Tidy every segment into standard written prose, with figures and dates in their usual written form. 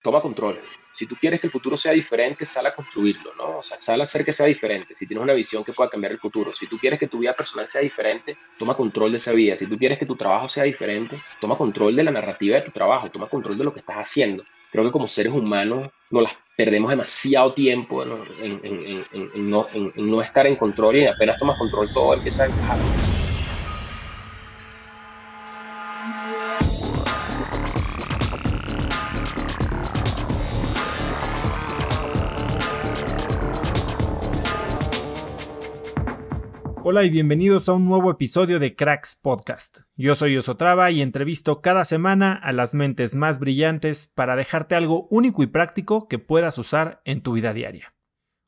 toma control. Si tú quieres que el futuro sea diferente, sal a construirlo, ¿no? O sea, sal a hacer que sea diferente. Si tienes una visión que pueda cambiar el futuro, si tú quieres que tu vida personal sea diferente, toma control de esa vida. Si tú quieres que tu trabajo sea diferente, toma control de la narrativa de tu trabajo, toma control de lo que estás haciendo. Creo que como seres humanos nos las perdemos demasiado tiempo, ¿no? En no estar en control, y apenas tomas control todo empieza a encajar. Hola y bienvenidos a un nuevo episodio de Cracks Podcast. Yo soy Osotrava y entrevisto cada semana a las mentes más brillantes para dejarte algo único y práctico que puedas usar en tu vida diaria.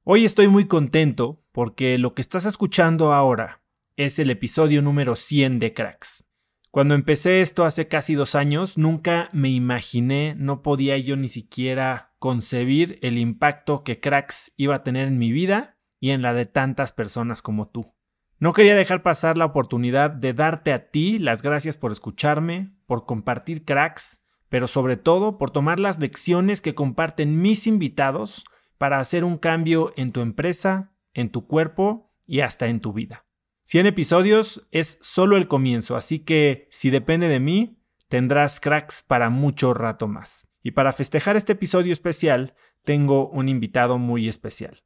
Hoy estoy muy contento porque lo que estás escuchando ahora es el episodio número 100 de Cracks. Cuando empecé esto hace casi 2 años, nunca me imaginé, no podía yo ni siquiera concebir el impacto que Cracks iba a tener en mi vida y en la de tantas personas como tú. No quería dejar pasar la oportunidad de darte a ti las gracias por escucharme, por compartir Cracks, pero sobre todo por tomar las lecciones que comparten mis invitados para hacer un cambio en tu empresa, en tu cuerpo y hasta en tu vida. 100 episodios es solo el comienzo, así que si depende de mí, tendrás Cracks para mucho rato más. Y para festejar este episodio especial, tengo un invitado muy especial.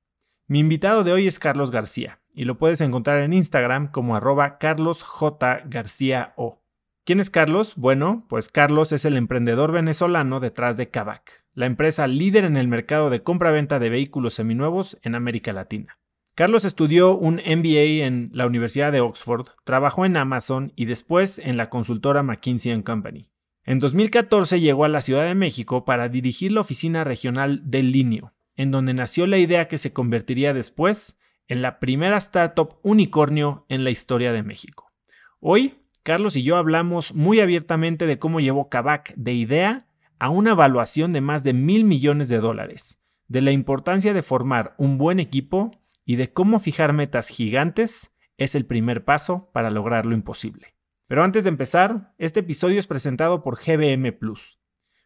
Mi invitado de hoy es Carlos García y lo puedes encontrar en Instagram como @carlosjgarciao. ¿Quién es Carlos? Bueno, pues Carlos es el emprendedor venezolano detrás de Kavak, la empresa líder en el mercado de compra-venta de vehículos seminuevos en América Latina. Carlos estudió un MBA en la Universidad de Oxford, trabajó en Amazon y después en la consultora McKinsey & Company. En 2014 llegó a la Ciudad de México para dirigir la oficina regional de Linio, en donde nació la idea que se convertiría después en la primera startup unicornio en la historia de México. Hoy, Carlos y yo hablamos muy abiertamente de cómo llevó Kavak de idea a una valuación de más de $1,000 millones, de la importancia de formar un buen equipo y de cómo fijar metas gigantes es el primer paso para lograr lo imposible. Pero antes de empezar, este episodio es presentado por GBM Plus.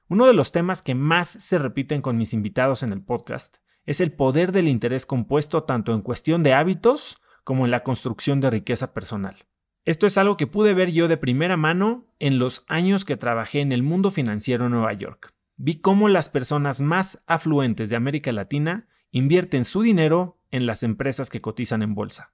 Uno de los temas que más se repiten con mis invitados en el podcast es el poder del interés compuesto tanto en cuestión de hábitos como en la construcción de riqueza personal. Esto es algo que pude ver yo de primera mano en los años que trabajé en el mundo financiero en Nueva York. Vi cómo las personas más afluentes de América Latina invierten su dinero en las empresas que cotizan en bolsa.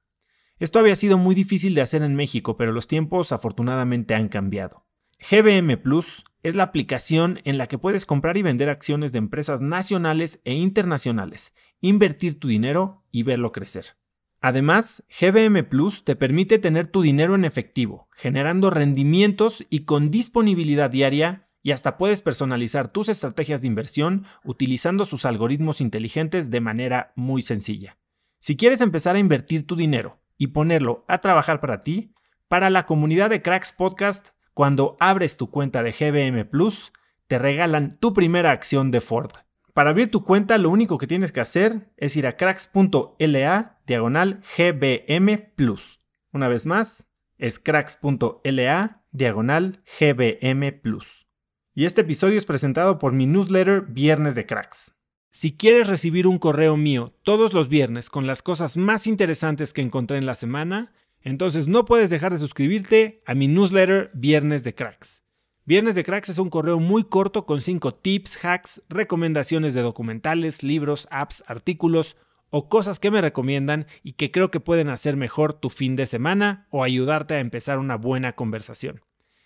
Esto había sido muy difícil de hacer en México, pero los tiempos afortunadamente han cambiado. GBM Plus es la aplicación en la que puedes comprar y vender acciones de empresas nacionales e internacionales, invertir tu dinero y verlo crecer. Además, GBM Plus te permite tener tu dinero en efectivo, generando rendimientos y con disponibilidad diaria, y hasta puedes personalizar tus estrategias de inversión utilizando sus algoritmos inteligentes de manera muy sencilla. Si quieres empezar a invertir tu dinero y ponerlo a trabajar para ti, para la comunidad de Cracks Podcast, cuando abres tu cuenta de GBM Plus, te regalan tu primera acción de Ford. Para abrir tu cuenta, lo único que tienes que hacer es ir a cracks.la/GBM Plus. Una vez más, es cracks.la/GBM Plus. Y este episodio es presentado por mi newsletter Viernes de Cracks. Si quieres recibir un correo mío todos los viernes con las cosas más interesantes que encontré en la semana, entonces no puedes dejar de suscribirte a mi newsletter Viernes de Cracks. Viernes de Cracks es un correo muy corto con 5 tips, hacks, recomendaciones de documentales, libros, apps, artículos o cosas que me recomiendan y que creo que pueden hacer mejor tu fin de semana o ayudarte a empezar una buena conversación.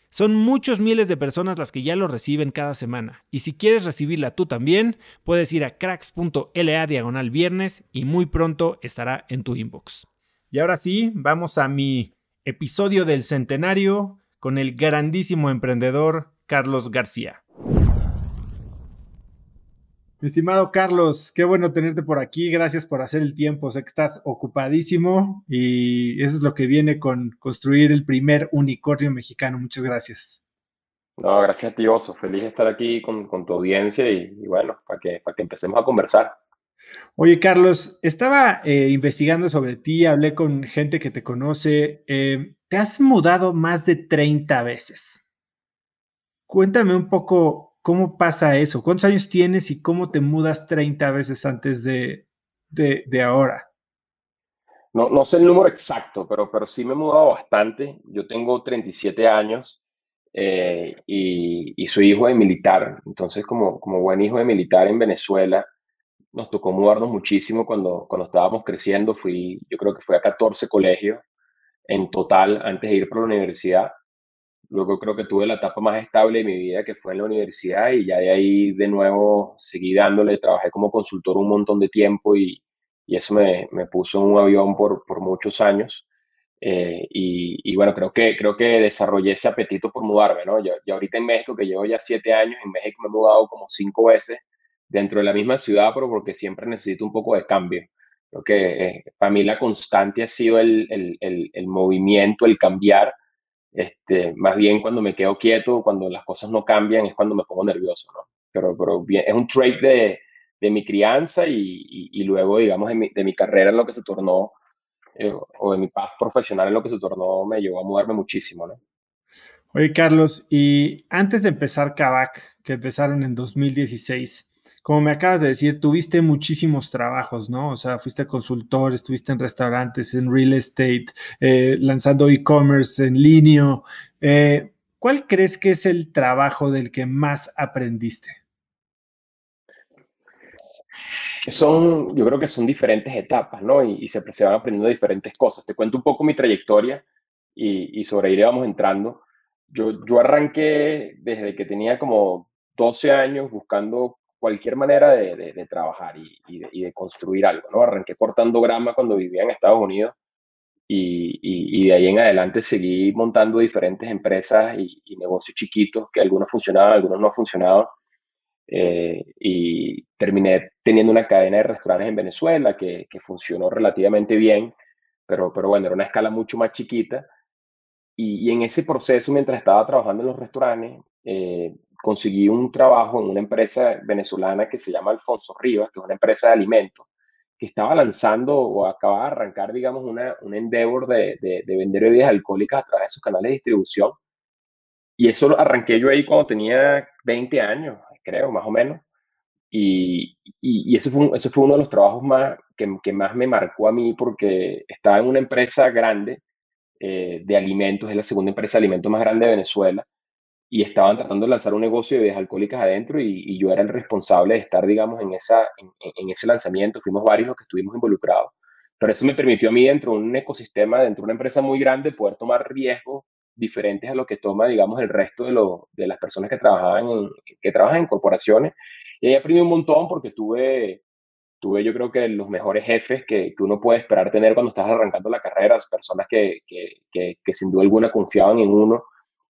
Son muchos miles de personas las que ya lo reciben cada semana y si quieres recibirla tú también, puedes ir a cracks.la/viernes y muy pronto estará en tu inbox. Y ahora sí, vamos a mi episodio del centenario con el grandísimo emprendedor Carlos García. Mi estimado Carlos, qué bueno tenerte por aquí. Gracias por hacer el tiempo. Sé que estás ocupadísimo y eso es lo que viene con construir el primer unicornio mexicano. Muchas gracias. No, gracias a ti, Oso. Feliz de estar aquí con tu audiencia y bueno, para que empecemos a conversar. Oye, Carlos, estaba investigando sobre ti, hablé con gente que te conoce. Te has mudado más de 30 veces. Cuéntame un poco ¿Cómo pasa eso? ¿Cuántos años tienes y cómo te mudas 30 veces antes de ahora? No, no sé el número exacto, pero sí me he mudado bastante. Yo tengo 37 años y soy hijo de militar. Entonces, como buen hijo de militar en Venezuela, nos tocó mudarnos muchísimo cuando estábamos creciendo. Yo creo que fui a 14 colegios en total antes de ir para la universidad. Luego creo que tuve la etapa más estable de mi vida, que fue en la universidad, y ya de ahí de nuevo seguí dándole, trabajé como consultor un montón de tiempo y eso me puso en un avión por muchos años. Y bueno, creo que desarrollé ese apetito por mudarme, ¿no? Ya ahorita en México, que llevo ya 7 años, en México me he mudado como 5 veces dentro de la misma ciudad, pero porque siempre necesito un poco de cambio. Creo que para mí la constante ha sido el movimiento, el cambiar. Más bien cuando me quedo quieto, cuando las cosas no cambian, es cuando me pongo nervioso, ¿no? Pero bien, es un trait de mi crianza y luego, digamos, de mi carrera en lo que se tornó, o de mi paz profesional en lo que se tornó, me llevó a mudarme muchísimo, ¿no? Oye, Carlos, y antes de empezar Kavak, que empezaron en 2016, como me acabas de decir, tuviste muchísimos trabajos, ¿no? O sea, fuiste consultor, estuviste en restaurantes, en real estate, lanzando e-commerce en línea. ¿Cuál crees que es el trabajo del que más aprendiste? Yo creo que son diferentes etapas, ¿no? Y se van aprendiendo diferentes cosas. Te cuento un poco mi trayectoria y sobre ahí le vamos entrando. Yo arranqué desde que tenía como 12 años buscando cualquier manera de trabajar y de construir algo, ¿no? Arranqué cortando grama cuando vivía en Estados Unidos y de ahí en adelante seguí montando diferentes empresas y negocios chiquitos que algunos funcionaban, algunos no funcionaban. Y terminé teniendo una cadena de restaurantes en Venezuela que funcionó relativamente bien, pero bueno, era una escala mucho más chiquita. Y en ese proceso, mientras estaba trabajando en los restaurantes, conseguí un trabajo en una empresa venezolana que se llama Alfonso Rivas, que es una empresa de alimentos, que estaba lanzando o acababa de arrancar, digamos, un endeavor de vender bebidas alcohólicas a través de sus canales de distribución. Y eso lo arranqué yo ahí cuando tenía 20 años, creo, más o menos. Y ese fue uno de los trabajos que más me marcó a mí porque estaba en una empresa grande de alimentos, es la segunda empresa de alimentos más grande de Venezuela, y estaban tratando de lanzar un negocio de bebidas alcohólicas adentro y yo era el responsable de estar, digamos, en ese lanzamiento. Fuimos varios los que estuvimos involucrados, pero eso me permitió a mí dentro de un ecosistema, dentro de una empresa muy grande, poder tomar riesgos diferentes a lo que toma, digamos, el resto de las personas que trabajan en corporaciones. Y ahí aprendí un montón porque tuve yo creo que los mejores jefes que uno puede esperar tener cuando estás arrancando la carrera, personas que sin duda alguna confiaban en uno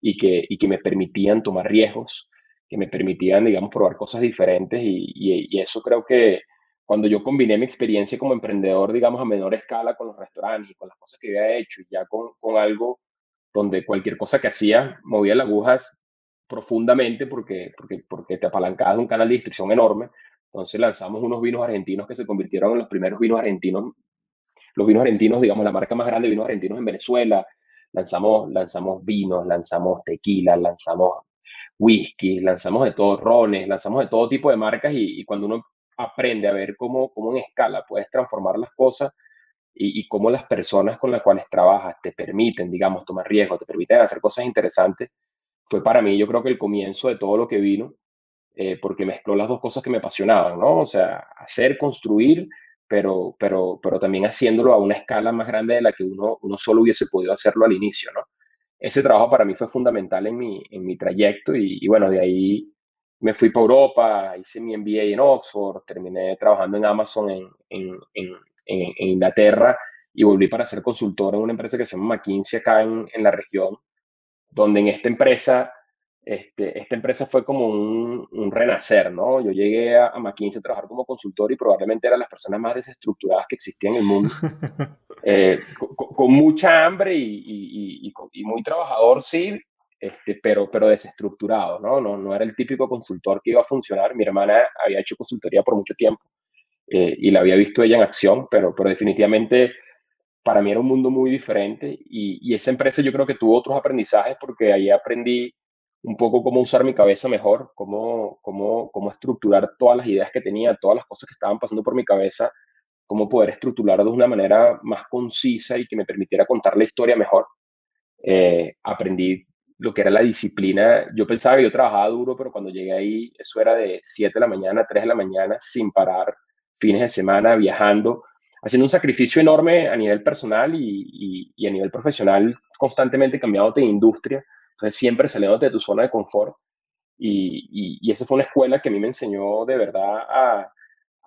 y que me permitían tomar riesgos, que me permitían, digamos, probar cosas diferentes y eso creo que cuando yo combiné mi experiencia como emprendedor, digamos, a menor escala con los restaurantes y con las cosas que había hecho y ya con algo donde cualquier cosa que hacía movía las agujas profundamente porque te apalancabas de un canal de distribución enorme. Entonces lanzamos unos vinos argentinos que se convirtieron en los primeros vinos argentinos, los vinos argentinos, digamos, la marca más grande de vinos argentinos en Venezuela. Lanzamos vinos, lanzamos tequila, lanzamos whisky, lanzamos de todo, rones, lanzamos de todo tipo de marcas y cuando uno aprende a ver cómo en escala puedes transformar las cosas y cómo las personas con las cuales trabajas te permiten, digamos, tomar riesgos, te permiten hacer cosas interesantes, fue para mí yo creo que el comienzo de todo lo que vino porque mezcló las dos cosas que me apasionaban, ¿no? O sea, hacer, construir, pero también haciéndolo a una escala más grande de la que uno solo hubiese podido hacerlo al inicio, ¿no? Ese trabajo para mí fue fundamental en mi trayecto y bueno, de ahí me fui para Europa, hice mi MBA en Oxford, terminé trabajando en Amazon en Inglaterra y volví para ser consultor en una empresa que se llama McKinsey acá en la región, donde en esta empresa fue como un renacer, ¿no? Yo llegué a McKinsey a trabajar como consultor y probablemente era las personas más desestructuradas que existían en el mundo, con mucha hambre y muy trabajador, sí, pero desestructurado, ¿no? No era el típico consultor que iba a funcionar. Mi hermana había hecho consultoría por mucho tiempo y la había visto ella en acción, pero definitivamente para mí era un mundo muy diferente y esa empresa yo creo que tuvo otros aprendizajes porque ahí aprendí un poco cómo usar mi cabeza mejor, cómo estructurar todas las ideas que tenía, todas las cosas que estaban pasando por mi cabeza, cómo poder estructurar de una manera más concisa y que me permitiera contar la historia mejor. Aprendí lo que era la disciplina. Yo pensaba que yo trabajaba duro, pero cuando llegué ahí, eso era de 7 de la mañana, 3 de la mañana, sin parar, fines de semana, viajando, haciendo un sacrificio enorme a nivel personal y a nivel profesional, constantemente cambiándote de industria, entonces siempre saliéndote de tu zona de confort. Y esa fue una escuela que a mí me enseñó de verdad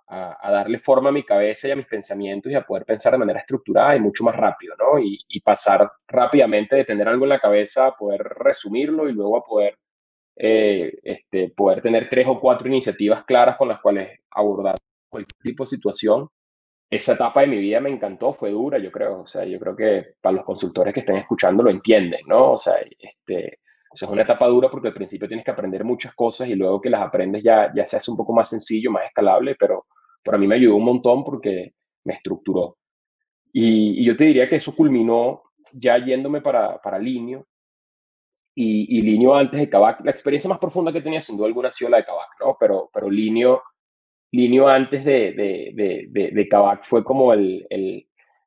a darle forma a mi cabeza y a mis pensamientos y a poder pensar de manera estructurada y mucho más rápido, ¿no? Y pasar rápidamente de tener algo en la cabeza a poder resumirlo y luego a poder, poder tener 3 o 4 iniciativas claras con las cuales abordar cualquier tipo de situación. Esa etapa de mi vida me encantó, fue dura, yo creo. O sea, yo creo que para los consultores que estén escuchando lo entienden, ¿no? O sea, es una etapa dura porque al principio tienes que aprender muchas cosas y luego que las aprendes ya se hace un poco más sencillo, más escalable, pero a mí me ayudó un montón porque me estructuró. Y yo te diría que eso culminó ya yéndome para Linio y Linio antes de Kavak. La experiencia más profunda que tenía sin duda alguna ha sido la de Kavak, ¿no? Pero Linio antes de Kavak fue como el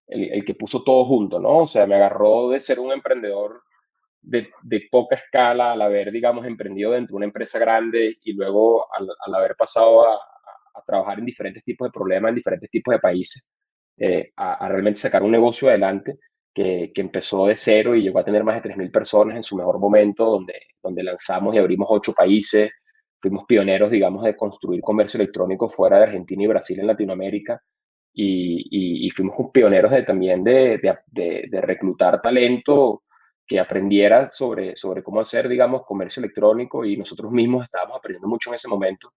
que puso todo junto, ¿no? O sea, me agarró de ser un emprendedor de poca escala al haber, digamos, emprendido dentro de una empresa grande y luego al haber pasado a trabajar en diferentes tipos de problemas, en diferentes tipos de países, a realmente sacar un negocio adelante que empezó de cero y llegó a tener más de 3.000 personas en su mejor momento, donde lanzamos y abrimos 8 países. Fuimos pioneros, digamos, de construir comercio electrónico fuera de Argentina y Brasil en Latinoamérica. Y fuimos pioneros también de reclutar talento que aprendiera sobre cómo hacer, digamos, comercio electrónico y nosotros mismos estábamos aprendiendo mucho en ese momento.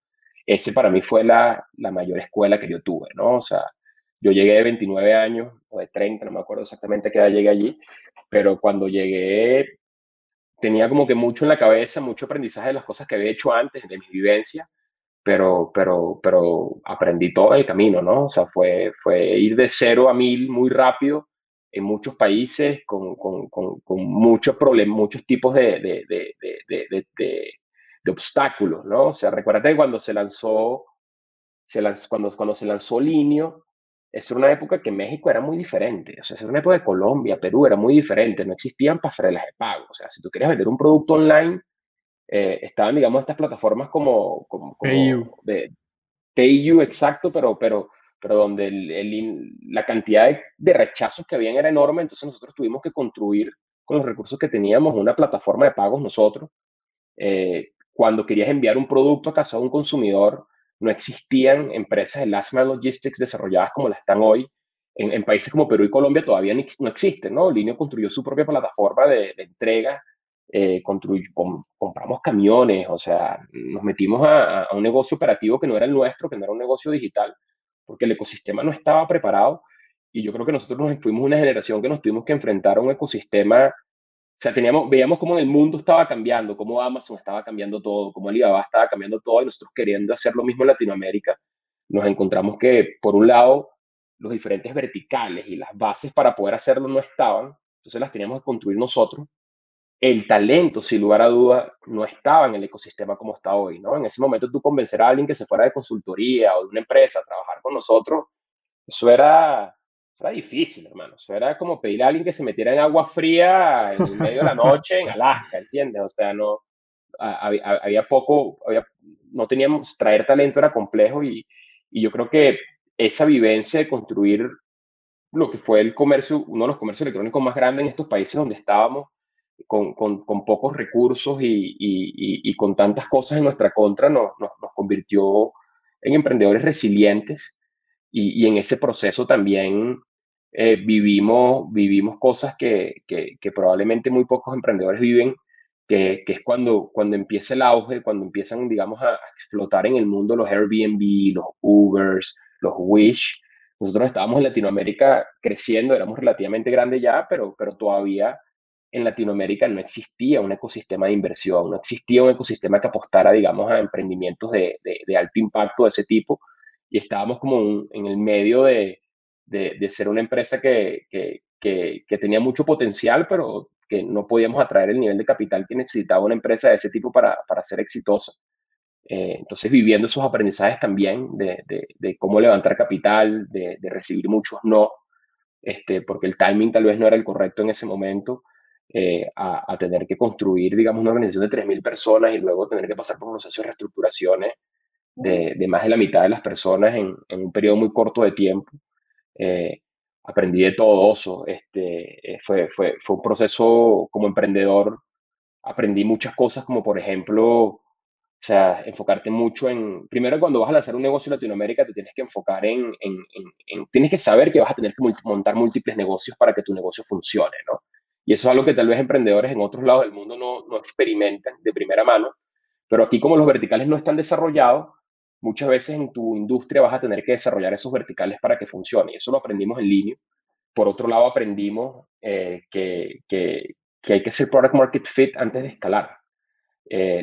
Ese para mí fue la mayor escuela que yo tuve, ¿no? O sea, yo llegué de 29 años o de 30, no me acuerdo exactamente a qué edad llegué allí, pero cuando llegué tenía como que mucho en la cabeza, mucho aprendizaje de las cosas que había hecho antes, de mi vivencia, pero aprendí todo en el camino, ¿no? O sea, fue ir de 0 a 1.000 muy rápido en muchos países, con muchos problemas, muchos tipos de obstáculos, ¿no? O sea, recuérdate que cuando se lanzó Linio, esa era una época que México era muy diferente. O sea, esa era una época de Colombia, Perú, era muy diferente. No existían pasarelas de pago. O sea, si tú querías vender un producto online, estaban, digamos, estas plataformas PayU. como de PayU, exacto, pero donde la cantidad de rechazos que habían era enorme. Entonces nosotros tuvimos que construir con los recursos que teníamos una plataforma de pagos nosotros. Cuando querías enviar un producto a casa de un consumidor, no existían empresas de last mile logistics desarrolladas como las están hoy. En países como Perú y Colombia todavía no existen, ¿no? Linio construyó su propia plataforma de entrega, compramos camiones, o sea, nos metimos a un negocio operativo que no era el nuestro, que no era un negocio digital, porque el ecosistema no estaba preparado. Y yo creo que nosotros nos fuimos una generación que nos tuvimos que enfrentar a un ecosistema. O sea, veíamos cómo el mundo estaba cambiando, cómo Amazon estaba cambiando todo, cómo Alibaba estaba cambiando todo, y nosotros queriendo hacer lo mismo en Latinoamérica, nos encontramos que, por un lado, los diferentes verticales y las bases para poder hacerlo no estaban, entonces las teníamos que construir nosotros. El talento, sin lugar a duda, no estaba en el ecosistema como está hoy, ¿no? En ese momento tú convencer a alguien que se fuera de consultoría o de una empresa a trabajar con nosotros, eso era difícil, hermano. Eso era como pedirle a alguien que se metiera en agua fría en el medio de la noche en Alaska, ¿entiendes? O sea, no, había poco, no teníamos, traer talento era complejo y yo creo que esa vivencia de construir lo que fue el comercio, uno de los comercios electrónicos más grandes en estos países donde estábamos, con pocos recursos y con tantas cosas en nuestra contra, nos convirtió en emprendedores resilientes y en ese proceso también vivimos cosas que probablemente muy pocos emprendedores viven, que es cuando empieza el auge, cuando empiezan, digamos, a explotar en el mundo los Airbnb, los Ubers, los Wish. Nosotros estábamos en Latinoamérica creciendo, éramos relativamente grandes ya, pero todavía en Latinoamérica no existía un ecosistema de inversión, no existía un ecosistema que apostara, digamos, a emprendimientos de alto impacto de ese tipo y estábamos como en el medio de ser una empresa que tenía mucho potencial, pero que no podíamos atraer el nivel de capital que necesitaba una empresa de ese tipo para ser exitosa. Entonces, viviendo esos aprendizajes también de cómo levantar capital, de recibir muchos no, porque el timing tal vez no era el correcto en ese momento, a tener que construir, digamos, una organización de 3.000 personas y luego tener que pasar por un proceso de reestructuraciones de más de la mitad de las personas en un periodo muy corto de tiempo. Eh, Aprendí de todo eso. Fue un proceso como emprendedor. Aprendí muchas cosas como, por ejemplo, o sea, enfocarte mucho en, primero cuando vas a lanzar un negocio en Latinoamérica, te tienes que enfocar tienes que saber que vas a tener que montar múltiples negocios para que tu negocio funcione, ¿no? Y eso es algo que tal vez emprendedores en otros lados del mundo no experimentan de primera mano, pero aquí como los verticales no están desarrollados, muchas veces en tu industria vas a tener que desarrollar esos verticales para que funcione. Y eso lo aprendimos en línea. Por otro lado, aprendimos que hay que hacer product market fit antes de escalar.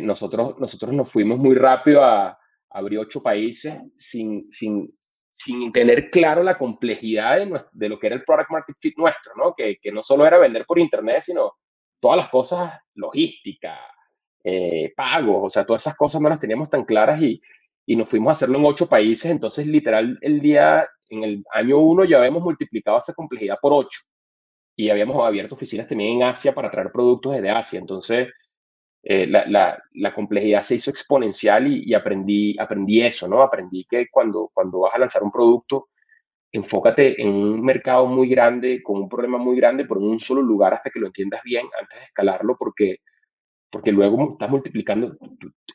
Nosotros nos fuimos muy rápido a abrir 8 países sin tener claro la complejidad de lo que era el product market fit nuestro, ¿no? Que no solo era vender por internet, sino todas las cosas logística, pagos, o sea, todas esas cosas no las teníamos tan claras y nos fuimos a hacerlo en 8 países. Entonces, literal, en el año 1 ya habíamos multiplicado esa complejidad por 8 y habíamos abierto oficinas también en Asia para traer productos desde Asia. Entonces, la complejidad se hizo exponencial y aprendí eso, ¿no? Aprendí que cuando vas a lanzar un producto, enfócate en un mercado muy grande, con un problema muy grande, pero en un solo lugar hasta que lo entiendas bien antes de escalarlo, porque luego estás multiplicando,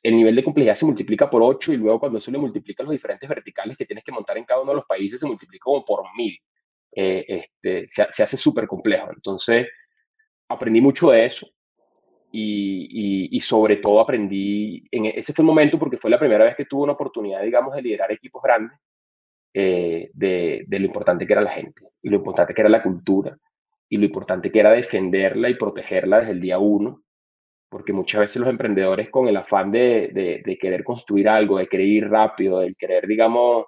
el nivel de complejidad se multiplica por 8 y luego cuando eso le multiplicas los diferentes verticales que tienes que montar en cada uno de los países, se multiplica como por 1.000. Se hace súper complejo. Entonces, aprendí mucho de eso y sobre todo ese fue el momento porque fue la primera vez que tuve una oportunidad, digamos, de liderar equipos grandes, de lo importante que era la gente y lo importante que era la cultura y lo importante que era defenderla y protegerla desde el día uno, porque muchas veces los emprendedores con el afán de querer construir algo, de querer ir rápido, de querer, digamos,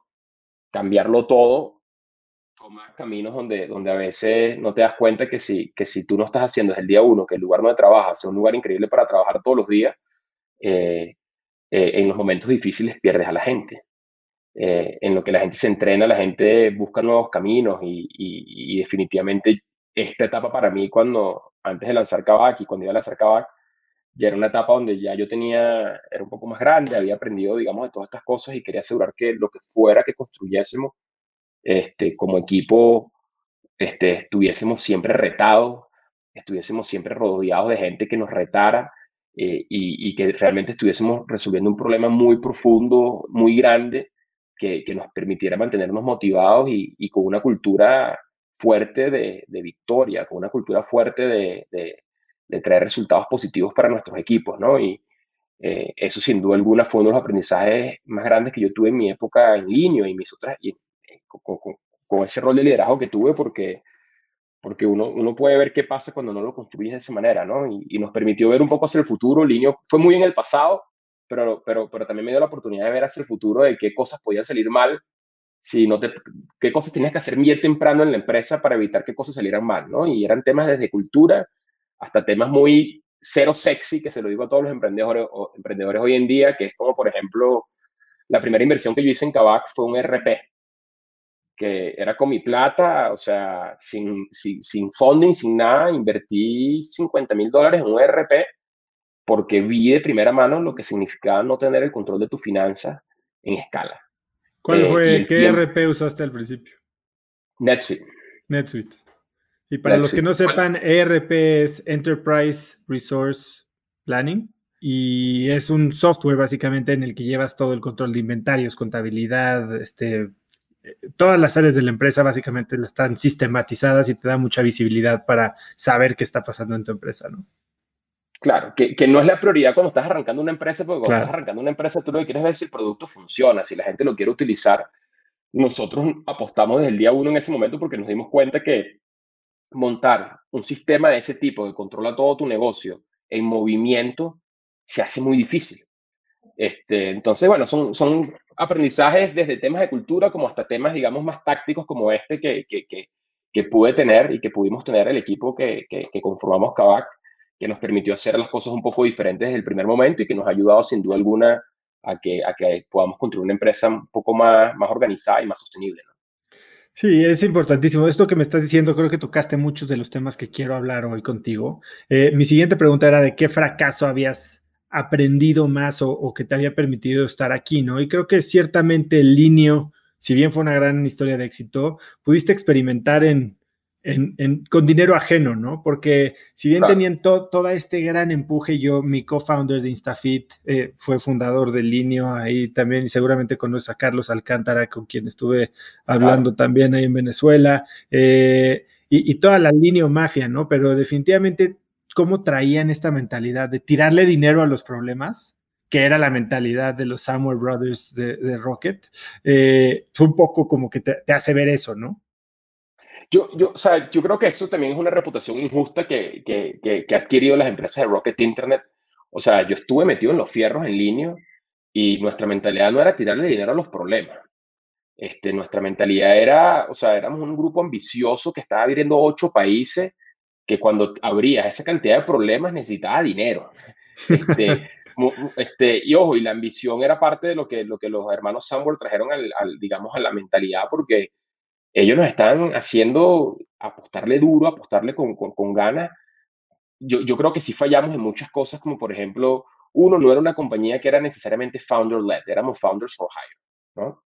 cambiarlo todo, tomas caminos donde a veces no te das cuenta que si tú no estás haciendo desde el día uno, que el lugar donde trabajas sea un lugar increíble para trabajar todos los días, eh, en los momentos difíciles pierdes a la gente. En lo que la gente se entrena, la gente busca nuevos caminos y definitivamente esta etapa para mí, antes de lanzar Kavak y cuando iba a lanzar Kavak, ya era una etapa donde ya era un poco más grande, había aprendido, digamos, de todas estas cosas y quería asegurar que lo que fuera que construyésemos, como equipo, estuviésemos siempre retados, estuviésemos siempre rodeados de gente que nos retara, y que realmente estuviésemos resolviendo un problema muy profundo, muy grande, que nos permitiera mantenernos motivados y con una cultura fuerte de victoria, con una cultura fuerte de traer resultados positivos para nuestros equipos, ¿no? Y eso sin duda alguna fue uno de los aprendizajes más grandes que yo tuve en mi época en línea y mis otras, con ese rol de liderazgo que tuve, porque uno puede ver qué pasa cuando no lo construyes de esa manera, ¿no? Y nos permitió ver un poco hacia el futuro. Linio fue muy en el pasado, pero también me dio la oportunidad de ver hacia el futuro de qué cosas podían salir mal, si no te, qué cosas tenías que hacer bien temprano en la empresa para evitar que cosas salieran mal, ¿no? Y eran temas desde cultura hasta temas muy cero sexy, que se lo digo a todos los emprendedores hoy en día, que es como, por ejemplo, la primera inversión que yo hice en Kavak fue un RP, que era con mi plata, o sea, sin funding, sin nada, invertí $50,000 en un ERP porque vi de primera mano lo que significaba no tener el control de tus finanzas en escala. ¿Cuál Y fue, el qué tiempo, ERP usaste al principio? NetSuite, NetSuite. Y para los que NetSuite. no sepan, ERP es Enterprise Resource Planning y es un software básicamente en el que llevas todo el control de inventarios, contabilidad, todas las áreas de la empresa básicamente están sistematizadas y te da mucha visibilidad para saber qué está pasando en tu empresa, ¿no? Claro, que no es la prioridad cuando estás arrancando una empresa, porque cuando estás Claro. arrancando una empresa tú lo que quieres ver si el producto funciona, si la gente lo quiere utilizar. Nosotros apostamos desde el día uno en ese momento porque nos dimos cuenta que montar un sistema de ese tipo que controla todo tu negocio en movimiento se hace muy difícil. Entonces, bueno, son aprendizajes desde temas de cultura como hasta temas, digamos, más tácticos como que que pude tener y que pudimos tener el equipo que conformamos Kavak, que nos permitió hacer las cosas un poco diferentes desde el primer momento y que nos ha ayudado sin duda alguna a que podamos construir una empresa un poco más organizada y más sostenible, ¿no? Sí, es importantísimo. Esto que me estás diciendo, creo que tocaste muchos de los temas que quiero hablar hoy contigo. Mi siguiente pregunta era de qué fracaso habías aprendido más o que te había permitido estar aquí, ¿no? Y creo que ciertamente el Linio, si bien fue una gran historia de éxito, pudiste experimentar con dinero ajeno, ¿no? Porque si bien Claro, tenían todo este gran empuje, yo, mi co-founder de InstaFit, fue fundador del Linio, ahí también y seguramente conoces a Carlos Alcántara, con quien estuve claro. hablando también ahí en Venezuela, y toda la línea mafia, ¿no? Pero definitivamente, ¿cómo traían esta mentalidad de tirarle dinero a los problemas? Que era la mentalidad de los Samuel Brothers de Rocket, fue un poco como que te hace ver eso, ¿no? O sea, yo creo que eso también es una reputación injusta que ha adquirido las empresas de Rocket Internet. O sea, yo estuve metido en los fierros en línea y nuestra mentalidad no era tirarle dinero a los problemas. Nuestra mentalidad era, o sea, éramos un grupo ambicioso que estaba abriendo 8 países, que cuando abrías esa cantidad de problemas necesitaba dinero. Y ojo, y la ambición era parte de lo que los hermanos Samwell trajeron digamos, a la mentalidad, porque ellos nos estaban haciendo apostarle duro, apostarle con ganas. Yo creo que sí fallamos en muchas cosas, como por ejemplo, uno, no era una compañía que era necesariamente founder-led, éramos founders for hire, ¿no?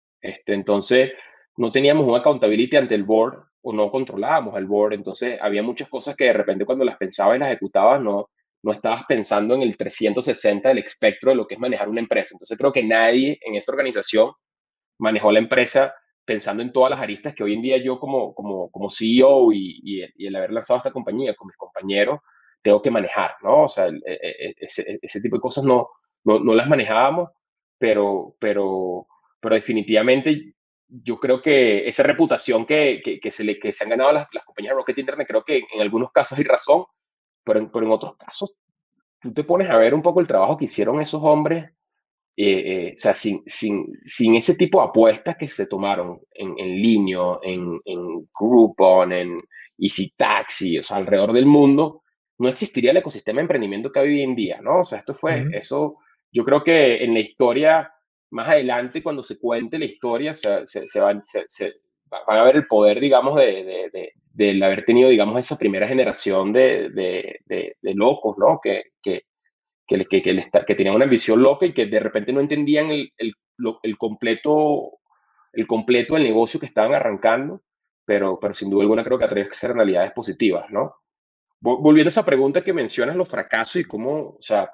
Entonces, no teníamos un accountability ante el board o no controlábamos al board, entonces había muchas cosas que de repente cuando las pensabas y las ejecutabas no estabas pensando en el 360 del espectro de lo que es manejar una empresa. Entonces creo que nadie en esa organización manejó la empresa pensando en todas las aristas que hoy en día yo como CEO y el haber lanzado esta compañía con mis compañeros tengo que manejar, ¿no? O sea, ese tipo de cosas no las manejábamos, pero definitivamente yo creo que esa reputación que se han ganado las compañías de Rocket Internet, creo que en algunos casos hay razón, pero en otros casos tú te pones a ver un poco el trabajo que hicieron esos hombres, o sea, sin ese tipo de apuestas que se tomaron en Linio, en Groupon, en Easy Taxi, o sea, alrededor del mundo, no existiría el ecosistema de emprendimiento que hay hoy en día, ¿no? O sea, Ujú. eso, yo creo que en la historia, más adelante, cuando se cuente la historia, van a ver el poder, digamos, del haber tenido, digamos, esa primera generación de locos, ¿no? Que tenían una ambición loca y que de repente no entendían el completo del negocio que estaban arrancando, pero sin duda alguna creo que atrae que ser realidades positivas, ¿no? Volviendo a esa pregunta que mencionas, los fracasos y cómo, o sea,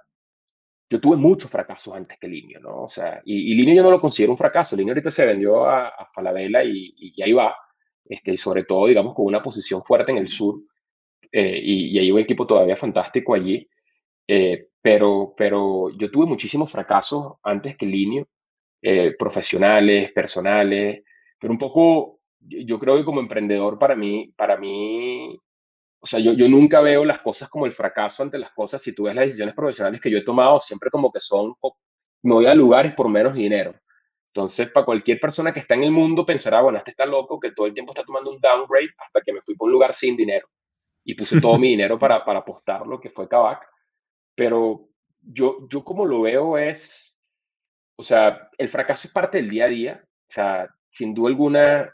yo tuve muchos fracasos antes que Linio, ¿no? O sea, y Linio yo no lo considero un fracaso. Linio ahorita se vendió a Falabella y ahí va, y sobre todo, digamos, con una posición fuerte en el sur, y hay un equipo todavía fantástico allí. Pero yo tuve muchísimos fracasos antes que Linio, profesionales, personales, pero un poco, yo creo que como emprendedor para mí, o sea, yo nunca veo las cosas como el fracaso ante las cosas. Si tú ves las decisiones profesionales que yo he tomado, siempre como que me voy a lugares por menos dinero. Entonces, para cualquier persona que está en el mundo pensará, bueno, este está loco que todo el tiempo está tomando un downgrade hasta que me fui por un lugar sin dinero y puse todo mi dinero para apostar lo que fue Kavak. Pero yo como lo veo es, o sea, el fracaso es parte del día a día. O sea, sin duda alguna,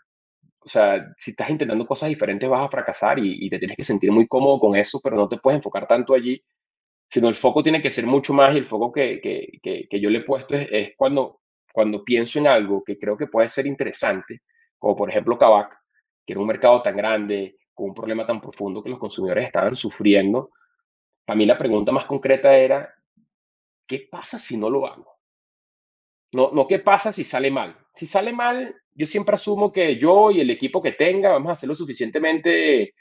o sea, si estás intentando cosas diferentes vas a fracasar y te tienes que sentir muy cómodo con eso, pero no te puedes enfocar tanto allí, sino el foco tiene que ser mucho más, y el foco que yo le he puesto es cuando pienso en algo que creo que puede ser interesante, como por ejemplo Kavak, que era un mercado tan grande, con un problema tan profundo que los consumidores estaban sufriendo. Para mí la pregunta más concreta era, ¿qué pasa si no lo hago? No, qué pasa si sale mal. Si sale mal, yo siempre asumo que yo y el equipo que tenga vamos a ser lo suficientemente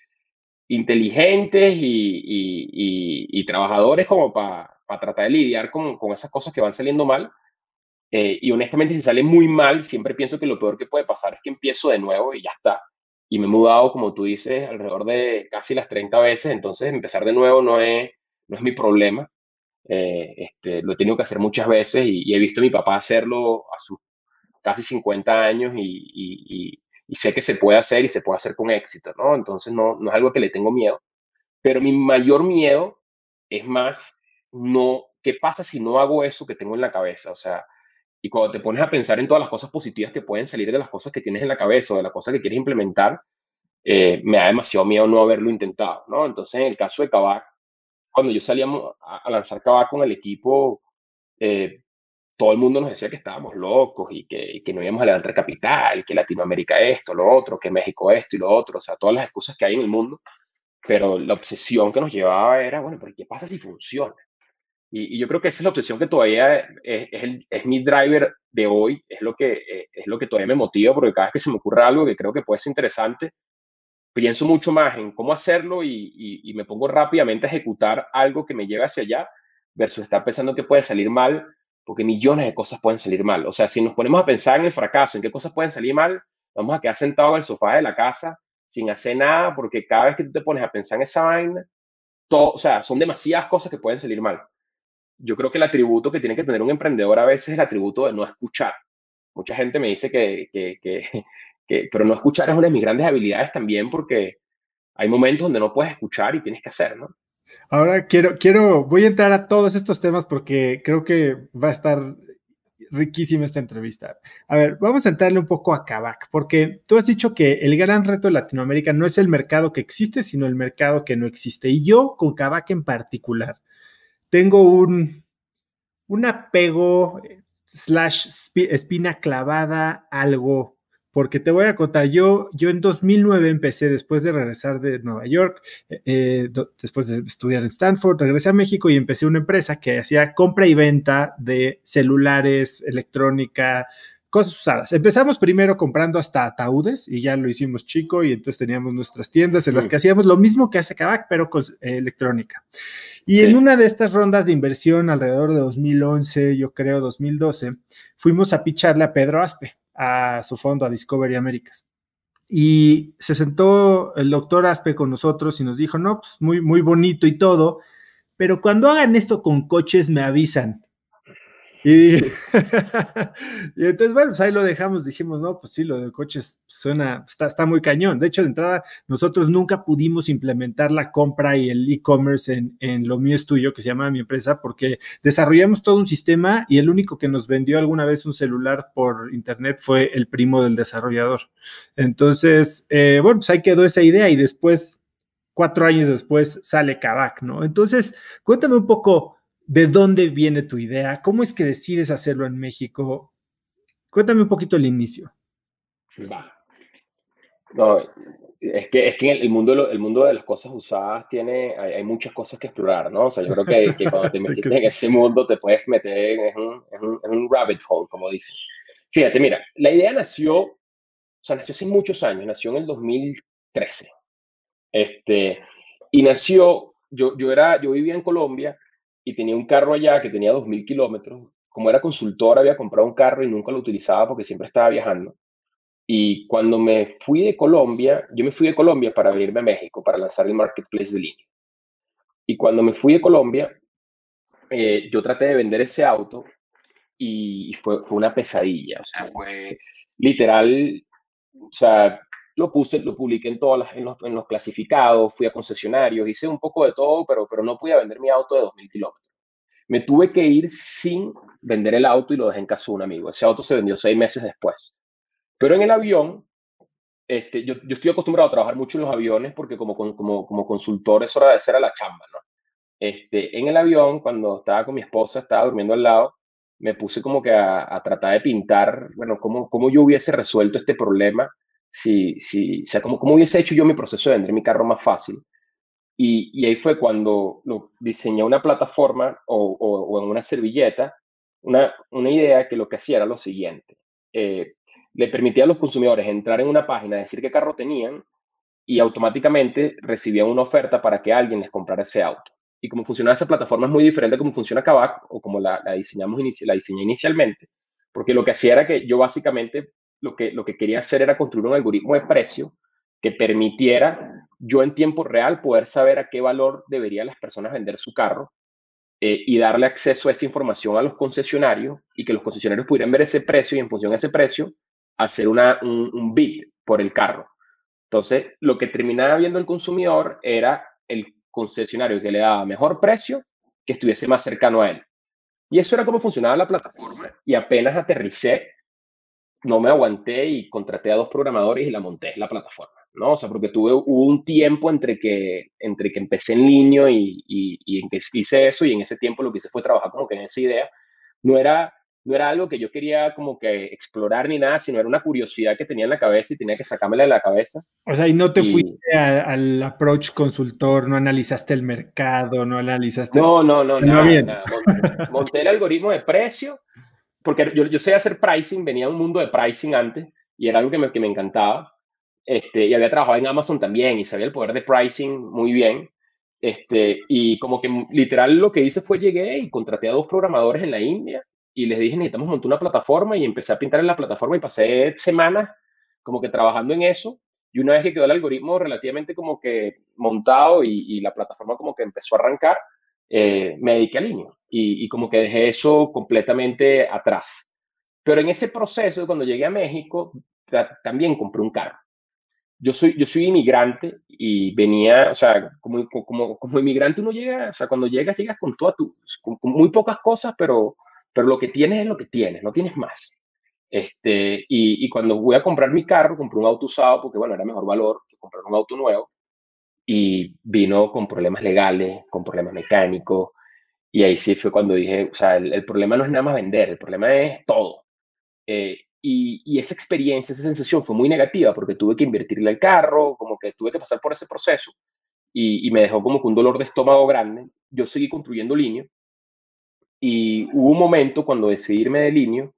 inteligentes y trabajadores como para tratar de lidiar con esas cosas que van saliendo mal. Y honestamente, si sale muy mal, siempre pienso que lo peor que puede pasar es que empiezo de nuevo y ya está. Y me he mudado, como tú dices, alrededor de casi las 30 veces, entonces empezar de nuevo no es mi problema. Lo he tenido que hacer muchas veces y he visto a mi papá hacerlo a sus casi 50 años, y sé que se puede hacer y se puede hacer con éxito, ¿no? Entonces no es algo que le tengo miedo, pero mi mayor miedo es más, no, ¿qué pasa si no hago eso que tengo en la cabeza? O sea, y cuando te pones a pensar en todas las cosas positivas que pueden salir de las cosas que tienes en la cabeza o de las cosas que quieres implementar, me da demasiado miedo no haberlo intentado, ¿no? Entonces, en el caso de Kavak, cuando yo salíamos a lanzar Kavak con el equipo, eh, todo el mundo nos decía que estábamos locos y que no íbamos a levantar capital, que Latinoamérica esto, lo otro, que México esto y lo otro, o sea, todas las excusas que hay en el mundo, pero la obsesión que nos llevaba era, bueno, pero ¿qué pasa si funciona? Y yo creo que esa es la obsesión que todavía es mi driver de hoy, es lo que todavía me motiva, porque cada vez que se me ocurre algo que creo que puede ser interesante, pienso mucho más en cómo hacerlo y me pongo rápidamente a ejecutar algo que me lleve hacia allá versus estar pensando que puede salir mal, porque millones de cosas pueden salir mal. O sea, si nos ponemos a pensar en el fracaso, en qué cosas pueden salir mal, vamos a quedar sentados en el sofá de la casa sin hacer nada, porque cada vez que tú te pones a pensar en esa vaina, todo, o sea, son demasiadas cosas que pueden salir mal. Yo creo que el atributo que tiene que tener un emprendedor a veces es el atributo de no escuchar. Mucha gente me dice pero no escuchar es una de mis grandes habilidades también porque hay momentos donde no puedes escuchar y tienes que hacer, ¿no? Ahora voy a entrar a todos estos temas porque creo que va a estar riquísima esta entrevista. A ver, vamos a entrarle un poco a Kavak, porque tú has dicho que el gran reto de Latinoamérica no es el mercado que existe, sino el mercado que no existe. Y yo, con Kavak en particular, tengo un apego slash espina clavada, algo, porque te voy a contar, yo en 2009 empecé, después de regresar de Nueva York, después de estudiar en Stanford, regresé a México y empecé una empresa que hacía compra y venta de celulares, electrónica, cosas usadas. Empezamos primero comprando hasta ataúdes y ya lo hicimos chico y entonces teníamos nuestras tiendas en las que hacíamos lo mismo que hace Kavak, pero con electrónica. Y en Sí. una de estas rondas de inversión, alrededor de 2011, yo creo 2012, fuimos a picharle a Pedro Aspe, a su fondo, a Discovery Américas. Y se sentó el doctor Aspe con nosotros y nos dijo, no, pues muy, muy bonito y todo, pero cuando hagan esto con coches me avisan. Y, y entonces, bueno, pues ahí lo dejamos, dijimos, no, pues sí, lo de coches suena, está muy cañón. De hecho, de entrada, nosotros nunca pudimos implementar la compra y el e-commerce en Lo Mío es Tuyo, que se llama mi empresa, porque desarrollamos todo un sistema y el único que nos vendió alguna vez un celular por internet fue el primo del desarrollador. Entonces, bueno, pues ahí quedó esa idea y después, 4 años después, sale Kavak, ¿no? Entonces, cuéntame un poco de dónde viene tu idea, cómo es que decides hacerlo en México. Cuéntame un poquito el inicio. Va. No, es que el mundo, el mundo de las cosas usadas hay muchas cosas que explorar, ¿no? O sea, yo creo que cuando te Sé que metiste en sí. ese mundo te puedes meter en un rabbit hole, como dicen. Fíjate, mira, la idea nació, o sea, nació hace muchos años, nació en el 2013. Este, y nació, yo vivía en Colombia y tenía un carro allá que tenía 2000 kilómetros. Como era consultor, había comprado un carro y nunca lo utilizaba porque siempre estaba viajando. Y cuando me fui de Colombia, yo me fui de Colombia para venirme a México, para lanzar el marketplace de línea. Y cuando me fui de Colombia, yo traté de vender ese auto y fue una pesadilla. O sea, fue literal, o sea, lo publiqué en en los clasificados, fui a concesionarios, hice un poco de todo, pero no pude vender mi auto de 2000 kilómetros. Me tuve que ir sin vender el auto y lo dejé en casa de un amigo. Ese auto se vendió 6 meses después. Pero en el avión, yo estoy acostumbrado a trabajar mucho en los aviones porque como consultor eso era, esa era la chamba, ¿no? En el avión, cuando estaba con mi esposa, estaba durmiendo al lado, me puse como que a tratar de pintar, bueno, cómo yo hubiese resuelto este problema, o sea, cómo hubiese hecho yo mi proceso de vender mi carro más fácil. Y ahí fue cuando diseñé una plataforma o en una servilleta, una idea que lo que hacía era lo siguiente. Eh, Le permitía a los consumidores entrar en una página, decir qué carro tenían y automáticamente recibían una oferta para que alguien les comprara ese auto. Y como funcionaba esa plataforma es muy diferente a cómo funciona Kavak o como la diseñé inicialmente, porque lo que hacía era que yo básicamente lo que quería hacer era construir un algoritmo de precio que permitiera yo en tiempo real poder saber a qué valor deberían las personas vender su carro y darle acceso a esa información a los concesionarios y que los concesionarios pudieran ver ese precio y en función de ese precio hacer un bid, por el carro. Entonces, lo que terminaba viendo el consumidor era el concesionario que le daba mejor precio, que estuviese más cercano a él. Y eso era cómo funcionaba la plataforma. Y apenas aterricé, no me aguanté y contraté a 2 programadores y la monté, la plataforma, ¿no? O sea, porque hubo un tiempo entre que empecé en línea y en que hice eso, y en ese tiempo lo que hice fue trabajar como que en esa idea. No era, no era algo que yo quería como que explorar ni nada, sino era una curiosidad que tenía en la cabeza y tenía que sacármela de la cabeza. O sea, y no te fuiste Y al approach consultor, no analizaste el mercado, no analizaste. no, no, no, No, nada, bien. nada. Monté el algoritmo de precio, porque yo sé hacer pricing, venía de un mundo de pricing antes y era algo que me encantaba. Y había trabajado en Amazon también y sabía el poder de pricing muy bien. Y como que literal lo que hice fue llegué y contraté a 2 programadores en la India y les dije, necesitamos montar una plataforma, y empecé a pintar en la plataforma y pasé semanas como que trabajando en eso. Y una vez que quedó el algoritmo relativamente como que montado y la plataforma como que empezó a arrancar, me dediqué al niño y como que dejé eso completamente atrás. Pero en ese proceso, cuando llegué a México, también compré un carro. Yo soy inmigrante y venía, o sea, como inmigrante uno llega, o sea, cuando llegas con con muy pocas cosas, pero lo que tienes es lo que tienes, no tienes más. Y cuando voy a comprar mi carro, compré un auto usado porque, bueno, era mejor valor que comprar un auto nuevo, y vino con problemas legales, con problemas mecánicos, y ahí sí fue cuando dije, o sea, el problema no es nada más vender, el problema es todo. Y esa experiencia, esa sensación fue muy negativa porque tuve que invertirle al carro, como que tuve que pasar por ese proceso, y me dejó como que un dolor de estómago grande. Yo seguí construyendo línea y hubo un momento cuando decidí irme de línea,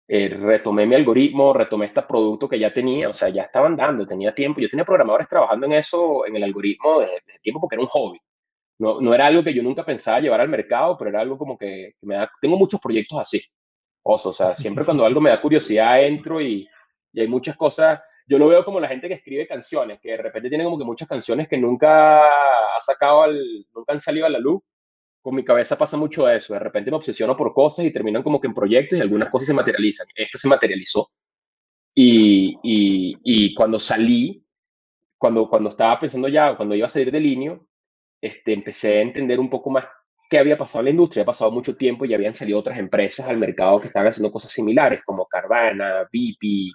retomé mi algoritmo, retomé este producto que ya tenía, o sea, ya estaban dando, tenía tiempo. Yo tenía programadores trabajando en eso, en el algoritmo, desde tiempo, porque era un hobby. No, no era algo que yo nunca pensaba llevar al mercado, pero era algo como que tengo muchos proyectos así. O sea, siempre cuando algo me da curiosidad entro, y hay muchas cosas. Yo lo veo como la gente que escribe canciones, que de repente tiene como que muchas canciones que nunca han salido a la luz. Con mi cabeza pasa mucho eso. De repente me obsesiono por cosas y terminan como que en proyectos, y algunas cosas se materializan. Esta se materializó. Y cuando salí, cuando estaba pensando ya, cuando iba a salir del Linio, empecé a entender un poco más qué había pasado en la industria. Había pasado mucho tiempo y habían salido otras empresas al mercado que estaban haciendo cosas similares, como Carvana, BP,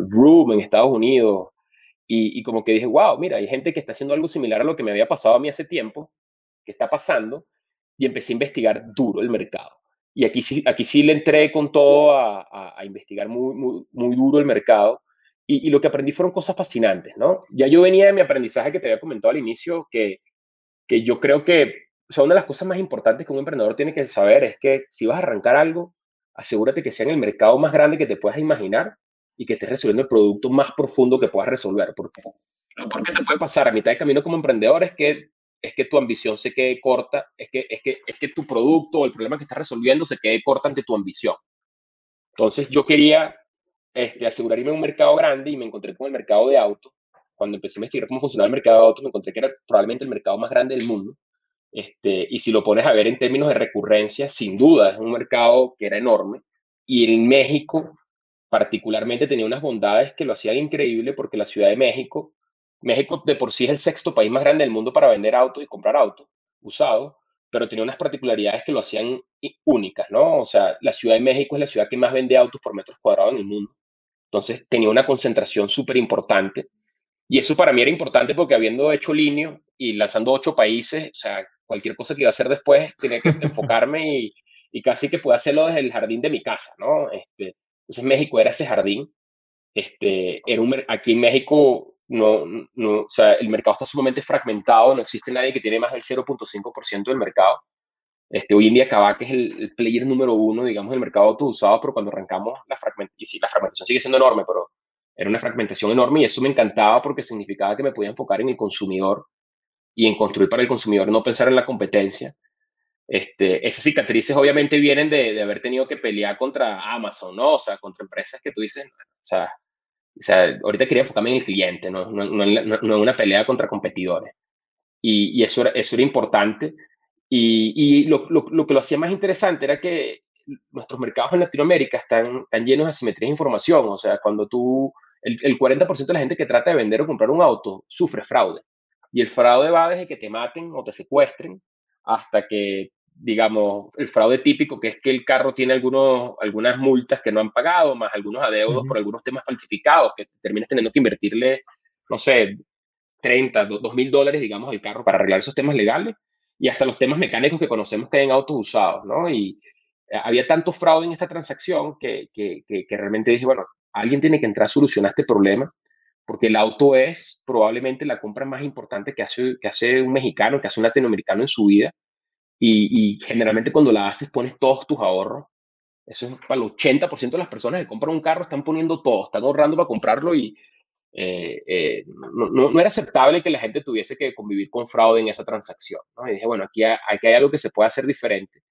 Vroom en Estados Unidos. Y como que dije, wow, mira, hay gente que está haciendo algo similar a lo que me había pasado a mí hace tiempo, que está pasando, y empecé a investigar duro el mercado. Y aquí sí le entré con todo a investigar muy, muy, muy duro el mercado. Y lo que aprendí fueron cosas fascinantes, ¿no? Ya yo venía de mi aprendizaje que te había comentado al inicio, que yo creo que, o sea, una de las cosas más importantes que un emprendedor tiene que saber es que si vas a arrancar algo, asegúrate que sea en el mercado más grande que te puedas imaginar y que estés resolviendo el producto más profundo que puedas resolver. Porque te puede pasar a mitad de camino como emprendedor es que tu ambición se quede corta, es que tu producto o el problema que estás resolviendo se quede corta ante tu ambición. Entonces yo quería asegurarme un mercado grande, y me encontré con el mercado de autos. Cuando empecé a investigar cómo funcionaba el mercado de autos, me encontré que era probablemente el mercado más grande del mundo. Y si lo pones a ver en términos de recurrencia, sin duda es un mercado que era enorme. Y en México, particularmente, tenía unas bondades que lo hacían increíble, porque la Ciudad de México, México de por sí es el sexto país más grande del mundo para vender autos y comprar autos usados, pero tenía unas particularidades que lo hacían únicas, ¿no? O sea, la Ciudad de México es la ciudad que más vende autos por metros cuadrados en el mundo. Entonces tenía una concentración súper importante, y eso para mí era importante porque, habiendo hecho Linio y lanzando 8 países, o sea, cualquier cosa que iba a hacer después tenía que enfocarme, y casi que pude hacerlo desde el jardín de mi casa, ¿no? Entonces México era ese jardín. Aquí en México no, no, o sea, el mercado está sumamente fragmentado, no existe nadie que tiene más del 0,5% del mercado. Hoy en día Kavak es el player número uno, digamos, del mercado de autos usados, pero cuando arrancamos y sí, la fragmentación sigue siendo enorme, pero era una fragmentación enorme, y eso me encantaba porque significaba que me podía enfocar en el consumidor y en construir para el consumidor, no pensar en la competencia. Esas cicatrices obviamente vienen de haber tenido que pelear contra Amazon, ¿no? O sea, contra empresas que tú dices, o sea, ahorita quería enfocarme en el cliente, no en una pelea contra competidores. Y eso era importante. Y lo que lo hacía más interesante era que nuestros mercados en Latinoamérica están llenos de asimetría de información. O sea, cuando tú el 40% de la gente que trata de vender o comprar un auto sufre fraude. Y el fraude va desde que te maten o te secuestren hasta que, digamos, el fraude típico, que es que el carro tiene algunas multas que no han pagado, más algunos adeudos por Ujú. algunos temas falsificados, que terminas teniendo que invertirle, no sé, 30, $2,000, digamos, al carro para arreglar esos temas legales, y hasta los temas mecánicos que conocemos que hay en autos usados, ¿no? Y había tanto fraude en esta transacción que realmente dije, bueno, alguien tiene que entrar a solucionar este problema, porque el auto es probablemente la compra más importante que hace un mexicano, que hace un latinoamericano en su vida, y generalmente cuando la haces pones todos tus ahorros. Eso es para el 80% de las personas que compran un carro, están poniendo todo, están ahorrando para comprarlo, y no era aceptable que la gente tuviese que convivir con fraude en esa transacción, ¿no? Y dije, bueno, aquí hay algo que se puede hacer diferente.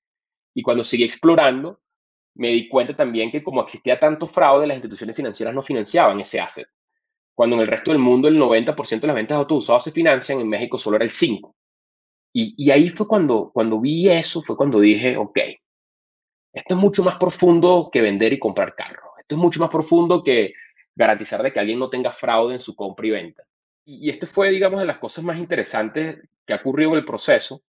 Y cuando seguí explorando, me di cuenta también que como existía tanto fraude, las instituciones financieras no financiaban ese asset. Cuando en el resto del mundo el 90% de las ventas de autos usados se financian, en México solo era el 5%. Y ahí fue cuando vi eso, fue cuando dije, ok, esto es mucho más profundo que vender y comprar carros. Esto es mucho más profundo que garantizar de que alguien no tenga fraude en su compra y venta. Y esto fue, digamos, de las cosas más interesantes que ha ocurrido en el proceso. O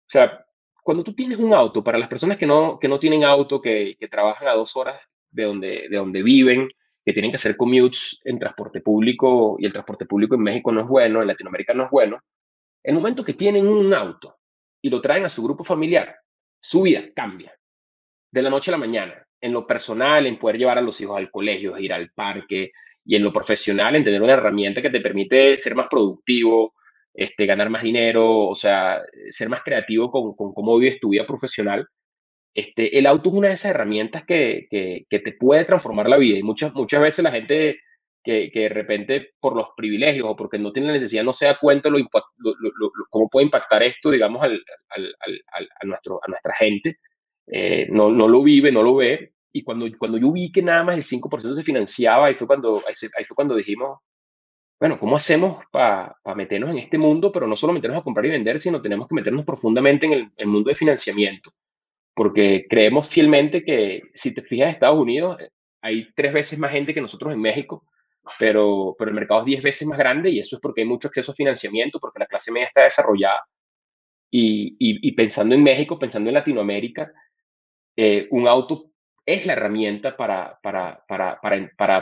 sea, cuando tú tienes un auto, para las personas que no tienen auto, que trabajan a 2 horas de donde viven, que tienen que hacer commutes en transporte público, y el transporte público en México no es bueno, en Latinoamérica no es bueno, el momento que tienen un auto y lo traen a su grupo familiar, su vida cambia de la noche a la mañana. En lo personal, en poder llevar a los hijos al colegio, ir al parque, y en lo profesional, en tener una herramienta que te permite ser más productivo, ganar más dinero, o sea, ser más creativo con cómo vives tu vida profesional. El auto es una de esas herramientas que te puede transformar la vida, y muchas veces la gente que de repente por los privilegios o porque no tiene la necesidad no se da cuenta cómo puede impactar esto, digamos, a nuestra gente. No lo vive, no lo ve. Y cuando yo vi que nada más el 5% se financiaba, ahí fue cuando dijimos, bueno, ¿cómo hacemos para meternos en este mundo? Pero no solo meternos a comprar y vender, sino tenemos que meternos profundamente en el mundo de financiamiento, porque creemos fielmente que si te fijas en Estados Unidos, hay 3 veces más gente que nosotros en México, pero el mercado es 10 veces más grande, y eso es porque hay mucho acceso a financiamiento, porque la clase media está desarrollada. Y pensando en México, pensando en Latinoamérica, un auto es la herramienta para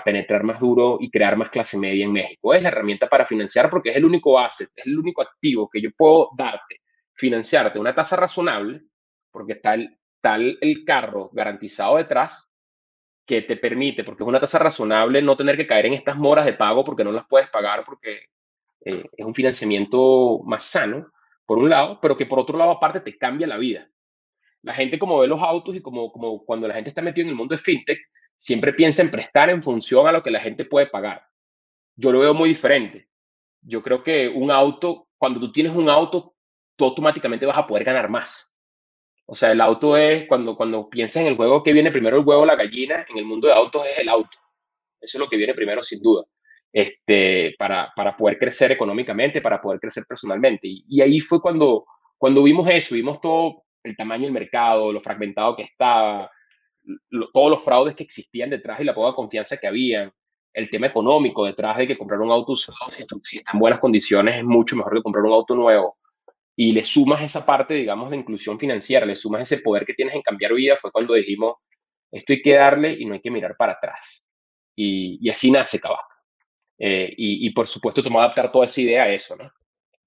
penetrar más duro y crear más clase media en México. Es la herramienta para financiar, porque es el único asset, es el único activo que yo puedo darte, financiarte a una tasa razonable, porque está el carro garantizado detrás, que te permite, porque es una tasa razonable, no tener que caer en estas moras de pago porque no las puedes pagar, porque es un financiamiento más sano, por un lado, pero que por otro lado aparte te cambia la vida. La gente, como ve los autos, y como cuando la gente está metida en el mundo de fintech, siempre piensa en prestar en función a lo que la gente puede pagar. Yo lo veo muy diferente. Yo creo que un auto, cuando tú tienes un auto, tú automáticamente vas a poder ganar más. O sea, el auto es, cuando piensas en el juego, que viene primero el huevo o la gallina, en el mundo de autos es el auto. Eso es lo que viene primero, sin duda, para poder crecer económicamente, para poder crecer personalmente. Y ahí fue cuando vimos eso, vimos todo el tamaño del mercado, lo fragmentado que estaba, todos los fraudes que existían detrás y la poca confianza que había, el tema económico detrás de que comprar un auto usado, si está en buenas condiciones, es mucho mejor que comprar un auto nuevo. Y le sumas esa parte, digamos, de inclusión financiera, le sumas ese poder que tienes en cambiar vida, fue cuando dijimos, esto hay que darle y no hay que mirar para atrás. Y así nace Kavak. Y por supuesto, te va a adaptar toda esa idea a eso, ¿no?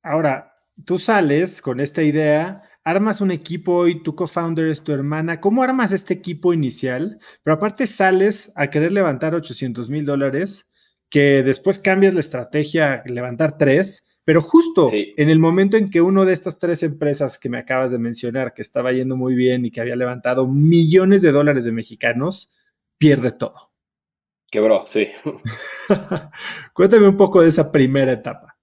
Ahora, tú sales con esta idea, armas un equipo y tu co-founder es tu hermana. ¿Cómo armas este equipo inicial? Pero aparte sales a querer levantar $800,000, que después cambias la estrategia a levantar tres, pero justo Sí, en el momento en que uno de estas tres empresas que me acabas de mencionar, que estaba yendo muy bien y que había levantado millones de dólares de mexicanos, pierde todo. quebró, sí. Cuéntame un poco de esa primera etapa.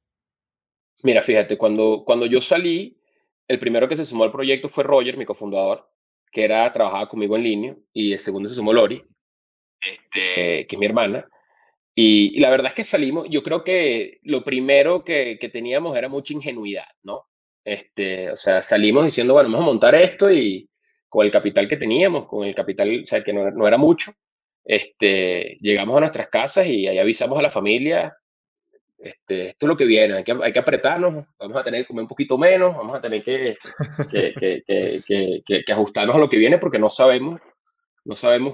Mira, fíjate, cuando yo salí, el primero que se sumó al proyecto fue Roger, mi cofundador, trabajaba conmigo en línea, y el segundo se sumó Lori, que es mi hermana. Y la verdad es que salimos, yo creo que lo primero que teníamos era mucha ingenuidad, ¿no? O sea, salimos diciendo, bueno, vamos a montar esto, y con el capital que teníamos, con el capital, o sea, que no era mucho, Llegamos a nuestras casas y ahí avisamos a la familia, esto es lo que viene, hay que apretarnos, vamos a tener que comer un poquito menos, vamos a tener que ajustarnos a lo que viene porque no sabemos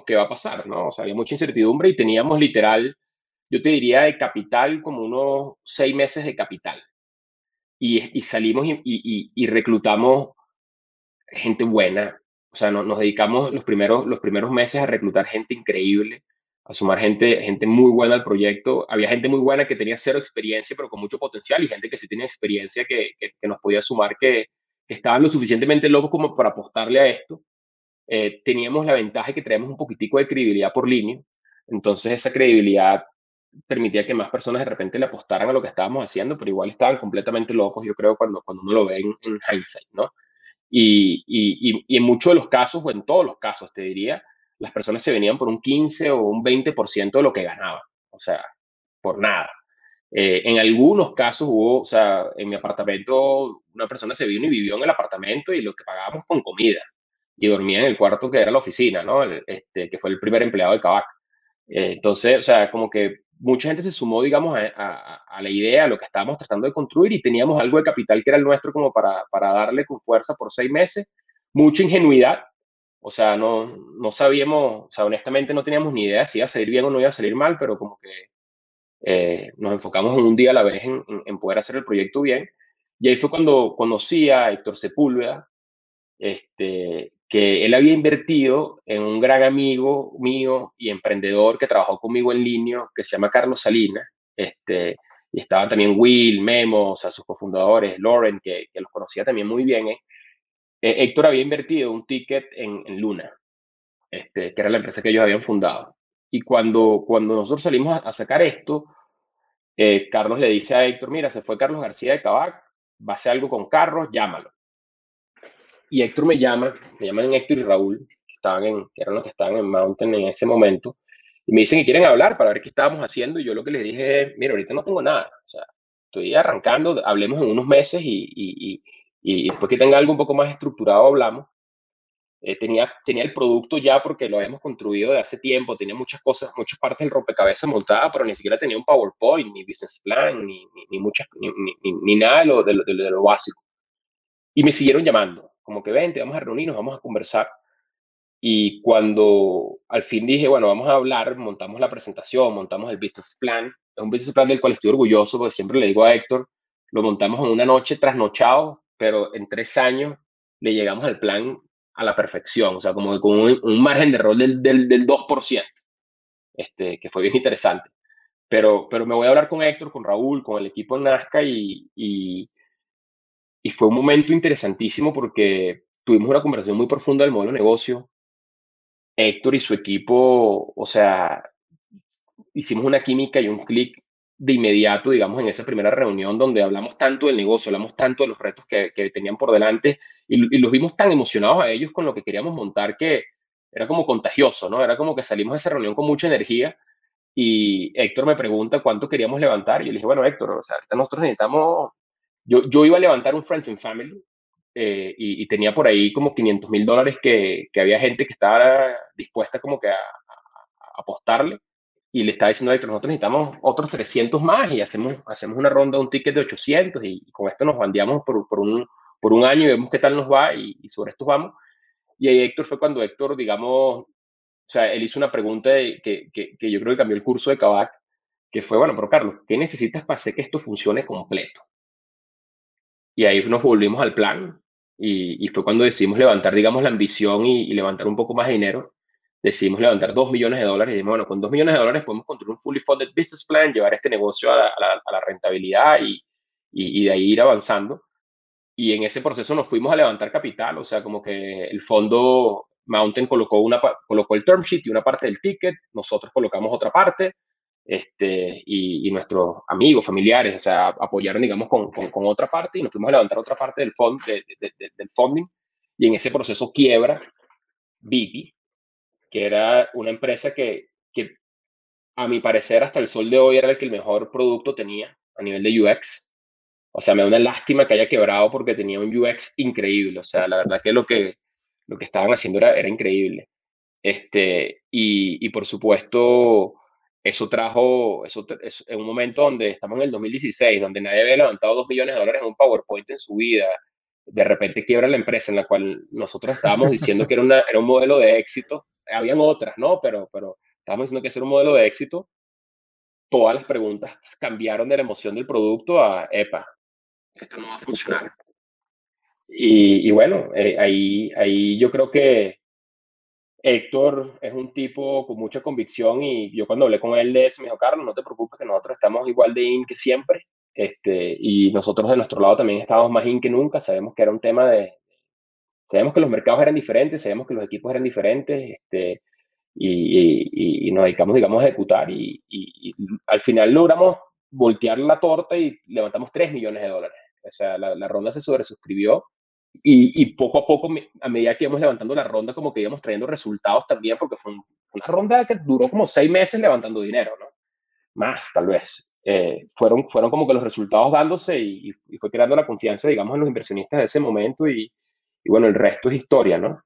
qué va a pasar, ¿no? O sea, había mucha incertidumbre y teníamos literal, yo te diría de capital como unos 6 meses de capital. Y salimos y reclutamos gente buena. O sea, nos dedicamos los primeros meses a reclutar gente increíble, a sumar gente muy buena al proyecto. Había gente muy buena que tenía cero experiencia, pero con mucho potencial, y gente que sí tenía experiencia que nos podía sumar, que estaban lo suficientemente locos como para apostarle a esto. Teníamos la ventaja de que traíamos un poquitico de credibilidad por línea. Entonces, esa credibilidad permitía que más personas de repente le apostaran a lo que estábamos haciendo, pero igual estaban completamente locos, yo creo, cuando uno lo ve en hindsight, ¿no? Y en muchos de los casos, o en todos los casos, te diría, las personas se venían por un 15 o un 20% de lo que ganaban. O sea, por nada. En algunos casos hubo, o sea, en mi apartamento, una persona se vino y vivió en el apartamento y lo que pagábamos con comida. Y dormía en el cuarto que era la oficina, ¿no? Que fue el primer empleado de Kavak. Entonces, o sea, como que mucha gente se sumó, digamos, a la idea, a lo que estábamos tratando de construir, y teníamos algo de capital que era el nuestro como para darle con fuerza por 6 meses. Mucha ingenuidad, o sea, no sabíamos, o sea, honestamente no teníamos ni idea si iba a salir bien o no iba a salir mal, pero como que nos enfocamos en un día a la vez en poder hacer el proyecto bien. Y ahí fue cuando conocí a Héctor Sepúlveda, que él había invertido en un gran amigo mío y emprendedor que trabajó conmigo en línea, que se llama Carlos Salinas. Y estaban también Will, Memo, o sea, sus cofundadores, Lauren, que los conocía también muy bien. Héctor había invertido un ticket en Luna, que era la empresa que ellos habían fundado. Y cuando nosotros salimos a sacar esto, Carlos le dice a Héctor: mira, se fue Carlos García de Kavak, va a hacer algo con carros, llámalo. Y Héctor me llaman Héctor y Raúl, que eran los que estaban en Mountain en ese momento, y me dicen que quieren hablar para ver qué estábamos haciendo. Y yo lo que les dije es: mira, ahorita no tengo nada, o sea, estoy arrancando, hablemos en unos meses y después que tenga algo un poco más estructurado hablamos. Tenía el producto ya porque lo habíamos construido de hace tiempo, tenía muchas cosas, muchas partes del rompecabezas montadas, pero ni siquiera tenía un PowerPoint, ni business plan, ni nada de lo básico. Y me siguieron llamando, como que vente, vamos a reunirnos, vamos a conversar. Y cuando al fin dije, bueno, vamos a hablar, montamos la presentación, montamos el business plan. Es un business plan del cual estoy orgulloso, porque siempre le digo a Héctor, lo montamos en una noche trasnochado, pero en 3 años le llegamos al plan a la perfección, o sea, como que con un margen de error del 2%, que fue bien interesante. Pero me voy a hablar con Héctor, con Raúl, con el equipo en Nazca, y fue un momento interesantísimo porque tuvimos una conversación muy profunda del modelo de negocio. Héctor y su equipo, o sea, hicimos una química y un clic de inmediato, digamos, en esa primera reunión donde hablamos tanto del negocio, hablamos tanto de los retos que tenían por delante, y los vimos tan emocionados a ellos con lo que queríamos montar, que era como contagioso, ¿no? Era como que salimos de esa reunión con mucha energía. Y Héctor me pregunta cuánto queríamos levantar, y yo le dije: bueno, Héctor, o sea, ahorita nosotros necesitamos, yo iba a levantar un Friends and Family, y tenía por ahí como $500,000 que había gente que estaba dispuesta como que a apostarle. Y le estaba diciendo a Héctor: nosotros necesitamos otros 300 más, y hacemos una ronda, un ticket de 800, y con esto nos bandeamos por un año y vemos qué tal nos va, y sobre esto vamos. Y ahí Héctor fue cuando Héctor, digamos, o sea, él hizo una pregunta que yo creo que cambió el curso de Kavak, que fue: bueno, pero Carlos, ¿qué necesitas para hacer que esto funcione completo? Y ahí nos volvimos al plan, y fue cuando decidimos levantar, digamos, la ambición, y levantar un poco más de dinero. Decidimos levantar $2 millones, y dijimos: bueno, con $2 millones podemos construir un fully funded business plan, llevar este negocio a la rentabilidad, y de ahí ir avanzando. Y en ese proceso nos fuimos a levantar capital, o sea, como que el fondo Mountain colocó el term sheet y una parte del ticket, nosotros colocamos otra parte, y nuestros amigos, familiares, o sea, apoyaron, digamos, con otra parte, y nos fuimos a levantar otra parte del funding. Y en ese proceso quiebra Viti, que era una empresa que a mi parecer hasta el sol de hoy era el que el mejor producto tenía a nivel de UX. O sea, me da una lástima que haya quebrado porque tenía un UX increíble. O sea, la verdad que lo que estaban haciendo era increíble. Y por supuesto, es en un momento donde estamos en el 2016, donde nadie había levantado $2 millones en un PowerPoint en su vida. De repente quiebra la empresa en la cual nosotros estábamos diciendo que era un modelo de éxito. Habían otras, ¿no? Pero estábamos diciendo que ese era un modelo de éxito. Todas las preguntas cambiaron de la emoción del producto a, epa, esto no va a funcionar. Y bueno, ahí yo creo que Héctor es un tipo con mucha convicción y yo cuando hablé con él de eso me dijo, Carlos, no te preocupes que nosotros estamos igual de in que siempre. Y nosotros de nuestro lado también estábamos más in que nunca. Sabemos que era un tema sabemos que los mercados eran diferentes, sabemos que los equipos eran diferentes, y nos dedicamos, digamos, a ejecutar y al final logramos voltear la torta y levantamos $3 millones. O sea, la ronda se sobresuscribió y poco a poco, a medida que íbamos levantando la ronda, como que íbamos trayendo resultados también, porque fue una ronda que duró como 6 meses levantando dinero, ¿no? Más, tal vez. Fueron como que los resultados dándose y fue creando la confianza, digamos, en los inversionistas de ese momento y bueno, el resto es historia, ¿no?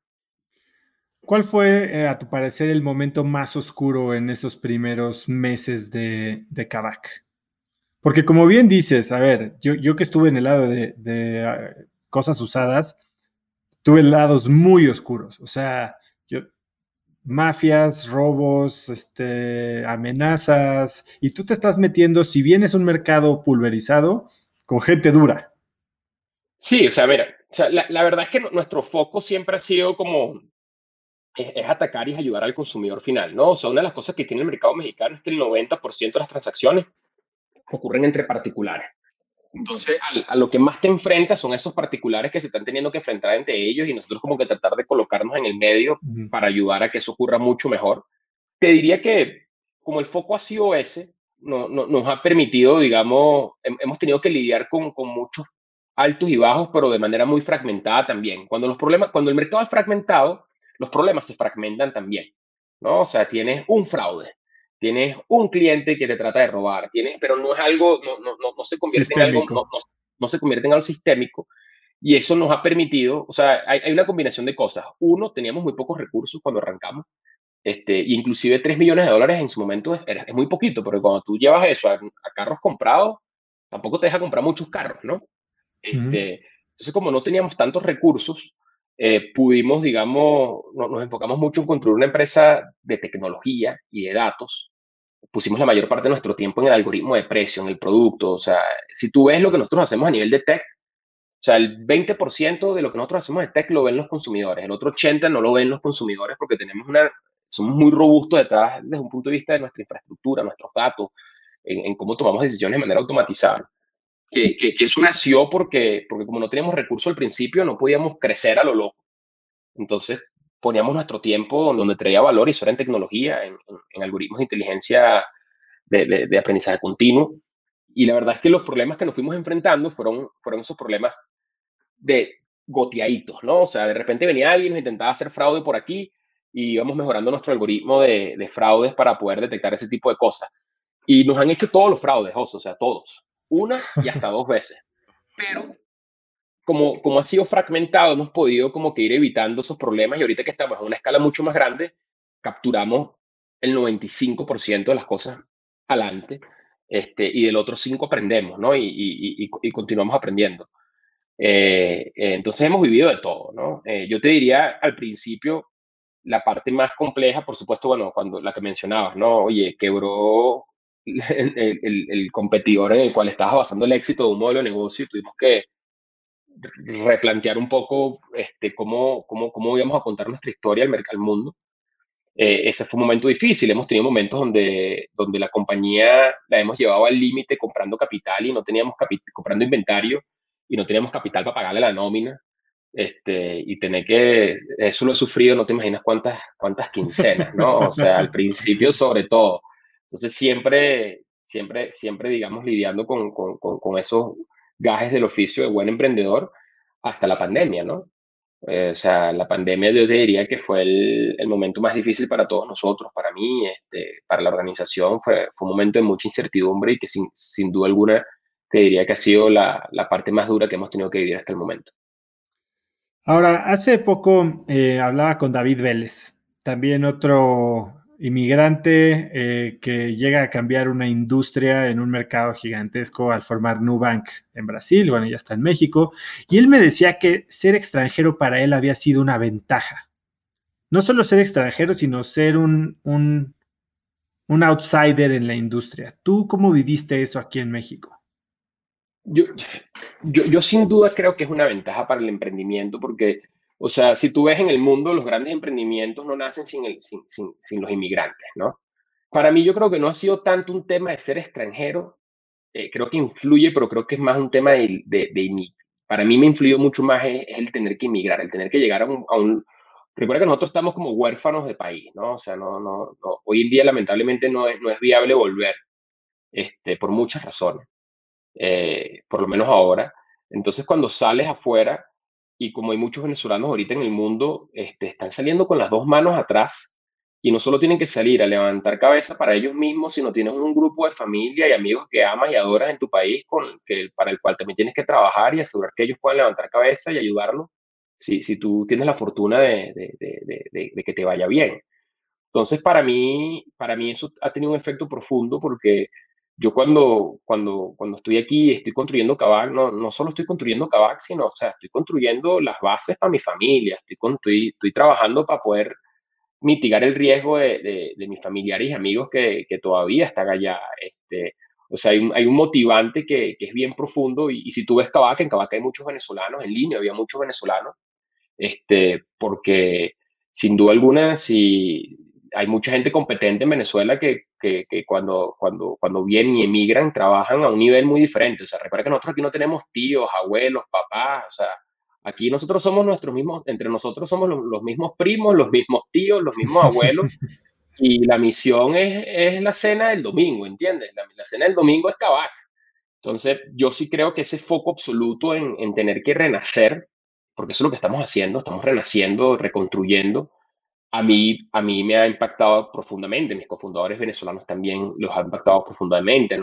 ¿Cuál fue, a tu parecer, el momento más oscuro en esos primeros meses de Kavak? Porque como bien dices, a ver, yo que estuve en el lado de cosas usadas, tuve lados muy oscuros. O sea, yo, mafias, robos, amenazas, y tú te estás metiendo, si bien es un mercado pulverizado, con gente dura. Sí, o sea, mira, o sea, la verdad es que nuestro foco siempre ha sido como es atacar y ayudar al consumidor final, ¿no? O sea, una de las cosas que tiene el mercado mexicano es que el 90% de las transacciones ocurren entre particulares. Entonces, a lo que más te enfrentas son esos particulares que se están teniendo que enfrentar entre ellos y nosotros como que tratar de colocarnos en el medio Ujú. para ayudar a que eso ocurra mucho mejor. Te diría que como el foco ha sido ese, nos ha permitido, digamos, hemos tenido que lidiar con muchos altos y bajos, pero de manera muy fragmentada también. Cuando el mercado es fragmentado, los problemas se fragmentan también, ¿no? O sea, tienes un fraude, tienes un cliente que te trata de robar, pero no es algo, no se convierte en algo, Sistémico. no se convierte en algo sistémico. Y eso nos ha permitido, o sea, hay una combinación de cosas. Uno, teníamos muy pocos recursos cuando arrancamos. Inclusive $3 millones en su momento es muy poquito, porque cuando tú llevas eso a carros comprados, tampoco te deja comprar muchos carros, ¿no? Ujú. Entonces, como no teníamos tantos recursos, pudimos, digamos, nos enfocamos mucho en construir una empresa de tecnología y de datos. Pusimos la mayor parte de nuestro tiempo en el algoritmo de precio, en el producto. O sea, si tú ves lo que nosotros hacemos a nivel de tech, o sea, el 20% de lo que nosotros hacemos de tech lo ven los consumidores, el otro 80% no lo ven los consumidores porque somos muy robustos detrás desde un punto de vista de nuestra infraestructura, nuestros datos, en cómo tomamos decisiones de manera automatizada. Que eso nació porque como no teníamos recursos al principio, no podíamos crecer a lo loco. Entonces poníamos nuestro tiempo donde traía valor y eso era en tecnología, en algoritmos de inteligencia de aprendizaje continuo. Y la verdad es que los problemas que nos fuimos enfrentando fueron esos problemas de goteaditos, ¿no? O sea, de repente venía alguien, nos intentaba hacer fraude por aquí y íbamos mejorando nuestro algoritmo de fraudes para poder detectar ese tipo de cosas. Y nos han hecho todos los fraudes, Oso, o sea, todos. Una y hasta dos veces. Pero como ha sido fragmentado, hemos podido como que ir evitando esos problemas y ahorita que estamos a una escala mucho más grande, capturamos el 95% de las cosas adelante, y del otro 5 aprendemos, ¿no? Y continuamos aprendiendo. Entonces hemos vivido de todo, ¿no? Yo te diría al principio, la parte más compleja, por supuesto, bueno, cuando la que mencionabas, ¿no? Oye, quebró el competidor en el cual estabas basando el éxito de un modelo de negocio y tuvimos que replantear un poco cómo íbamos a contar nuestra historia al mundo. Ese fue un momento difícil. Hemos tenido momentos donde la compañía la hemos llevado al límite comprando capital y no teníamos comprando inventario y no teníamos capital para pagarle la nómina. Y tener que, eso lo he sufrido, no te imaginas cuántas quincenas, ¿no? O sea, al principio sobre todo. Entonces siempre, digamos, lidiando con esos gajes del oficio de buen emprendedor hasta la pandemia, ¿no? O sea, la pandemia yo te diría que fue el momento más difícil para todos nosotros, para mí, para la organización, fue un momento de mucha incertidumbre y que sin duda alguna te diría que ha sido la parte más dura que hemos tenido que vivir hasta el momento. Ahora, hace poco hablaba con David Vélez también otro inmigrante que llega a cambiar una industria en un mercado gigantesco al formar Nubank en Brasil, bueno, ya está en México, y él me decía que ser extranjero para él había sido una ventaja. No solo ser extranjero, sino ser un outsider en la industria. ¿Tú cómo viviste eso aquí en México? Yo, yo sin duda creo que es una ventaja para el emprendimiento porque, o sea, si tú ves en el mundo, los grandes emprendimientos no nacen sin los inmigrantes, ¿no? Para mí yo creo que no ha sido tanto un tema de ser extranjero, creo que influye, pero creo que es más un tema para mí me influyó mucho más es el tener que emigrar, el tener que llegar recuerda que nosotros estamos como huérfanos de país, ¿no? O sea, hoy en día lamentablemente no es viable volver, por muchas razones, por lo menos ahora. Entonces, cuando sales afuera, y como hay muchos venezolanos ahorita en el mundo, están saliendo con las dos manos atrás y no solo tienen que salir a levantar cabeza para ellos mismos, sino tienes un grupo de familia y amigos que amas y adoras en tu país para el cual también tienes que trabajar y asegurar que ellos puedan levantar cabeza y ayudarlos si tú tienes la fortuna de que te vaya bien. Entonces, para mí eso ha tenido un efecto profundo porque yo cuando estoy aquí y estoy construyendo Kavak, no solo estoy construyendo Kavak, sino, o sea, estoy construyendo las bases para mi familia, estoy trabajando para poder mitigar el riesgo de mis familiares y amigos que todavía están allá. O sea, hay un motivante que es bien profundo y si tú ves Kavak, en Kavak hay muchos venezolanos, en línea había muchos venezolanos, porque sin duda alguna, si hay mucha gente competente en Venezuela que cuando vienen y emigran, trabajan a un nivel muy diferente. O sea, recuerda que nosotros aquí no tenemos tíos, abuelos, papás, o sea, aquí nosotros somos nuestros mismos, entre nosotros somos los mismos primos, los mismos tíos, los mismos abuelos, y la misión es la cena del domingo, ¿entiendes? La cena del domingo es Kavak. Entonces, yo sí creo que ese foco absoluto en tener que renacer, porque eso es lo que estamos haciendo, estamos renaciendo, reconstruyendo, a mí me ha impactado profundamente. Mis cofundadores venezolanos también los ha impactado profundamente.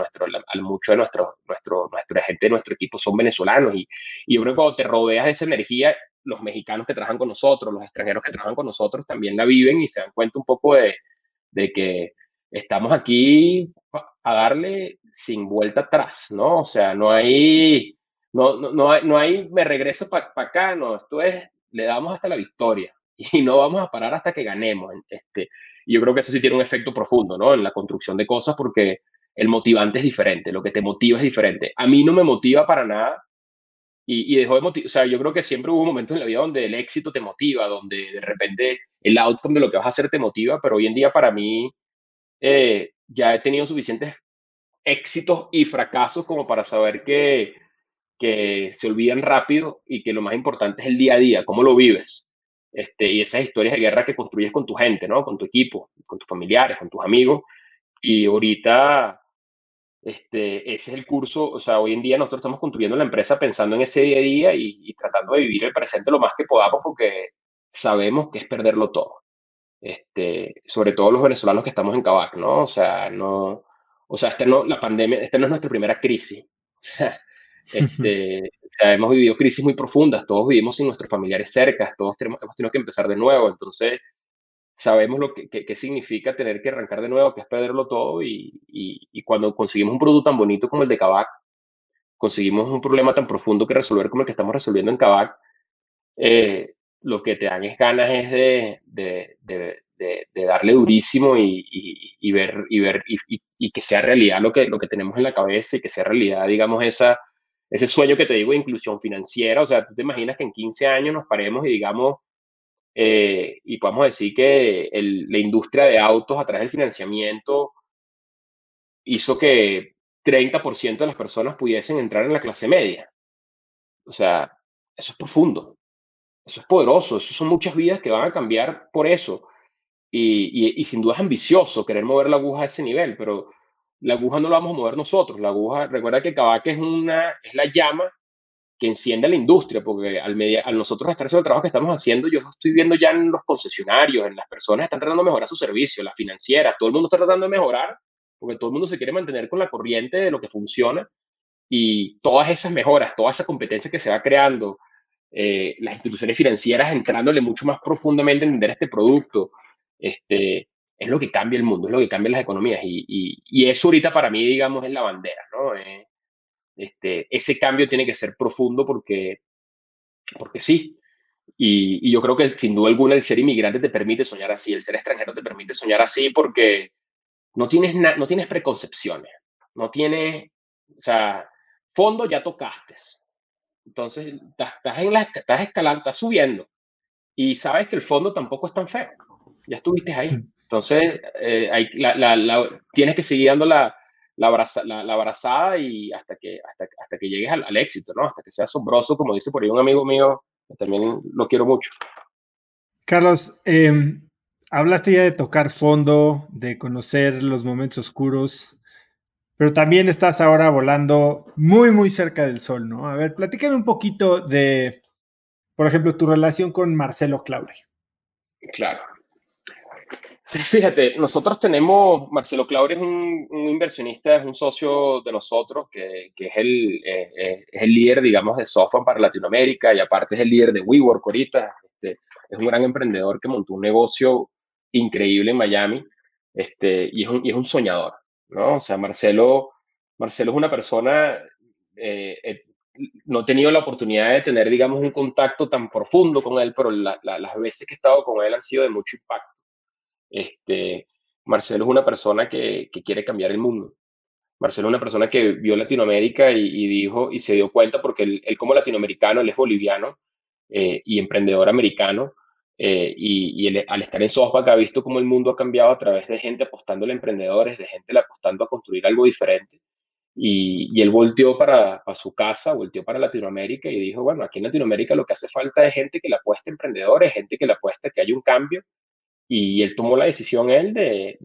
Mucho de nuestra gente de nuestro equipo son venezolanos y yo creo que cuando te rodeas de esa energía, los mexicanos que trabajan con nosotros, los extranjeros que trabajan con nosotros también la viven y se dan cuenta un poco de que estamos aquí a darle sin vuelta atrás, ¿no? O sea, no hay me regreso para acá, no, esto es, le damos hasta la victoria y no vamos a parar hasta que ganemos. Y yo creo que eso sí tiene un efecto profundo, ¿no? En la construcción de cosas porque el motivante es diferente, lo que te motiva es diferente. A mí no me motiva para nada y dejó de motivar, o sea, yo creo que siempre hubo momentos en la vida donde el éxito te motiva, donde de repente el outcome de lo que vas a hacer te motiva, pero hoy en día para mí ya he tenido suficientes éxitos y fracasos como para saber que se olvidan rápido y que lo más importante es el día a día, cómo lo vives. Y esas historias de guerra que construyes con tu gente, ¿no? Con tu equipo, con tus familiares, con tus amigos. Y ahorita, ese es el curso, o sea, hoy en día nosotros estamos construyendo la empresa pensando en ese día a día y tratando de vivir el presente lo más que podamos porque sabemos que es perderlo todo. Sobre todo los venezolanos que estamos en Kavak, ¿no? O sea, no, o sea, la pandemia, esta no es nuestra primera crisis. O sea, hemos vivido crisis muy profundas, todos vivimos sin nuestros familiares cerca, todos hemos tenido que empezar de nuevo, entonces sabemos qué significa tener que arrancar de nuevo, que es perderlo todo, y cuando conseguimos un producto tan bonito como el de Kavak, conseguimos un problema tan profundo que resolver como el que estamos resolviendo en Kavak, lo que te dan es ganas es de darle durísimo y que sea realidad lo que tenemos en la cabeza y que sea realidad, digamos, ese sueño que te digo de inclusión financiera. O sea, tú te imaginas que en 15 años nos paremos y digamos, y podemos decir que la industria de autos a través del financiamiento hizo que 30% de las personas pudiesen entrar en la clase media. O sea, eso es profundo. Eso es poderoso, eso son muchas vidas que van a cambiar por eso. Y sin duda es ambicioso querer mover la aguja a ese nivel, pero la aguja no la vamos a mover nosotros. La aguja, recuerda que Kavak es la llama que enciende la industria, porque al nosotros estar haciendo el trabajo que estamos haciendo, yo lo estoy viendo ya en los concesionarios, en las personas que están tratando de mejorar su servicio, las financieras, todo el mundo está tratando de mejorar, porque todo el mundo se quiere mantener con la corriente de lo que funciona y todas esas mejoras, toda esa competencia que se va creando, las instituciones financieras entrándole mucho más profundamente a entender este producto, es lo que cambia el mundo, es lo que cambia las economías. Y eso ahorita para mí, digamos, es la bandera, ¿no? Ese cambio tiene que ser profundo porque sí. Y yo creo que sin duda alguna el ser inmigrante te permite soñar así, el ser extranjero te permite soñar así porque no tienes preconcepciones, no tienes, o sea, fondo ya tocaste. Entonces, estás escalando, estás subiendo y sabes que el fondo tampoco es tan feo. Ya estuviste ahí. Entonces, tienes que seguir dando la abrazada y hasta que llegues al éxito, ¿no? Hasta que sea asombroso, como dice por ahí un amigo mío, que también lo quiero mucho. Carlos, hablaste ya de tocar fondo, de conocer los momentos oscuros, pero también estás ahora volando muy, muy cerca del sol, ¿no? A ver, platícame un poquito de, por ejemplo, tu relación con Marcelo Claure. Claro. Sí, fíjate, nosotros tenemos, Marcelo Claure es un inversionista, es un socio de nosotros, que es el líder, digamos, de software para Latinoamérica y aparte es el líder de WeWork ahorita. Es un gran emprendedor que montó un negocio increíble en Miami, y es un soñador, ¿no? O sea, Marcelo es una persona, eh, eh, no he tenido la oportunidad de tener, digamos, un contacto tan profundo con él, pero las veces que he estado con él han sido de mucho impacto. este, Marcelo es una persona que quiere cambiar el mundo. Marcelo es una persona que vio Latinoamérica y dijo y se dio cuenta porque él como latinoamericano, él es boliviano, y emprendedor americano, y él, al estar en SoftBank ha visto cómo el mundo ha cambiado a través de gente apostando a emprendedores, de gente apostando a construir algo diferente. Y él volteó para su casa, volteó para Latinoamérica y dijo, bueno, aquí en Latinoamérica lo que hace falta es gente que le apueste a emprendedores, gente que le apueste a que haya un cambio, y él tomó la decisión él de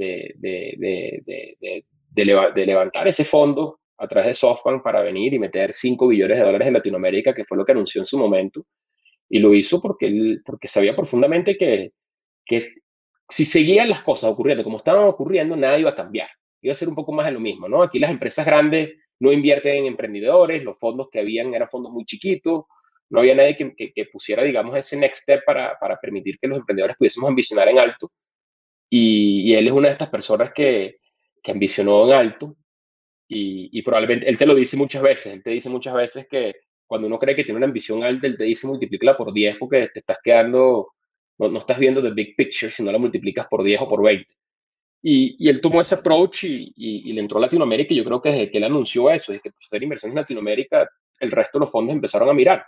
levantar ese fondo a través de SoftBank para venir y meter $5 billones en Latinoamérica, que fue lo que anunció en su momento. Y lo hizo porque sabía profundamente que si seguían las cosas ocurriendo como estaban ocurriendo, nada iba a cambiar. Iba a ser un poco más de lo mismo, ¿no? Aquí las empresas grandes no invierten en emprendedores, los fondos que habían eran fondos muy chiquitos, no había nadie que pusiera, digamos, ese next step para permitir que los emprendedores pudiésemos ambicionar en alto. Y él es una de estas personas que ambicionó en alto y probablemente, él te lo dice muchas veces, él te dice muchas veces que cuando uno cree que tiene una ambición alta, él te dice multiplícala por 10 porque te estás quedando, no estás viendo the big picture, sino la multiplicas por 10 o por 20. Y él tomó ese approach y le entró a Latinoamérica y yo creo que desde que él anunció eso, desde que puso a hacer inversiones en Latinoamérica, el resto de los fondos empezaron a mirar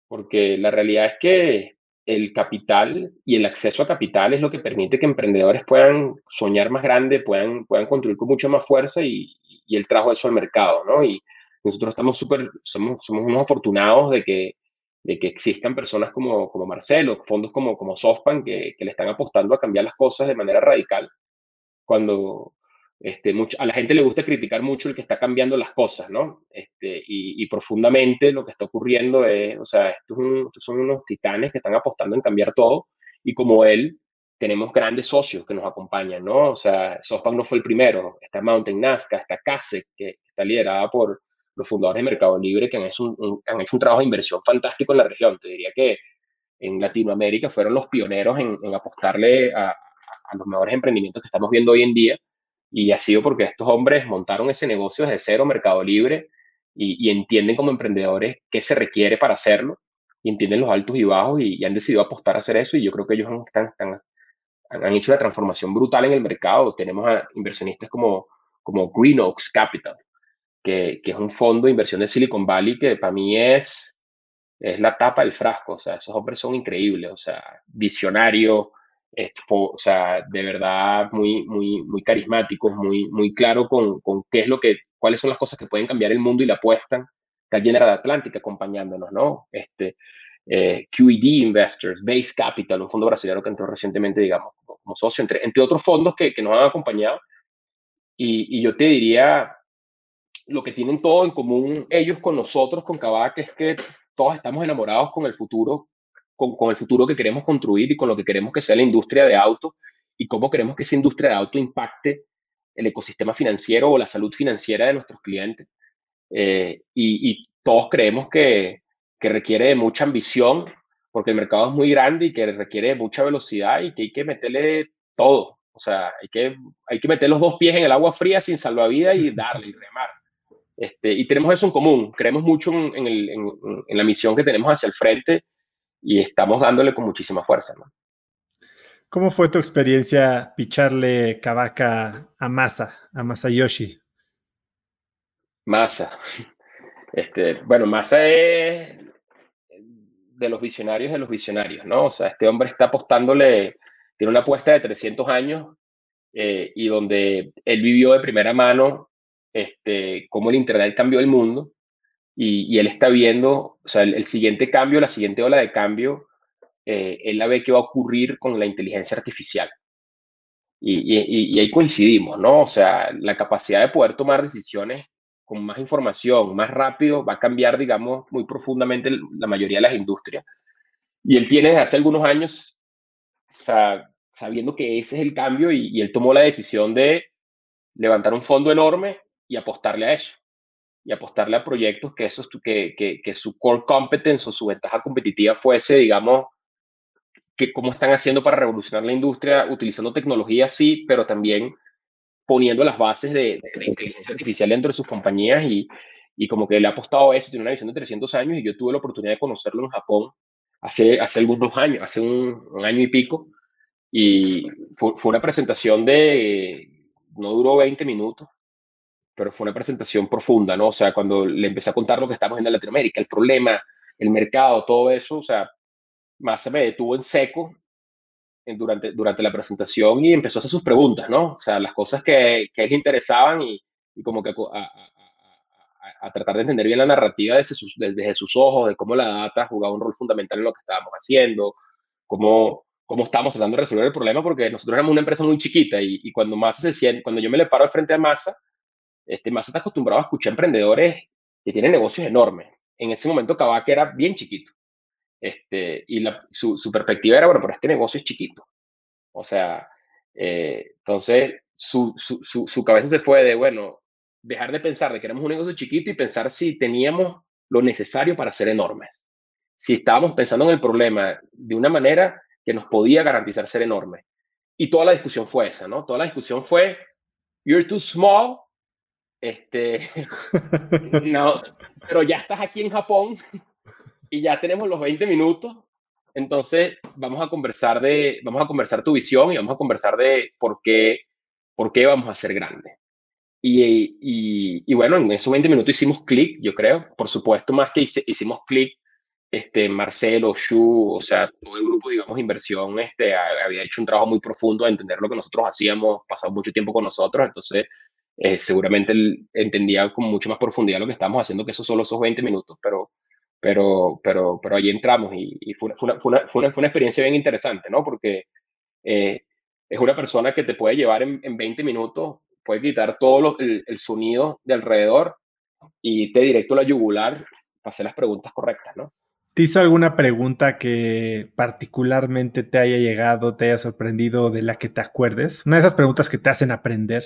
porque la realidad es que el capital y el acceso a capital es lo que permite que emprendedores puedan soñar más grande, puedan construir con mucha más fuerza y él trajo eso al mercado, ¿no? Y nosotros somos unos afortunados de que existan personas como Marcelo, fondos como SoftBank que le están apostando a cambiar las cosas de manera radical cuando a la gente le gusta criticar mucho el que está cambiando las cosas, ¿no? Y profundamente lo que está ocurriendo es, o sea, estos son unos titanes que están apostando en cambiar todo y como él, tenemos grandes socios que nos acompañan, ¿no? O sea, SoftBank no fue el primero, está Mountain Nazca, está Kasek, que está liderada por los fundadores de Mercado Libre, que han hecho un trabajo de inversión fantástico en la región. Te diría que en Latinoamérica fueron los pioneros en apostarle a los mejores emprendimientos que estamos viendo hoy en día. Y ha sido porque estos hombres montaron ese negocio desde cero, Mercado Libre, y entienden como emprendedores qué se requiere para hacerlo, y entienden los altos y bajos, y han decidido apostar a hacer eso. Y yo creo que ellos han hecho una transformación brutal en el mercado. Tenemos a inversionistas como Green Oaks Capital, que es un fondo de inversión de Silicon Valley que para mí es la tapa del frasco. O sea, esos hombres son increíbles, o sea, visionarios, o sea, de verdad muy, muy, muy carismáticos, muy, muy claro con qué es cuáles son las cosas que pueden cambiar el mundo y la apuestan. Está General Atlantic acompañándonos, ¿no? QED Investors, Base Capital, un fondo brasileño que entró recientemente, digamos, como socio, entre otros fondos que nos han acompañado. Y yo te diría, lo que tienen todo en común ellos con nosotros, con Kavak, es que todos estamos enamorados con el futuro, con el futuro que queremos construir y con lo que queremos que sea la industria de auto y cómo queremos que esa industria de auto impacte el ecosistema financiero o la salud financiera de nuestros clientes. Y todos creemos que requiere de mucha ambición porque el mercado es muy grande y que requiere de mucha velocidad y que hay que meterle todo. O sea, hay que meter los dos pies en el agua fría sin salvavidas y darle y remar. Y tenemos eso en común, creemos mucho en la misión que tenemos hacia el frente y estamos dándole con muchísima fuerza, ¿no? ¿Cómo fue tu experiencia picharle Kabaka a Masa, a Masayoshi? Massa. Bueno, Massa es de los visionarios, ¿no? O sea, este hombre está apostándole, tiene una apuesta de 300 años y donde él vivió de primera mano cómo el Internet cambió el mundo y él está viendo, o sea, el siguiente cambio, la siguiente ola de cambio, él la ve que va a ocurrir con la inteligencia artificial. Y ahí coincidimos, ¿no? O sea, la capacidad de poder tomar decisiones con más información, más rápido, va a cambiar, digamos, muy profundamente la mayoría de las industrias. Y él tiene desde hace algunos años sabiendo que ese es el cambio y él tomó la decisión de levantar un fondo enorme y apostarle a eso. Y apostarle a proyectos que su core competence o su ventaja competitiva fuese, digamos, que cómo están haciendo para revolucionar la industria utilizando tecnología, sí, pero también poniendo las bases de inteligencia artificial dentro de sus compañías y como que le ha apostado a eso, tiene una visión de 300 años y yo tuve la oportunidad de conocerlo en Japón hace algunos años, hace un año y pico, y fue una presentación no duró 20 minutos, pero fue una presentación profunda, ¿no? O sea, cuando le empecé a contar lo que estamos en Latinoamérica, el problema, el mercado, todo eso, o sea, más se me detuvo en seco durante la presentación y empezó a hacer sus preguntas, ¿no? O sea, las cosas que a él le interesaban y como que a tratar de entender bien la narrativa desde sus ojos, de cómo la data jugaba un rol fundamental en lo que estábamos haciendo, cómo estábamos tratando de resolver el problema, porque nosotros éramos una empresa muy chiquita y cuando cuando yo me le paro al frente de Massa, Massa está acostumbrado a escuchar emprendedores que tienen negocios enormes. En ese momento Kavak era bien chiquito. Y su perspectiva era, bueno, pero este negocio es chiquito. O sea, entonces su cabeza se fue de, bueno, dejar de pensar de que éramos un negocio chiquito y pensar si teníamos lo necesario para ser enormes. Si estábamos pensando en el problema de una manera que nos podía garantizar ser enormes. Y toda la discusión fue esa, ¿no? Toda la discusión fue, you're too small, este, no, pero ya estás aquí en Japón y ya tenemos los 20 minutos, entonces vamos a conversar tu visión y vamos a conversar de por qué vamos a ser grandes. Y bueno, en esos 20 minutos hicimos clic, yo creo. Por supuesto, más que hicimos clic, Marcelo, Shu, o sea, todo el grupo, digamos, inversión, había hecho un trabajo muy profundo de entender lo que nosotros hacíamos, pasado mucho tiempo con nosotros, entonces seguramente él entendía con mucho más profundidad lo que estábamos haciendo que eso solo esos 20 minutos, pero ahí entramos y fue una experiencia bien interesante, ¿no? Porque eh, es una persona que te puede llevar en 20 minutos, puede quitar el sonido de alrededor y te directo a la yugular para hacer las preguntas correctas, ¿no? ¿Te hizo alguna pregunta que particularmente te haya llegado, te haya sorprendido, de la que te acuerdes? Una de esas preguntas que te hacen aprender.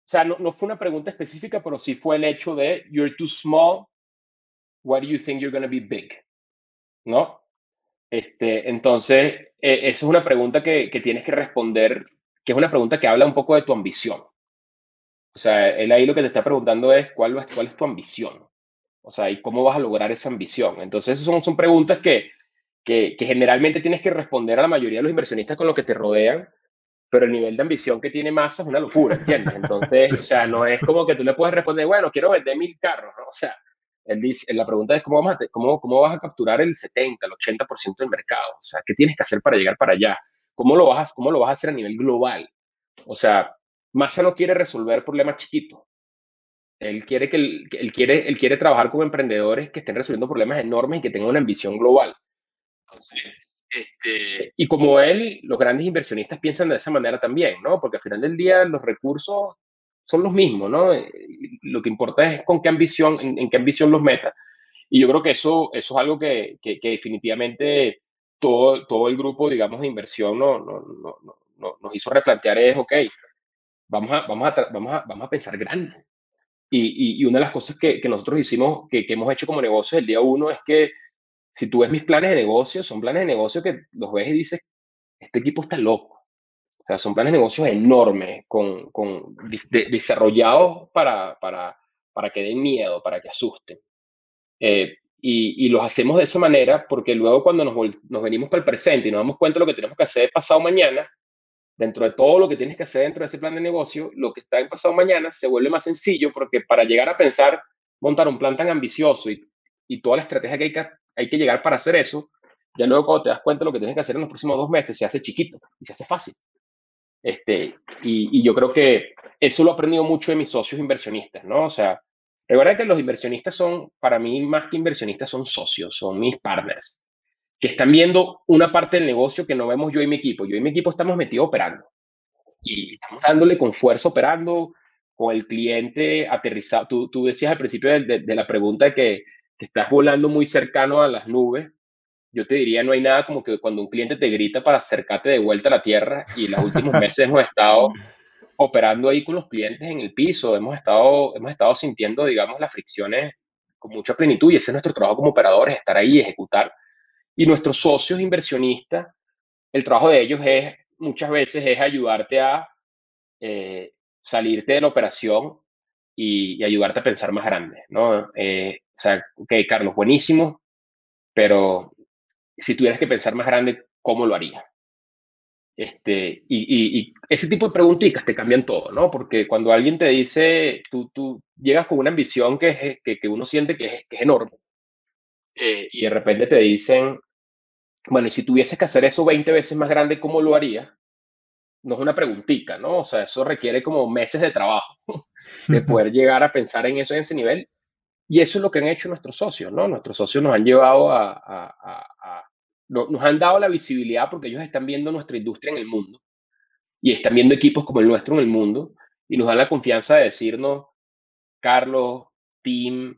O sea, no fue una pregunta específica, pero sí fue el hecho de, you're too small, why do you think you're going to be big? ¿No? Entonces, esa es una pregunta que tienes que responder, que es una pregunta que habla un poco de tu ambición. O sea, él ahí lo que te está preguntando es cuál es tu ambición. O sea, y cómo vas a lograr esa ambición. Entonces, son preguntas que generalmente tienes que responder a la mayoría de los inversionistas con los que te rodean, pero el nivel de ambición que tiene Massa es una locura, ¿entiendes? Entonces, o Sí. sea, no es como que tú le puedes responder, bueno, quiero vender 1000 carros, ¿no? O sea, él dice, la pregunta es cómo vas a capturar el 70, el 80% del mercado. O sea, ¿qué tienes que hacer para llegar para allá? Cómo lo vas a hacer a nivel global? O sea, Massa no quiere resolver problemas chiquitos. Él quiere trabajar con emprendedores que estén resolviendo problemas enormes y que tengan una ambición global. Entonces, y como él, los grandes inversionistas piensan de esa manera también, ¿no? Porque al final del día los recursos son los mismos, ¿no? Lo que importa es con qué ambición, en qué ambición los meta. Y yo creo que eso es algo que definitivamente todo el grupo, digamos, de inversión nos hizo replantear es, ok, vamos a pensar grande. Y una de las cosas que nosotros hicimos, que hemos hecho como negocio el día uno, es que si tú ves mis planes de negocio, son planes de negocio que los ves y dices, este equipo está loco. sea, son planes de negocios enormes, desarrollados para que den miedo, para que asusten. Y los hacemos de esa manera porque luego cuando nos venimos para el presente y nos damos cuenta de lo que tenemos que hacer pasado mañana, dentro de todo lo que tienes que hacer dentro de ese plan de negocio, lo que está en pasado mañana se vuelve más sencillo porque para llegar a pensar, montar un plan tan ambicioso y toda la estrategia que hay que llegar para hacer eso, ya luego cuando te das cuenta de lo que tienes que hacer en los próximos 2 meses, se hace chiquito y se hace fácil. Y yo creo que eso lo he aprendido mucho de mis socios inversionistas, ¿no? O sea, recuerda que los inversionistas son, para mí, más que inversionistas, son socios, son mis partners, que están viendo una parte del negocio que no vemos yo y mi equipo. Yo y mi equipo estamos metidos operando y estamos dándole con fuerza operando, con el cliente aterrizado. Tú decías al principio de la pregunta que estás volando muy cercano a las nubes. Yo te diría, no hay nada como que cuando un cliente te grita para acercarte de vuelta a la tierra, y los últimos meses hemos estado operando ahí con los clientes en el piso, hemos estado sintiendo, digamos, las fricciones con mucha plenitud, y ese es nuestro trabajo como operadores, estar ahí y ejecutar. Y nuestros socios inversionistas, el trabajo de ellos es, muchas veces, es ayudarte a salirte de la operación y ayudarte a pensar más grande, ¿no? O sea, ok, Carlos, buenísimo, pero si tuvieras que pensar más grande, ¿cómo lo harías? Y ese tipo de preguntitas te cambian todo, ¿no? Porque cuando alguien te dice, tú llegas con una ambición que uno siente que es enorme, y de repente te dicen, bueno, y si tuvieses que hacer eso 20 veces más grande, ¿cómo lo harías? No es una preguntita, ¿no? O sea, eso requiere como meses de trabajo de poder llegar a pensar en eso en ese nivel. Y eso es lo que han hecho nuestros socios, ¿no? Nuestros socios nos han llevado nos han dado la visibilidad porque ellos están viendo nuestra industria en el mundo y están viendo equipos como el nuestro en el mundo y nos dan la confianza de decirnos, Carlos, Tim,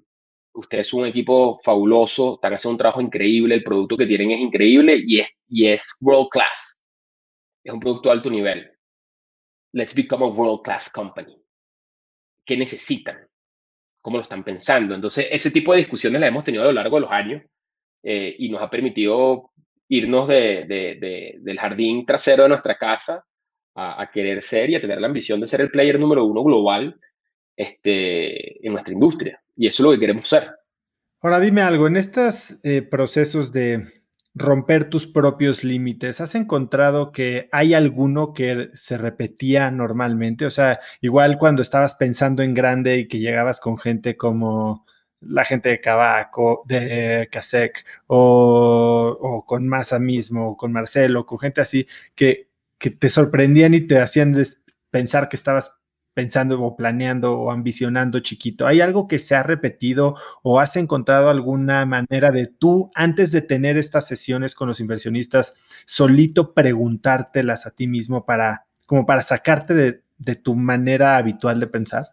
ustedes son un equipo fabuloso, están haciendo un trabajo increíble, el producto que tienen es increíble y es world class, es un producto de alto nivel. Let's become a world class company. ¿Qué necesitan? ¿Cómo lo están pensando? Entonces, ese tipo de discusiones las hemos tenido a lo largo de los años, y nos ha permitido irnos del jardín trasero de nuestra casa a querer ser y a tener la ambición de ser el player número uno global, en nuestra industria. Y eso es lo que queremos ser. Ahora dime algo, en estos procesos de romper tus propios límites, ¿has encontrado que hay alguno que se repetía normalmente? O sea, igual cuando estabas pensando en grande y que llegabas con gente como la gente de Kavak de Kasek o con Masa mismo, o con Marcelo, con gente así que te sorprendían y te hacían pensar que estabas pensando o planeando o ambicionando chiquito. ¿Hay algo que se ha repetido o has encontrado alguna manera de tú, antes de tener estas sesiones con los inversionistas, solito preguntártelas a ti mismo como para sacarte de tu manera habitual de pensar?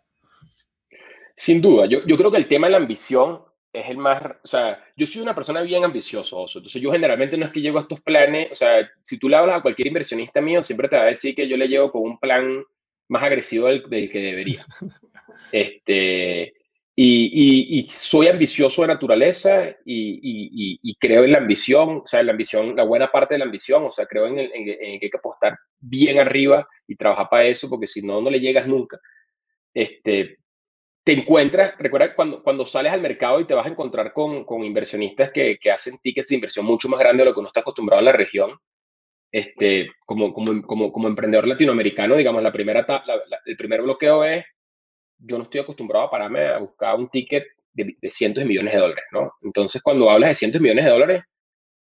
Sin duda, yo creo que el tema de la ambición es el más, o sea, yo soy una persona bien ambiciosa, Oso. Entonces yo generalmente no es que llego a estos planes, o sea, si tú le hablas a cualquier inversionista mío, siempre te va a decir que yo le llego con un plan más agresivo del que debería. Este, y soy ambicioso de naturaleza y creo en la ambición, o sea, la ambición, la buena parte de la ambición, o sea, creo en que hay que apostar bien arriba y trabajar para eso, porque si no, no le llegas nunca. Este, Te encuentras, recuerda cuando sales al mercado y te vas a encontrar con inversionistas que hacen tickets de inversión mucho más grandes de lo que uno está acostumbrado en la región. Como emprendedor latinoamericano, digamos, el primer bloqueo es, yo no estoy acostumbrado a pararme a buscar un ticket de cientos de millones de dólares, ¿no? Entonces, cuando hablas de cientos de millones de dólares,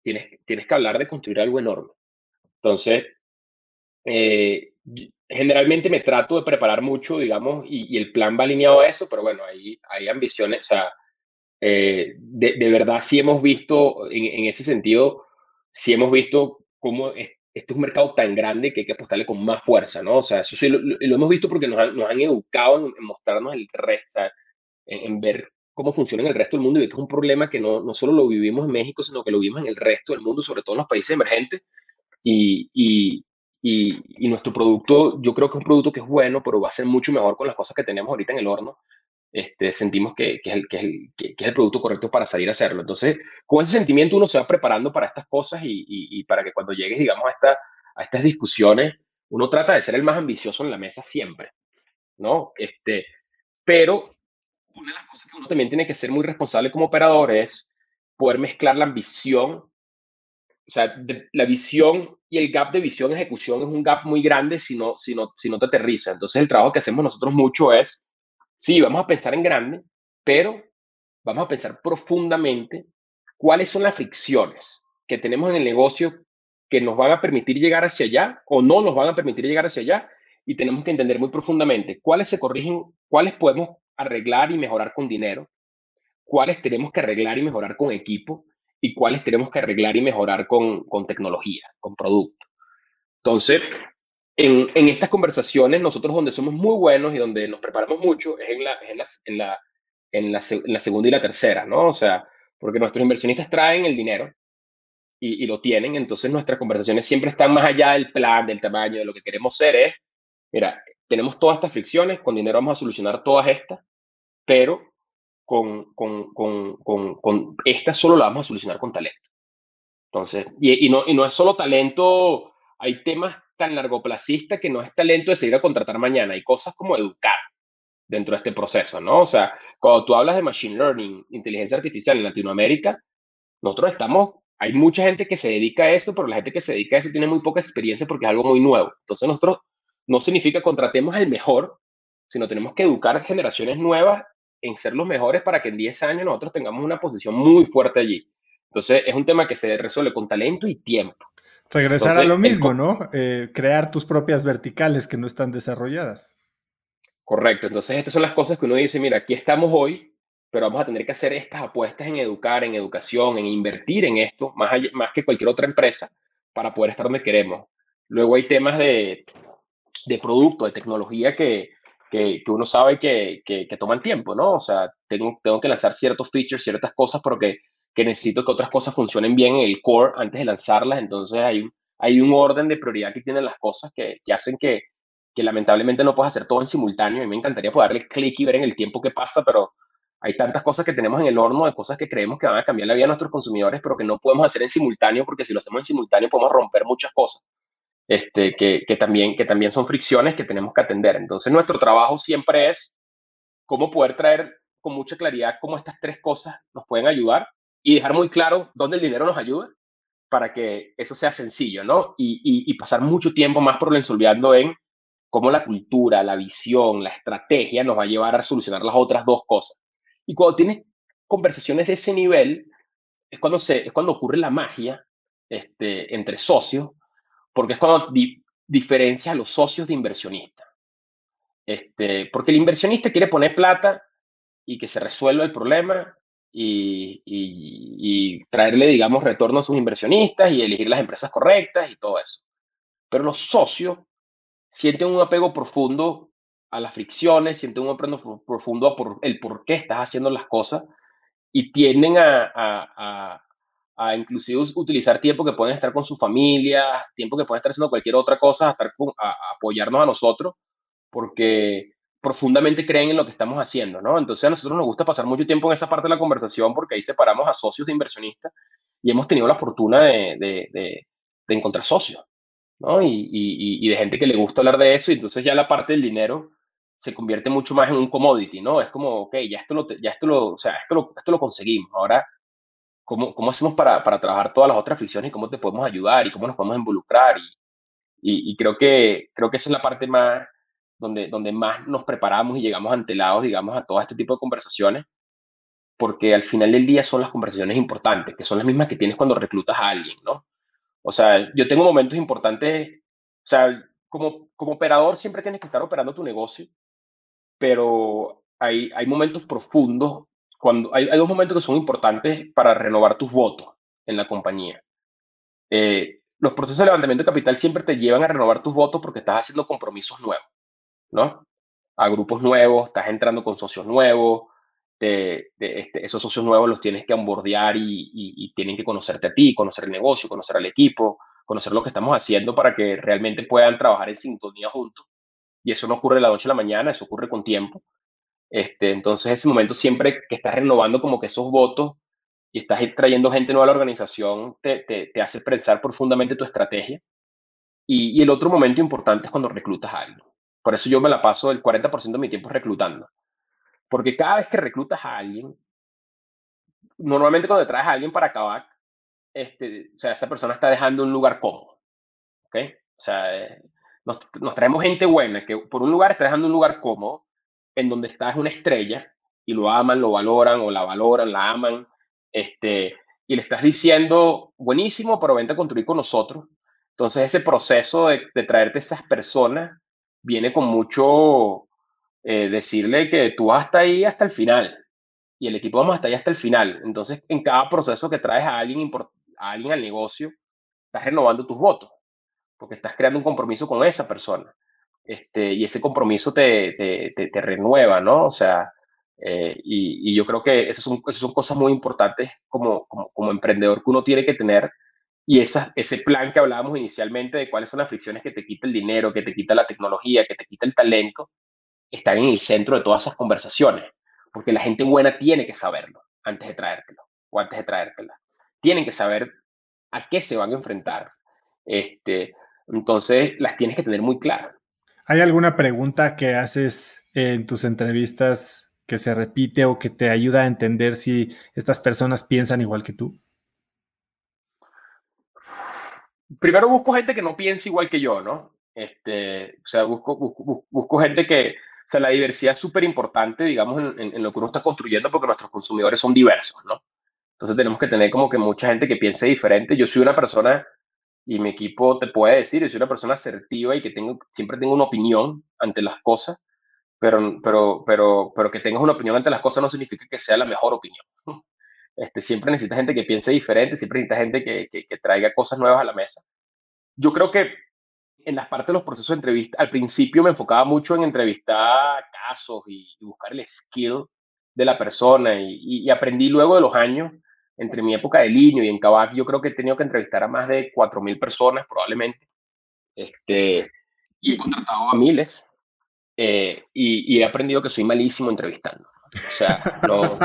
tienes que hablar de construir algo enorme. Entonces, generalmente me trato de preparar mucho, digamos, y el plan va alineado a eso, pero bueno, hay ambiciones, o sea, de verdad sí hemos visto, en ese sentido, sí hemos visto cómo este es un mercado tan grande que hay que apostarle con más fuerza, ¿no? O sea, eso sí lo hemos visto porque nos han educado en mostrarnos el resto, o sea, en ver cómo funciona en el resto del mundo y ver que es un problema que no solo lo vivimos en México, sino que lo vivimos en el resto del mundo, sobre todo en los países emergentes. Y, y, y nuestro producto, yo creo que es un producto que es bueno, pero va a ser mucho mejor con las cosas que tenemos ahorita en el horno. Sentimos que es el producto correcto para salir a hacerlo. Entonces, con ese sentimiento uno se va preparando para estas cosas y para que cuando llegues, digamos, a estas discusiones, Uno trata de ser el más ambicioso en la mesa siempre, ¿no? Pero una de las cosas que uno también tiene que ser muy responsable como operador es poder mezclar la ambición, o sea, la visión y el gap de visión ejecución es un gap muy grande si no te aterriza. Entonces el trabajo que hacemos nosotros mucho es, sí, vamos a pensar en grande, pero vamos a pensar profundamente cuáles son las fricciones que tenemos en el negocio que nos van a permitir llegar hacia allá o no nos van a permitir llegar hacia allá, y tenemos que entender muy profundamente cuáles se corrigen, cuáles podemos arreglar y mejorar con dinero, cuáles tenemos que arreglar y mejorar con equipo y cuáles tenemos que arreglar y mejorar con tecnología, con producto. Entonces, en estas conversaciones, nosotros donde somos muy buenos y donde nos preparamos mucho es en la segunda y la tercera, ¿no? O sea, porque nuestros inversionistas traen el dinero y lo tienen, entonces nuestras conversaciones siempre están más allá del plan, del tamaño, de lo que queremos ser es, mira, tenemos todas estas fricciones, con dinero vamos a solucionar todas estas, pero con esta solo la vamos a solucionar con talento. Entonces, y no es solo talento, hay temas tan largoplacistas que no es talento de seguir a contratar mañana, hay cosas como educar dentro de este proceso, ¿no? O sea, cuando tú hablas de machine learning, inteligencia artificial en Latinoamérica, nosotros estamos, hay mucha gente que se dedica a eso, pero la gente que se dedica a eso tiene muy poca experiencia porque es algo muy nuevo. Entonces nosotros no significa contratemos al mejor, sino tenemos que educar generaciones nuevas en ser los mejores para que en 10 años nosotros tengamos una posición muy fuerte allí. Entonces es un tema que se resuelve con talento y tiempo. Regresar a Entonces, lo mismo, ¿no? Crear tus propias verticales que no están desarrolladas. correcto. Entonces estas son las cosas que uno dice, mira, aquí estamos hoy, pero vamos a tener que hacer estas apuestas en educar, en educación, en invertir en esto, más que cualquier otra empresa, para poder estar donde queremos. Luego hay temas de producto, de tecnología que uno sabe que toman tiempo, ¿no? O sea, tengo que lanzar ciertos features, ciertas cosas, porque que necesito que otras cosas funcionen bien en el core antes de lanzarlas. Entonces hay un orden de prioridad que tienen las cosas que hacen que lamentablemente no puedes hacer todo en simultáneo. A mí me encantaría poder darle clic y ver en el tiempo que pasa, pero hay tantas cosas que tenemos en el horno, de cosas que creemos que van a cambiar la vida de nuestros consumidores, pero que no podemos hacer en simultáneo, porque si lo hacemos en simultáneo podemos romper muchas cosas, que también son fricciones que tenemos que atender. Entonces, nuestro trabajo siempre es cómo poder traer con mucha claridad cómo estas tres cosas nos pueden ayudar y dejar muy claro dónde el dinero nos ayuda para que eso sea sencillo, ¿no? Y pasar mucho tiempo más problemsolviendo en cómo la cultura, la visión, la estrategia nos va a llevar a solucionar las otras dos cosas. Y cuando tienes conversaciones de ese nivel, es cuando ocurre la magia entre socios, porque es cuando diferencias a los socios de inversionistas. Porque el inversionista quiere poner plata y que se resuelva el problema y traerle, digamos, retorno a sus inversionistas y elegir las empresas correctas y todo eso. Pero los socios sienten un apego profundo a las fricciones, sienten un apego profundo por el por qué estás haciendo las cosas y tienden a inclusive utilizar tiempo que pueden estar con su familia, tiempo que pueden estar haciendo cualquier otra cosa, a apoyarnos a nosotros, porque profundamente creen en lo que estamos haciendo, ¿no? Entonces a nosotros nos gusta pasar mucho tiempo en esa parte de la conversación porque ahí separamos a socios de inversionistas y hemos tenido la fortuna de encontrar socios, ¿no? Y de gente que le gusta hablar de eso, y entonces ya la parte del dinero se convierte mucho más en un commodity, ¿no? Es como, ok, o sea, esto lo conseguimos. Ahora, ¿cómo hacemos para trabajar todas las otras fricciones y cómo te podemos ayudar y cómo nos podemos involucrar? Y creo que esa es la parte más donde más nos preparamos y llegamos antelados, digamos, a todo este tipo de conversaciones, porque al final del día son las conversaciones importantes, que son las mismas que tienes cuando reclutas a alguien, ¿no? O sea, yo tengo momentos importantes, o sea, como operador siempre tienes que estar operando tu negocio, pero hay momentos profundos, hay dos momentos que son importantes para renovar tus votos en la compañía. Los procesos de levantamiento de capital siempre te llevan a renovar tus votos porque estás haciendo compromisos nuevos, ¿no? A grupos nuevos, estás entrando con socios nuevos, esos socios nuevos los tienes que onboardear y tienen que conocerte a ti, conocer el negocio, conocer al equipo, conocer lo que estamos haciendo para que realmente puedan trabajar en sintonía juntos. Y eso no ocurre de la noche a la mañana, eso ocurre con tiempo. Entonces, ese momento siempre que estás renovando como que esos votos y estás trayendo gente nueva a la organización, te hace pensar profundamente tu estrategia Y el otro momento importante es cuando reclutas a alguien. Por eso yo me la paso el 40% de mi tiempo reclutando. Porque cada vez que reclutas a alguien, normalmente cuando traes a alguien para acabar, o sea, esa persona está dejando un lugar cómodo. ¿Ok? O sea, nos traemos gente buena que por un lugar está dejando un lugar cómodo en donde estás una estrella y lo aman, lo valoran o la valoran, la aman, este, y le estás diciendo, buenísimo, pero vente a construir con nosotros. Entonces ese proceso de traerte esas personas viene con mucho decirle que tú vas hasta ahí hasta el final y el equipo vamos hasta ahí hasta el final. Entonces en cada proceso que traes a alguien al negocio, estás renovando tus votos porque estás creando un compromiso con esa persona. Y ese compromiso te renueva, ¿no? O sea, y yo creo que esas son cosas muy importantes como emprendedor que uno tiene que tener. Y ese plan que hablábamos inicialmente de cuáles son las fricciones que te quita el dinero, que te quita la tecnología, que te quita el talento, están en el centro de todas esas conversaciones. Porque la gente buena tiene que saberlo antes de traértelo o antes de traértela. Tienen que saber a qué se van a enfrentar. Este, entonces, las tienes que tener muy claras. ¿Hay alguna pregunta que haces en tus entrevistas que se repite o que te ayuda a entender si estas personas piensan igual que tú? Primero busco gente que no piense igual que yo, ¿no? O sea, busco gente que, o sea, la diversidad es súper importante, digamos, en lo que uno está construyendo porque nuestros consumidores son diversos, ¿no? Entonces tenemos que tener como que mucha gente que piense diferente. Yo soy una persona, y mi equipo te puede decir, yo soy una persona asertiva y que siempre tengo una opinión ante las cosas, pero que tengas una opinión ante las cosas no significa que sea la mejor opinión. Siempre necesita gente que piense diferente, siempre necesita gente que traiga cosas nuevas a la mesa. Yo creo que en las partes de los procesos de entrevista, al principio me enfocaba mucho en entrevistar casos y buscar el skill de la persona y aprendí luego de los años, entre mi época de Linio y en Kavak, yo creo que he tenido que entrevistar a más de 4.000 personas probablemente, y he contratado a miles, y he aprendido que soy malísimo entrevistando. O sea, no.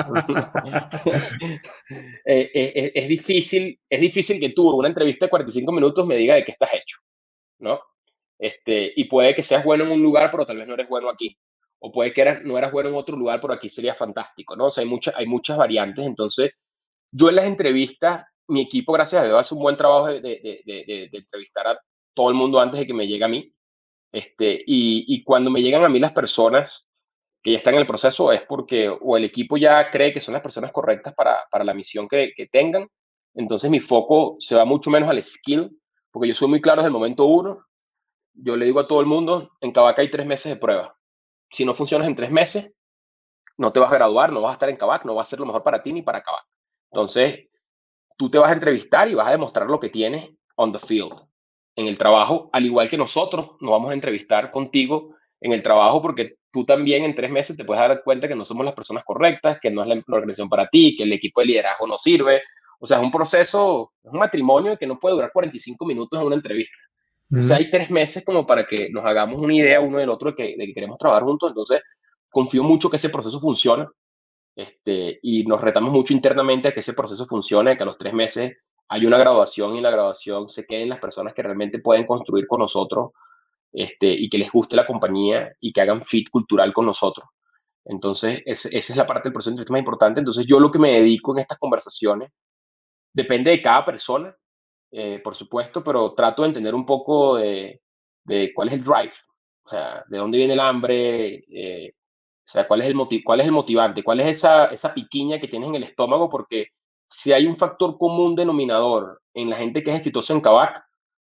Es difícil que tú, en una entrevista de 45 minutos, me diga de qué estás hecho, ¿no? Y puede que seas bueno en un lugar, pero tal vez no eres bueno aquí. O puede que no eras bueno en otro lugar, pero aquí sería fantástico, ¿no? O sea, hay muchas variantes. Entonces, yo en las entrevistas, mi equipo, gracias a Dios, hace un buen trabajo de entrevistar a todo el mundo antes de que me llegue a mí. Y cuando me llegan a mí las personas que ya están en el proceso es porque o el equipo ya cree que son las personas correctas para la misión que tengan. Entonces mi foco se va mucho menos al skill, porque yo soy muy claro desde el momento uno. Yo le digo a todo el mundo, en Kavak hay 3 meses de prueba. Si no funcionas en 3 meses, no te vas a graduar, no vas a estar en Kavak, no va a ser lo mejor para ti ni para Kavak. Entonces, tú te vas a entrevistar y vas a demostrar lo que tienes on the field, en el trabajo, al igual que nosotros nos vamos a entrevistar contigo en el trabajo, porque tú también en 3 meses te puedes dar cuenta que no somos las personas correctas, que no es la organización para ti, que el equipo de liderazgo no sirve. O sea, es un proceso, es un matrimonio que no puede durar 45 minutos en una entrevista. Entonces Mm. hay 3 meses como para que nos hagamos una idea uno del otro de que queremos trabajar juntos. Entonces confío mucho que ese proceso funcione, y nos retamos mucho internamente a que ese proceso funcione, que a los 3 meses hay una graduación y en la graduación se queden las personas que realmente pueden construir con nosotros, y que les guste la compañía y que hagan fit cultural con nosotros. Entonces, esa es la parte del proceso de entrevista más importante. Entonces, yo lo que me dedico en estas conversaciones depende de cada persona, por supuesto, pero trato de entender un poco de cuál es el drive, o sea, de dónde viene el hambre, o sea, cuál es el motivante, cuál es esa piquiña que tienes en el estómago, porque si hay un factor común denominador en la gente que es exitosa en Kavak,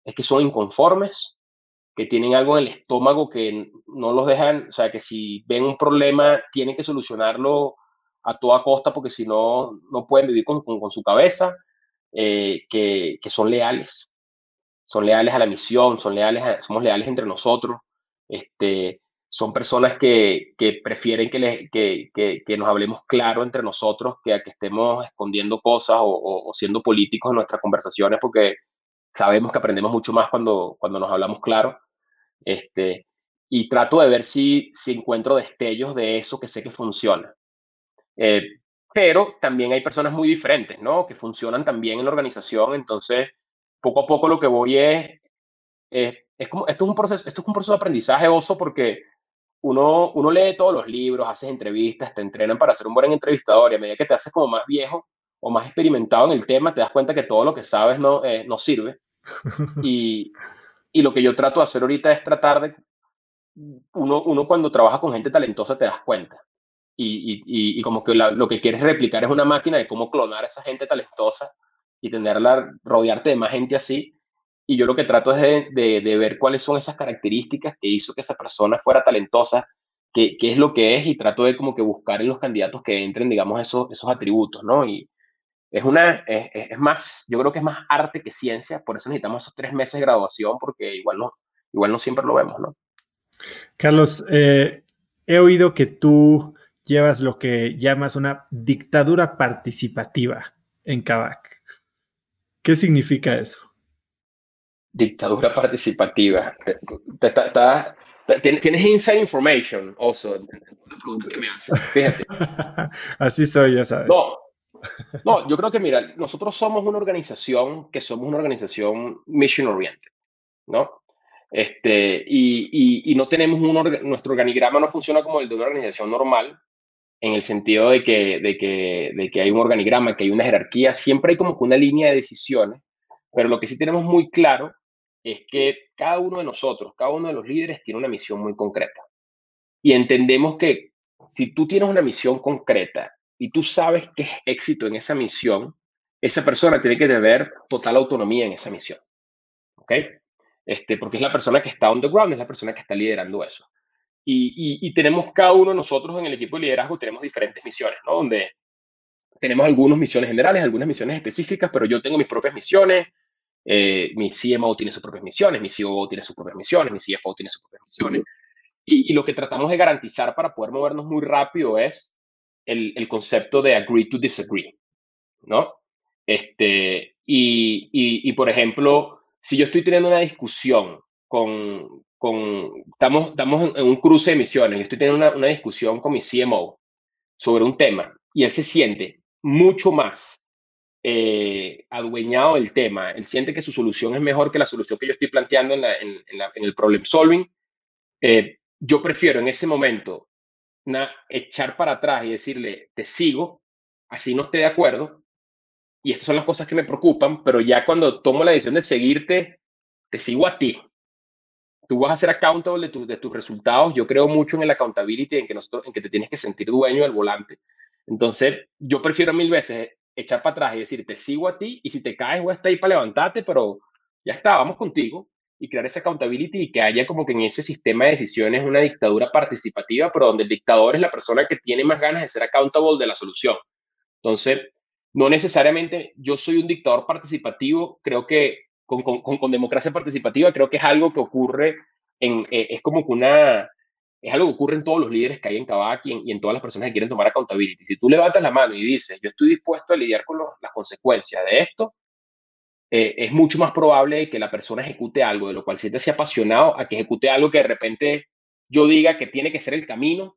es que son inconformes, que tienen algo en el estómago que no los dejan, o sea, que si ven un problema tienen que solucionarlo a toda costa porque si no, no pueden vivir con su cabeza, que son leales a la misión, somos leales entre nosotros. Son personas que prefieren que nos hablemos claro entre nosotros que a que estemos escondiendo cosas o siendo políticos en nuestras conversaciones, porque sabemos que aprendemos mucho más cuando nos hablamos claro. Este, y trato de ver si encuentro destellos de eso que sé que funciona. Eh, pero también hay personas muy diferentes, ¿no? Que funcionan también en la organización. Entonces, poco a poco lo que voy es esto es un proceso de aprendizaje, Oso, porque uno lee todos los libros, haces entrevistas, te entrenan para ser un buen entrevistador, y a medida que te haces como más viejo o más experimentado en el tema, te das cuenta que todo lo que sabes no sirve. Y, y lo que yo trato de hacer ahorita es tratar de, uno cuando trabaja con gente talentosa te das cuenta. Y como que lo que quieres replicar es una máquina de cómo clonar a esa gente talentosa y rodearte de más gente así. Y yo lo que trato es de ver cuáles son esas características que hizo que esa persona fuera talentosa, qué es lo que es, y trato de como que buscar en los candidatos que entren, digamos, esos atributos, ¿no? Y es más, yo creo que es más arte que ciencia, por eso necesitamos esos 3 meses de graduación, porque igual no siempre lo vemos, ¿no? Carlos, he oído que tú llevas lo que llamas una dictadura participativa en Kavak. ¿Qué significa eso? Dictadura participativa. Tienes inside information also en la pregunta que me haces. Fíjate. Así soy, ya sabes. No, no, yo creo que mira, nosotros somos una organización mission oriented, ¿no? Y no tenemos nuestro organigrama no funciona como el de una organización normal, en el sentido de que hay un organigrama, que hay una jerarquía, siempre hay como que una línea de decisiones, pero lo que sí tenemos muy claro es que cada uno de nosotros, cada uno de los líderes tiene una misión muy concreta. Y entendemos que si tú tienes una misión concreta y tú sabes que es éxito en esa misión, esa persona tiene que tener total autonomía en esa misión, ¿ok? Porque es la persona que está on the ground, es la persona que está liderando eso. Y tenemos cada uno de nosotros en el equipo de liderazgo, tenemos diferentes misiones, ¿no? Donde tenemos algunas misiones generales, algunas misiones específicas, pero yo tengo mis propias misiones, mi CMO tiene sus propias misiones, mi COO tiene sus propias misiones, mi CFO tiene sus propias misiones. Y lo que tratamos de garantizar para poder movernos muy rápido es el concepto de agree to disagree, ¿no? Por ejemplo, si yo estoy teniendo una discusión estamos en un cruce de misiones, yo estoy teniendo una discusión con mi CMO sobre un tema y él se siente mucho más adueñado del tema, él siente que su solución es mejor que la solución que yo estoy planteando en el problem solving, yo prefiero en ese momento echar para atrás y decirle, te sigo, así no esté de acuerdo, y estas son las cosas que me preocupan, pero ya cuando tomo la decisión de seguirte, te sigo a ti. Tú vas a ser accountable de tus resultados. Yo creo mucho en el accountability, en que te tienes que sentir dueño del volante. Entonces, yo prefiero mil veces echar para atrás y decir, te sigo a ti, y si te caes, voy a estar ahí para levantarte, pero ya está, vamos contigo, y crear ese accountability, y que haya como que en ese sistema de decisiones una dictadura participativa, pero donde el dictador es la persona que tiene más ganas de ser accountable de la solución. Entonces, no necesariamente yo soy un dictador participativo, creo que con democracia participativa, creo que es algo que ocurre es como que es algo que ocurre en todos los líderes que hay en Kavak y en todas las personas que quieren tomar accountability. Si tú levantas la mano y dices, yo estoy dispuesto a lidiar con las consecuencias de esto, es mucho más probable que la persona ejecute algo de lo cual siente apasionado, a que ejecute algo que de repente yo diga que tiene que ser el camino,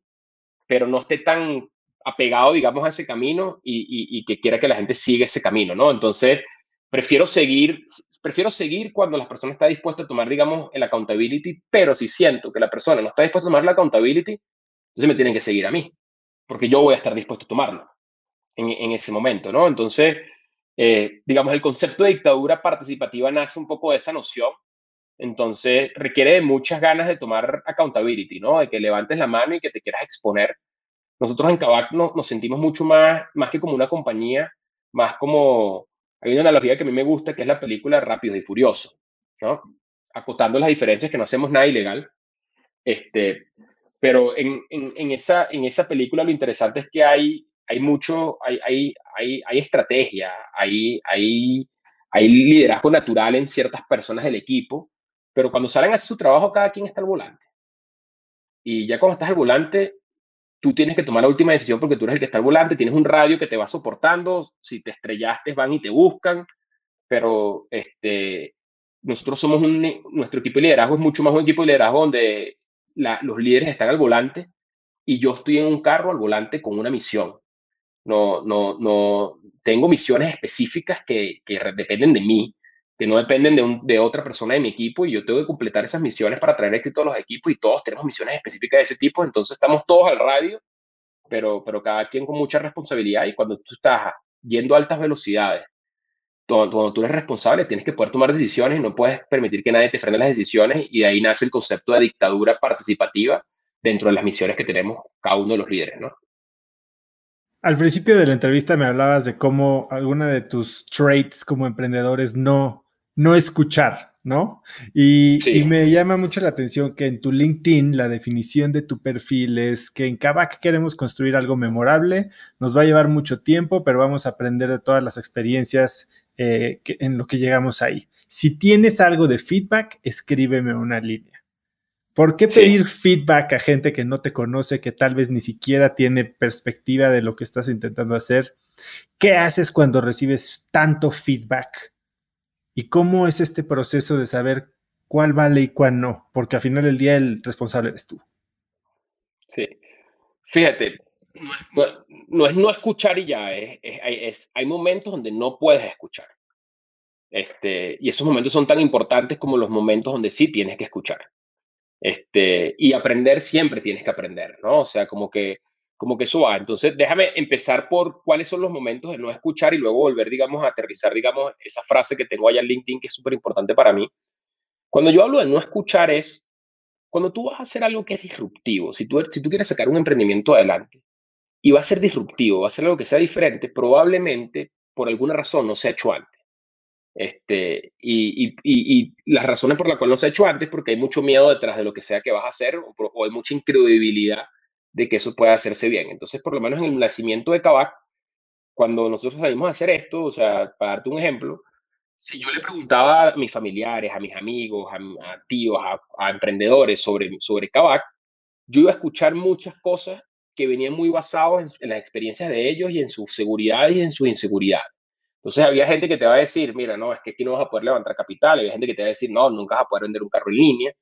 pero no esté tan apegado, digamos, a ese camino y que quiera que la gente siga ese camino, ¿no? Entonces, prefiero seguir, prefiero seguir cuando la persona está dispuesta a tomar, digamos, el accountability, pero si siento que la persona no está dispuesta a tomar la accountability, entonces me tienen que seguir a mí, porque yo voy a estar dispuesto a tomarlo en ese momento, ¿no? Entonces, digamos, el concepto de dictadura participativa nace un poco de esa noción. Entonces, requiere de muchas ganas de tomar accountability, ¿no? De que levantes la mano y que te quieras exponer. Nosotros en Kavak nos sentimos mucho más que como una compañía, más como, hay una analogía que a mí me gusta, que es la película Rápidos y Furiosos, ¿no? Acotando las diferencias, que no hacemos nada ilegal, este, pero en esa película lo interesante es que hay estrategia, hay liderazgo natural en ciertas personas del equipo, pero cuando salen a hacer su trabajo, cada quien está al volante. Y ya cuando estás al volante, tú tienes que tomar la última decisión porque tú eres el que está al volante, tienes un radio que te va soportando, si te estrellaste van y te buscan, pero nosotros nuestro equipo de liderazgo es mucho más un equipo de liderazgo donde los líderes están al volante y yo estoy en un carro al volante con una misión. No, tengo misiones específicas que dependen de mí, que no dependen de otra persona de mi equipo y yo tengo que completar esas misiones para traer éxito a los equipos y todos tenemos misiones específicas de ese tipo, entonces estamos todos al radio, pero cada quien con mucha responsabilidad y cuando tú estás yendo a altas velocidades, cuando tú eres responsable tienes que poder tomar decisiones y no puedes permitir que nadie te frene las decisiones y de ahí nace el concepto de dictadura participativa dentro de las misiones que tenemos cada uno de los líderes, ¿no? Al principio de la entrevista me hablabas de cómo alguna de tus traits como emprendedor es no escuchar, ¿no? Y Sí, me llama mucho la atención que en tu LinkedIn la definición de tu perfil es que en Kavak queremos construir algo memorable, nos va a llevar mucho tiempo, pero vamos a aprender de todas las experiencias en lo que llegamos ahí. Si tienes algo de feedback, escríbeme una línea. ¿Por qué sí, pedir feedback a gente que no te conoce, que tal vez ni siquiera tiene perspectiva de lo que estás intentando hacer? ¿Qué haces cuando recibes tanto feedback? ¿Y cómo es este proceso de saber cuál vale y cuál no? Porque al final del día el responsable eres tú. sí. Fíjate, no es no escuchar y ya, hay momentos donde no puedes escuchar. Y esos momentos son tan importantes como los momentos donde sí tienes que escuchar. Y aprender siempre tienes que aprender, ¿no? O sea, como que eso va. Entonces, déjame empezar por cuáles son los momentos de no escuchar y luego volver, digamos, a aterrizar, digamos, esa frase que tengo allá en LinkedIn que es súper importante para mí. Cuando yo hablo de no escuchar es cuando tú vas a hacer algo que es disruptivo, si tú quieres sacar un emprendimiento adelante y va a ser disruptivo, va a ser algo que sea diferente, probablemente por alguna razón no se ha hecho antes. Y las razones por las cuales no se ha hecho antes, porque hay mucho miedo detrás de lo que sea que vas a hacer, o hay mucha incredibilidad de que eso pueda hacerse bien. Entonces, por lo menos en el nacimiento de Kavak, cuando nosotros salimos a hacer esto, o sea, para darte un ejemplo, si yo le preguntaba a mis familiares, a mis amigos, a tíos, a emprendedores sobre Kavak, yo iba a escuchar muchas cosas que venían muy basados en las experiencias de ellos y en su seguridad y en su inseguridad. Entonces había gente que te va a decir, mira, no, es que aquí no vas a poder levantar capital, había gente que te va a decir, no, nunca vas a poder vender un carro en línea.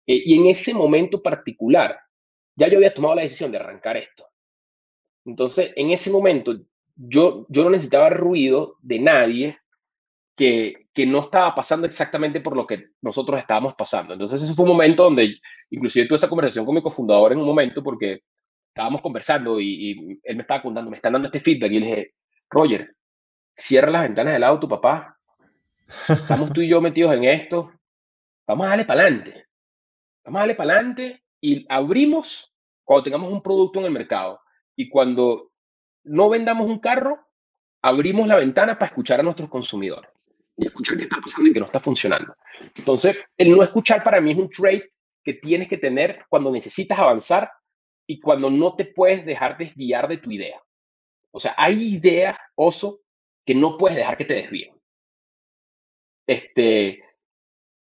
Y en ese momento particular, ya yo había tomado la decisión de arrancar esto. Entonces, en ese momento, yo no necesitaba ruido de nadie que no estaba pasando exactamente por lo que nosotros estábamos pasando. Entonces, ese fue un momento donde, inclusive tuve esa conversación con mi cofundador en un momento, porque estábamos conversando y él me estaba contando, me están dando este feedback, y yo le dije, Roger, cierra las ventanas del auto, papá, estamos tú y yo metidos en esto, vamos a darle para adelante, vamos a darle para adelante y abrimos cuando tengamos un producto en el mercado. Y cuando no vendamos un carro, abrimos la ventana para escuchar a nuestros consumidores y escuchar qué está pasando y qué no está funcionando. Entonces, el no escuchar para mí es un trait que tienes que tener cuando necesitas avanzar y cuando no te puedes dejar desviar de tu idea. O sea, hay ideas, oso, que no puedes dejar que te desvíen. Este,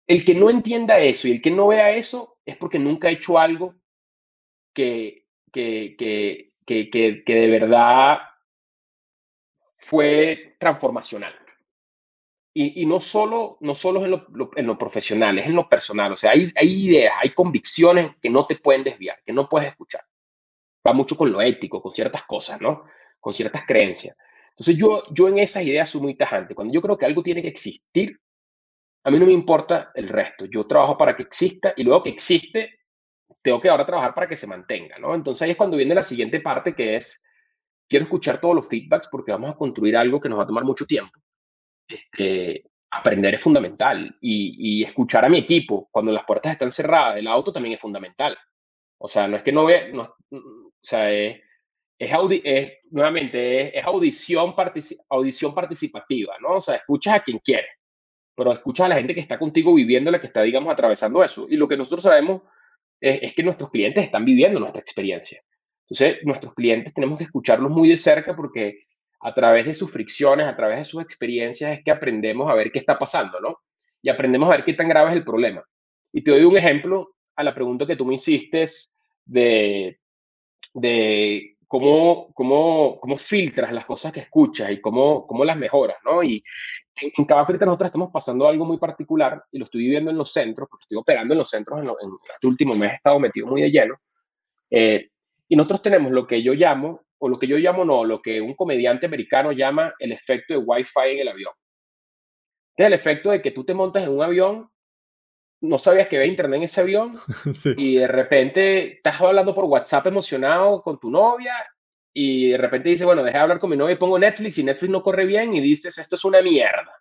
el que no entienda eso y el que no vea eso es porque nunca ha hecho algo que, que de verdad fue transformacional. Y no solo es en lo profesional, es en lo personal. O sea, hay ideas, hay convicciones que no te pueden desviar, que no puedes escuchar. Va mucho con lo ético, con ciertas cosas, ¿no? Con ciertas creencias. Entonces yo en esas ideas soy muy tajante. Cuando yo creo que algo tiene que existir, a mí no me importa el resto. Yo trabajo para que exista y luego que existe, tengo que ahora trabajar para que se mantenga, ¿no? Entonces ahí es cuando viene la siguiente parte que es, quiero escuchar todos los feedbacks porque vamos a construir algo que nos va a tomar mucho tiempo. Aprender es fundamental y escuchar a mi equipo cuando las puertas están cerradas del auto también es fundamental. O sea, no es que no ve, no, o sea, nuevamente, es audición, audición participativa, ¿no? O sea, escuchas a quien quiere, pero escuchas a la gente que está contigo viviendo, la que está, digamos, atravesando eso. Y lo que nosotros sabemos es que nuestros clientes están viviendo nuestra experiencia. Entonces, nuestros clientes tenemos que escucharlos muy de cerca porque a través de sus fricciones, a través de sus experiencias, es que aprendemos a ver qué está pasando, ¿no? Y aprendemos a ver qué tan grave es el problema. Y te doy un ejemplo a la pregunta que tú me hiciste de, de cómo filtras las cosas que escuchas y cómo las mejoras, ¿no? Y en Cabafrita nosotros estamos pasando algo muy particular y lo estoy viviendo en los centros, porque estoy operando en los centros en este último mes, he estado metido muy de lleno. eh, y nosotros tenemos lo que yo llamo, o lo que yo llamo no, lo que un comediante americano llama el efecto de Wi-Fi en el avión. Este es el efecto de que tú te montas en un avión, no sabías que había internet en ese avión Sí, y de repente estás hablando por WhatsApp emocionado con tu novia y de repente dices, bueno, dejé de hablar con mi novia y pongo Netflix y Netflix no corre bien y dices, esto es una mierda.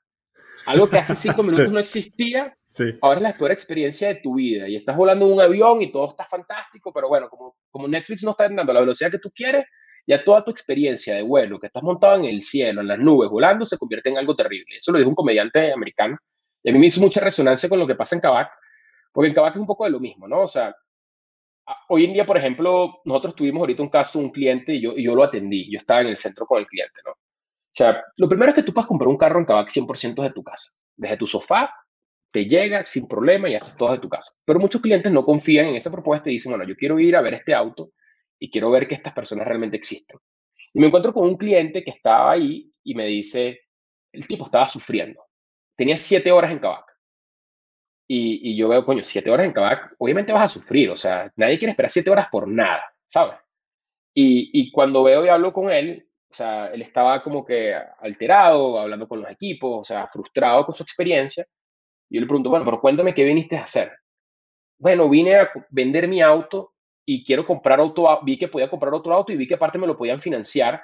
Algo que hace 5 minutos sí, no existía, sí. ahora es la peor experiencia de tu vida y estás volando en un avión y todo está fantástico, pero bueno, como Netflix no está dando la velocidad que tú quieres, ya toda tu experiencia de vuelo, que estás montado en el cielo, en las nubes, volando, se convierte en algo terrible. Eso lo dijo un comediante americano y a mí me hizo mucha resonancia con lo que pasa en Kavak, porque en Kavak es un poco de lo mismo, ¿no? O sea, hoy en día, por ejemplo, nosotros tuvimos ahorita un caso, un cliente, y yo lo atendí, yo estaba en el centro con el cliente, ¿no? O sea, lo primero es que tú puedes comprar un carro en Kavak 100% de tu casa, desde tu sofá, te llega sin problema y haces todo de tu casa. Pero muchos clientes no confían en esa propuesta y dicen, bueno, yo quiero ir a ver este auto y quiero ver que estas personas realmente existen. Y me encuentro con un cliente que estaba ahí y me dice, el tipo estaba sufriendo. Tenía 7 horas en Kavak. Y yo veo, coño, 7 horas en Kavak, obviamente vas a sufrir. O sea, nadie quiere esperar 7 horas por nada, ¿sabes? Y cuando veo y hablo con él, o sea, él estaba como que alterado, hablando con los equipos, o sea, frustrado con su experiencia. Y yo le pregunto, bueno, pero cuéntame qué viniste a hacer. Bueno, vine a vender mi auto y quiero comprar otro, vi que podía comprar otro auto y vi que aparte me lo podían financiar.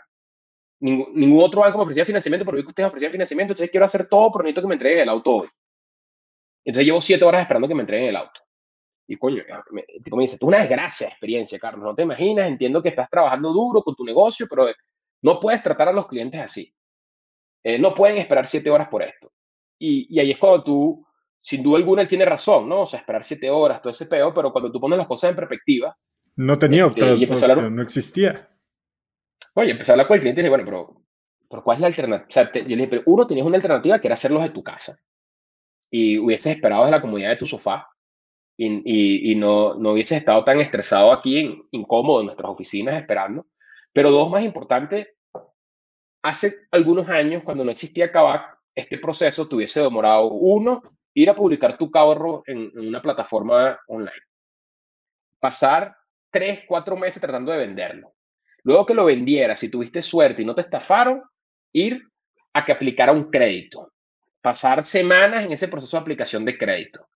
Ningún otro banco me ofrecía financiamiento, pero vi que ustedes ofrecían financiamiento, entonces quiero hacer todo, pero necesito que me entreguen el auto hoy. Entonces llevo 7 horas esperando que me entreguen el auto. Y coño, el tipo me dice, tú una desgracia de experiencia, Carlos, no te imaginas, entiendo que estás trabajando duro con tu negocio, pero no puedes tratar a los clientes así. No pueden esperar 7 horas por esto. Y ahí es cuando tú, sin duda alguna, él tiene razón, ¿no? O sea, esperar 7 horas, todo ese peo, pero cuando tú pones las cosas en perspectiva, No tenía otra y empecé a hablar, opción, no existía. oye, empecé a hablar con el cliente y dije, bueno, pero ¿cuál es la alternativa? O sea, yo le dije, pero uno, tenías una alternativa que era hacerlos de tu casa y hubieses esperado desde la comodidad de tu sofá y no hubieses estado tan estresado aquí, incómodo en nuestras oficinas esperando. Pero dos, más importante, hace algunos años, cuando no existía Kavak, este proceso te hubiese demorado, uno, ir a publicar tu carro en una plataforma online, pasar 3, 4 meses tratando de venderlo. Luego que lo vendieras, si tuviste suerte y no te estafaron, ir a que aplicara un crédito. Pasar semanas en ese proceso de aplicación de crédito.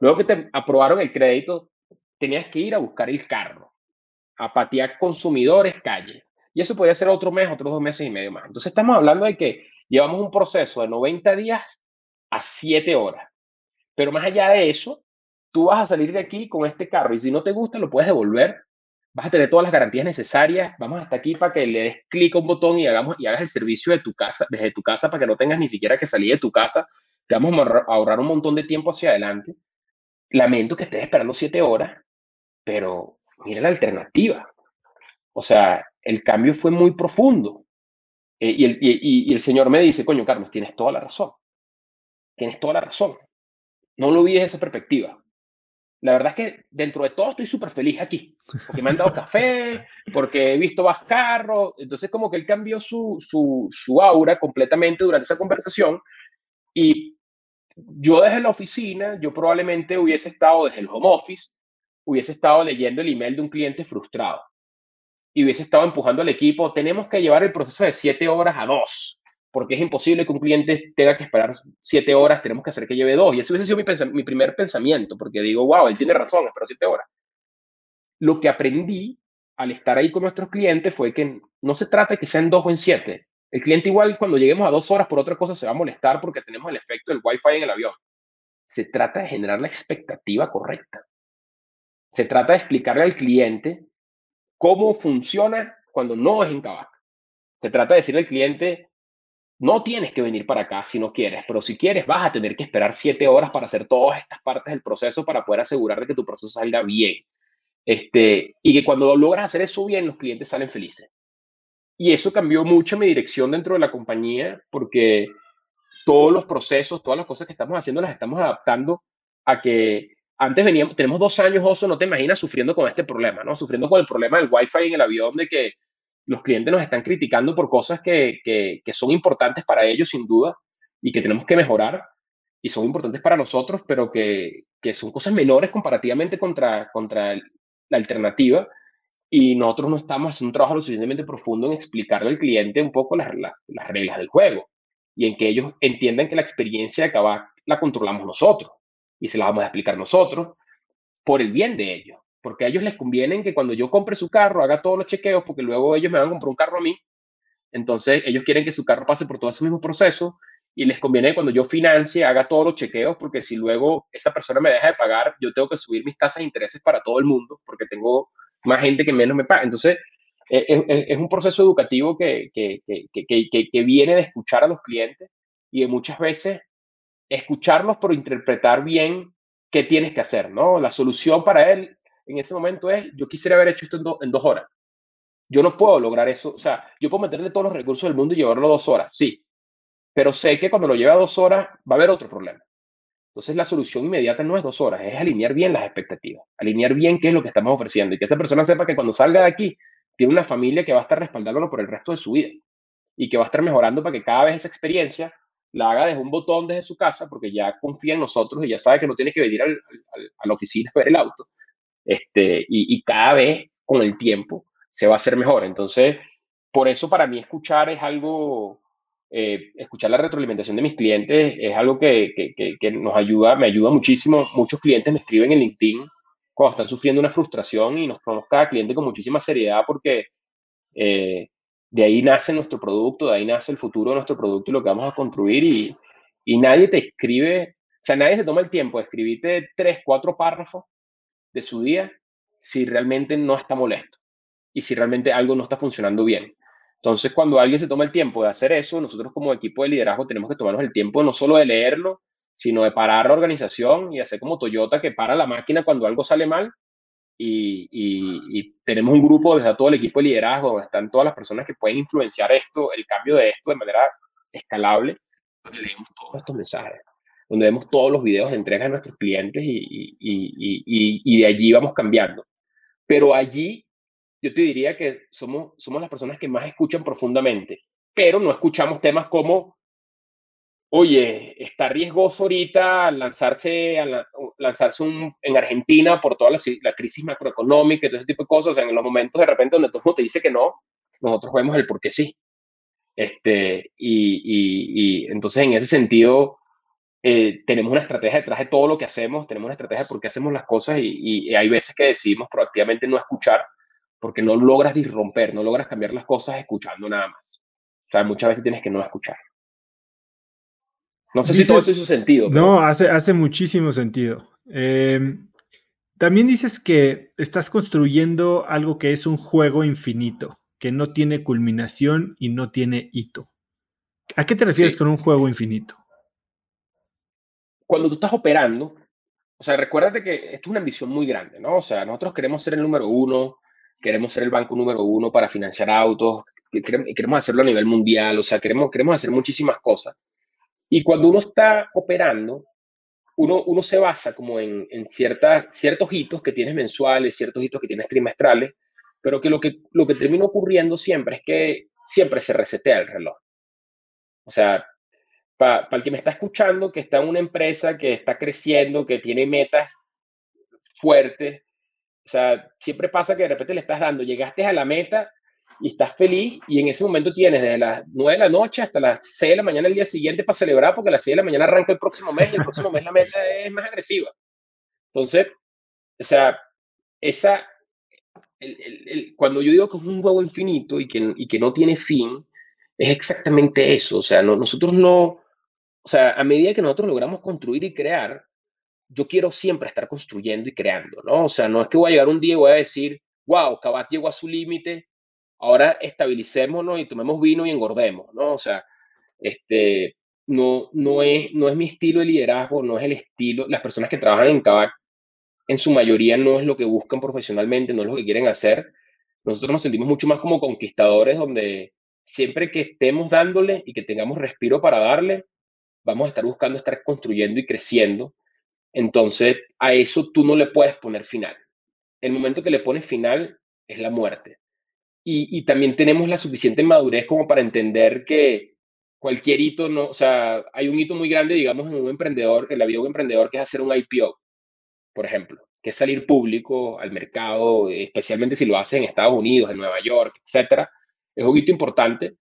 Luego que te aprobaron el crédito, tenías que ir a buscar el carro, a patear consumidores, calle. Y eso podía ser otro mes, otros 2 meses y medio más. Entonces estamos hablando de que llevamos un proceso de 90 días a 7 horas. Pero más allá de eso, tú vas a salir de aquí con este carro y si no te gusta lo puedes devolver. Vas a tener todas las garantías necesarias. Vamos hasta aquí para que le des clic a un botón y hagas el servicio de tu casa, desde tu casa, para que no tengas ni siquiera que salir de tu casa. Te vamos a ahorrar un montón de tiempo hacia adelante. Lamento que estés esperando 7 horas, pero mira la alternativa. O sea, el cambio fue muy profundo. Y el señor me dice, coño, Carlos, tienes toda la razón. Tienes toda la razón. No lo vi desde esa perspectiva. La verdad es que dentro de todo estoy súper feliz aquí, porque me han dado café, porque he visto más carros. Entonces, como que él cambió su aura completamente durante esa conversación. Y yo desde la oficina, yo probablemente hubiese estado desde el home office, hubiese estado leyendo el email de un cliente frustrado y hubiese estado empujando al equipo, tenemos que llevar el proceso de 7 horas a 2, porque es imposible que un cliente tenga que esperar 7 horas, tenemos que hacer que lleve 2. Y ese hubiese sido mi primer pensamiento, porque digo, wow, él tiene razón, espero 7 horas. Lo que aprendí al estar ahí con nuestros clientes fue que no se trata de que sean 2 o en 7. El cliente igual cuando lleguemos a 2 horas por otra cosa se va a molestar porque tenemos el efecto del wifi en el avión. Se trata de generar la expectativa correcta. Se trata de explicarle al cliente cómo funciona cuando no es en Kavak. Se trata de decirle al cliente, no tienes que venir para acá si no quieres, pero si quieres vas a tener que esperar 7 horas para hacer todas estas partes del proceso para poder asegurar de que tu proceso salga bien. Y que cuando logras hacer eso bien, los clientes salen felices. Y eso cambió mucho mi dirección dentro de la compañía porque todos los procesos, todas las cosas que estamos haciendo, las estamos adaptando a que antes tenemos 2 años, Oso, no te imaginas sufriendo con este problema, ¿no? Sufriendo con el problema del Wi-Fi en el avión, de que los clientes nos están criticando por cosas que son importantes para ellos, sin duda, y que tenemos que mejorar, y son importantes para nosotros, pero que son cosas menores comparativamente contra la alternativa, y nosotros no estamos haciendo un trabajo lo suficientemente profundo en explicarle al cliente un poco las reglas del juego. y en que ellos entiendan que la experiencia de Kavak la controlamos nosotros y se la vamos a explicar nosotros por el bien de ellos. Porque a ellos les conviene que cuando yo compre su carro haga todos los chequeos, porque luego ellos me van a comprar un carro a mí. Entonces ellos quieren que su carro pase por todo ese mismo proceso y les conviene que cuando yo financie haga todos los chequeos, porque si luego esa persona me deja de pagar, yo tengo que subir mis tasas de intereses para todo el mundo, porque tengo más gente que menos me paga. Entonces es un proceso educativo que viene de escuchar a los clientes y de muchas veces escucharlos, pero interpretar bien qué tienes que hacer, ¿no? La solución para él en ese momento es, yo quisiera haber hecho esto en 2 horas. Yo no puedo lograr eso. O sea, yo puedo meterle todos los recursos del mundo y llevarlo a 2 horas, sí, pero sé que cuando lo lleve a 2 horas va a haber otro problema. Entonces, la solución inmediata no es 2 horas, es alinear bien las expectativas, alinear bien qué es lo que estamos ofreciendo y que esa persona sepa que cuando salga de aquí tiene una familia que va a estar respaldándolo por el resto de su vida y que va a estar mejorando para que cada vez esa experiencia la haga desde un botón desde su casa, porque ya confía en nosotros y ya sabe que no tiene que venir a la oficina a ver el auto. Y cada vez con el tiempo se va a hacer mejor. Entonces, por eso para mí escuchar es algo, escuchar la retroalimentación de mis clientes es algo que nos ayuda, me ayuda muchísimo. Muchos clientes me escriben en LinkedIn cuando están sufriendo una frustración y nos ponemos cada cliente con muchísima seriedad porque eh, de ahí nace nuestro producto, de ahí nace el futuro de nuestro producto y lo que vamos a construir y nadie te escribe, o sea, nadie se toma el tiempo de escribirte 3, 4 párrafos de su día si realmente no está molesto y si realmente algo no está funcionando bien. Entonces, cuando alguien se toma el tiempo de hacer eso, nosotros como equipo de liderazgo tenemos que tomarnos el tiempo no solo de leerlo, sino de parar la organización y hacer como Toyota que para la máquina cuando algo sale mal y tenemos un grupo donde está todo el equipo de liderazgo, donde están todas las personas que pueden influenciar esto, el cambio de esto de manera escalable, donde leemos todos estos mensajes, donde vemos todos los videos de entrega de nuestros clientes y de allí vamos cambiando. Pero allí yo te diría que somos las personas que más escuchan profundamente, pero no escuchamos temas como oye, está riesgoso ahorita lanzarse en Argentina por toda la crisis macroeconómica y todo ese tipo de cosas. O sea, en los momentos de repente donde todo el mundo te dice que no, nosotros vemos el por qué sí. Y entonces en ese sentido tenemos una estrategia detrás de todo lo que hacemos, tenemos una estrategia de por qué hacemos las cosas y hay veces que decidimos proactivamente no escuchar porque no logras disromper, no logras cambiar las cosas escuchando nada más. O sea, muchas veces tienes que no escuchar. No sé si todo Dices, eso hizo sentido, no, pero hace muchísimo sentido. También dices que estás construyendo algo que es un juego infinito, que no tiene culminación y no tiene hito. ¿A qué te refieres sí. con un juego infinito? Cuando tú estás operando, o sea, recuérdate que esto es una ambición muy grande, ¿no? O sea, nosotros queremos ser el número uno, queremos ser el banco número uno para financiar autos, queremos hacerlo a nivel mundial, o sea, queremos hacer muchísimas cosas. Y cuando uno está operando, uno se basa como en ciertos hitos que tienes mensuales, ciertos hitos que tienes trimestrales, pero que lo que termina ocurriendo siempre es que siempre se resetea el reloj. O sea, para el que me está escuchando, que está en una empresa que está creciendo, que tiene metas fuertes, o sea, siempre pasa que de repente le estás dando, llegaste a la meta y estás feliz y en ese momento tienes desde las 9 de la noche hasta las 6 de la mañana el día siguiente para celebrar porque a las 6 de la mañana arranca el próximo mes y el próximo mes la meta es más agresiva. Entonces, o sea, esa, cuando yo digo que es un juego infinito y que no tiene fin, es exactamente eso. O sea, nosotros no, o sea, a medida que nosotros logramos construir y crear, yo quiero siempre estar construyendo y creando, ¿no? O sea, no es que voy a llegar un día y voy a decir, wow, Kavak llegó a su límite, ahora estabilicémonos y tomemos vino y engordemos, ¿no? O sea, este, no es mi estilo de liderazgo, no es el estilo, las personas que trabajan en Kavak en su mayoría no es lo que buscan profesionalmente, no es lo que quieren hacer. Nosotros nos sentimos mucho más como conquistadores, donde siempre que estemos dándole y que tengamos respiro para darle, vamos a estar buscando estar construyendo y creciendo. Entonces, a eso tú no le puedes poner final. El momento que le pones final es la muerte. Y también tenemos la suficiente madurez como para entender que cualquier hito, no, o sea, hay un hito muy grande, digamos, en un emprendedor, en la vida de un emprendedor, que es hacer un IPO, por ejemplo, que es salir público al mercado, especialmente si lo haces en Estados Unidos, en Nueva York, etcétera. Es un hito importante,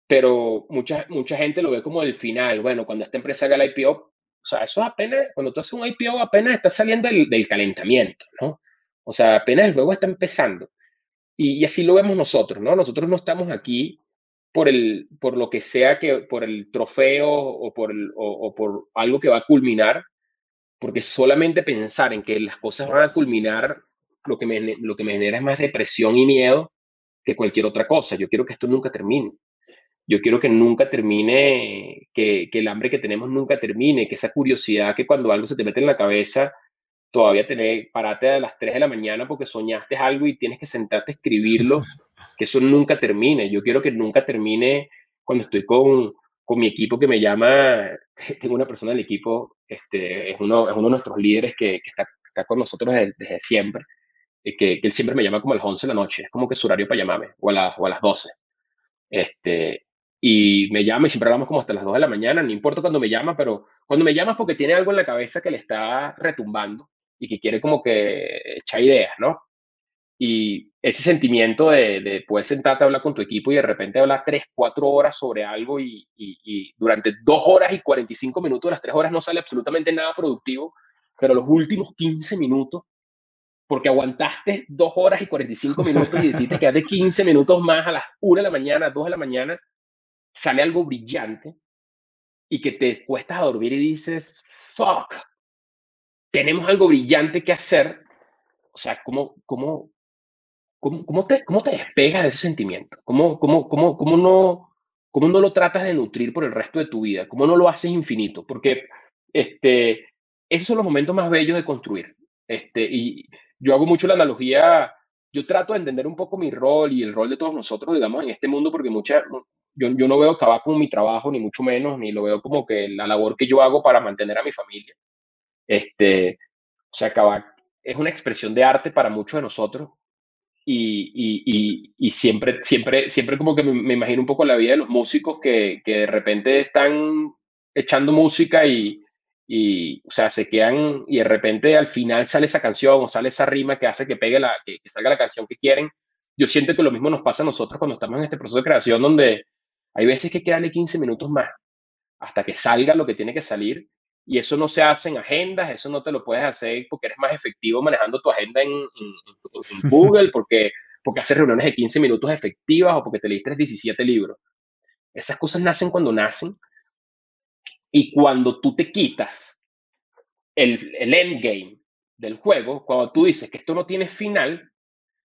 pero mucha gente lo ve como el final. Bueno, cuando esta empresa haga el IPO, o sea, eso apenas, cuando tú haces un IPO, apenas está saliendo del calentamiento, ¿no? O sea, apenas el juego está empezando. Y así lo vemos nosotros, ¿no? Nosotros no estamos aquí por lo que sea, que por el trofeo o por algo que va a culminar, porque solamente pensar en que las cosas van a culminar, lo que me genera es más depresión y miedo que cualquier otra cosa. Yo quiero que esto nunca termine. Yo quiero que nunca termine, que el hambre que tenemos nunca termine, que esa curiosidad que cuando algo se te mete en la cabeza, todavía parate a las 3 de la mañana porque soñaste algo y tienes que sentarte a escribirlo, que eso nunca termine. Yo quiero que nunca termine cuando estoy con mi equipo que me llama, tengo una persona del equipo, es uno de nuestros líderes que está con nosotros desde siempre, que él siempre me llama como a las 11 de la noche, es como que su horario para llamarme, o a las 12. Este, y me llama y siempre hablamos como hasta las 2 de la mañana, no importa cuando me llama, pero cuando me llama es porque tiene algo en la cabeza que le está retumbando y que quiere como que echar ideas, ¿no? Y ese sentimiento de poder sentarte a hablar con tu equipo y de repente hablar 3 4 horas sobre algo y durante 2 horas y 45 minutos, las 3 horas no sale absolutamente nada productivo, pero los últimos 15 minutos, porque aguantaste 2 horas y 45 minutos y decidiste quedarte 15 minutos más a las 1 de la mañana, 2 de la mañana, sale algo brillante y que te cuestas a dormir y dices, fuck, tenemos algo brillante que hacer. O sea, cómo te despegas de ese sentimiento? ¿Cómo no lo tratas de nutrir por el resto de tu vida? ¿Cómo no lo haces infinito? Porque esos son los momentos más bellos de construir. Y yo hago mucho la analogía, yo trato de entender un poco mi rol y el rol de todos nosotros, digamos, en este mundo, porque yo no veo acabar con mi trabajo, ni mucho menos, ni lo veo como que la labor que yo hago para mantener a mi familia. O sea, Kavak es una expresión de arte para muchos de nosotros y siempre como que me imagino un poco la vida de los músicos que de repente están echando música o sea, se quedan y de repente al final sale esa canción o sale esa rima que hace que pegue que salga la canción que quieren. Yo siento que lo mismo nos pasa a nosotros cuando estamos en este proceso de creación donde hay veces que quedan 15 minutos más hasta que salga lo que tiene que salir. Y eso no se hace en agendas, eso no te lo puedes hacer porque eres más efectivo manejando tu agenda en Google, porque haces reuniones de 15 minutos efectivas o porque te leíste 17 libros. Esas cosas nacen cuando nacen y cuando tú te quitas el endgame del juego, cuando tú dices que esto no tiene final,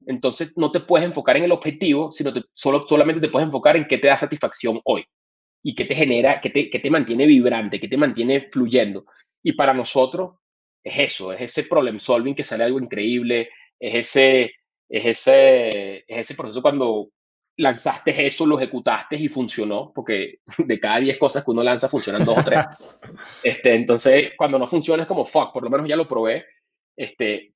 entonces no te puedes enfocar en el objetivo, sino solamente te puedes enfocar en qué te da satisfacción hoy y qué te genera, qué te mantiene vibrante, qué te mantiene fluyendo. Y para nosotros es eso, es ese problem solving que sale algo increíble, es ese proceso cuando lanzaste eso, lo ejecutaste y funcionó, porque de cada 10 cosas que uno lanza funcionan 2 o 3. Entonces, cuando no funciona es como, fuck, por lo menos ya lo probé,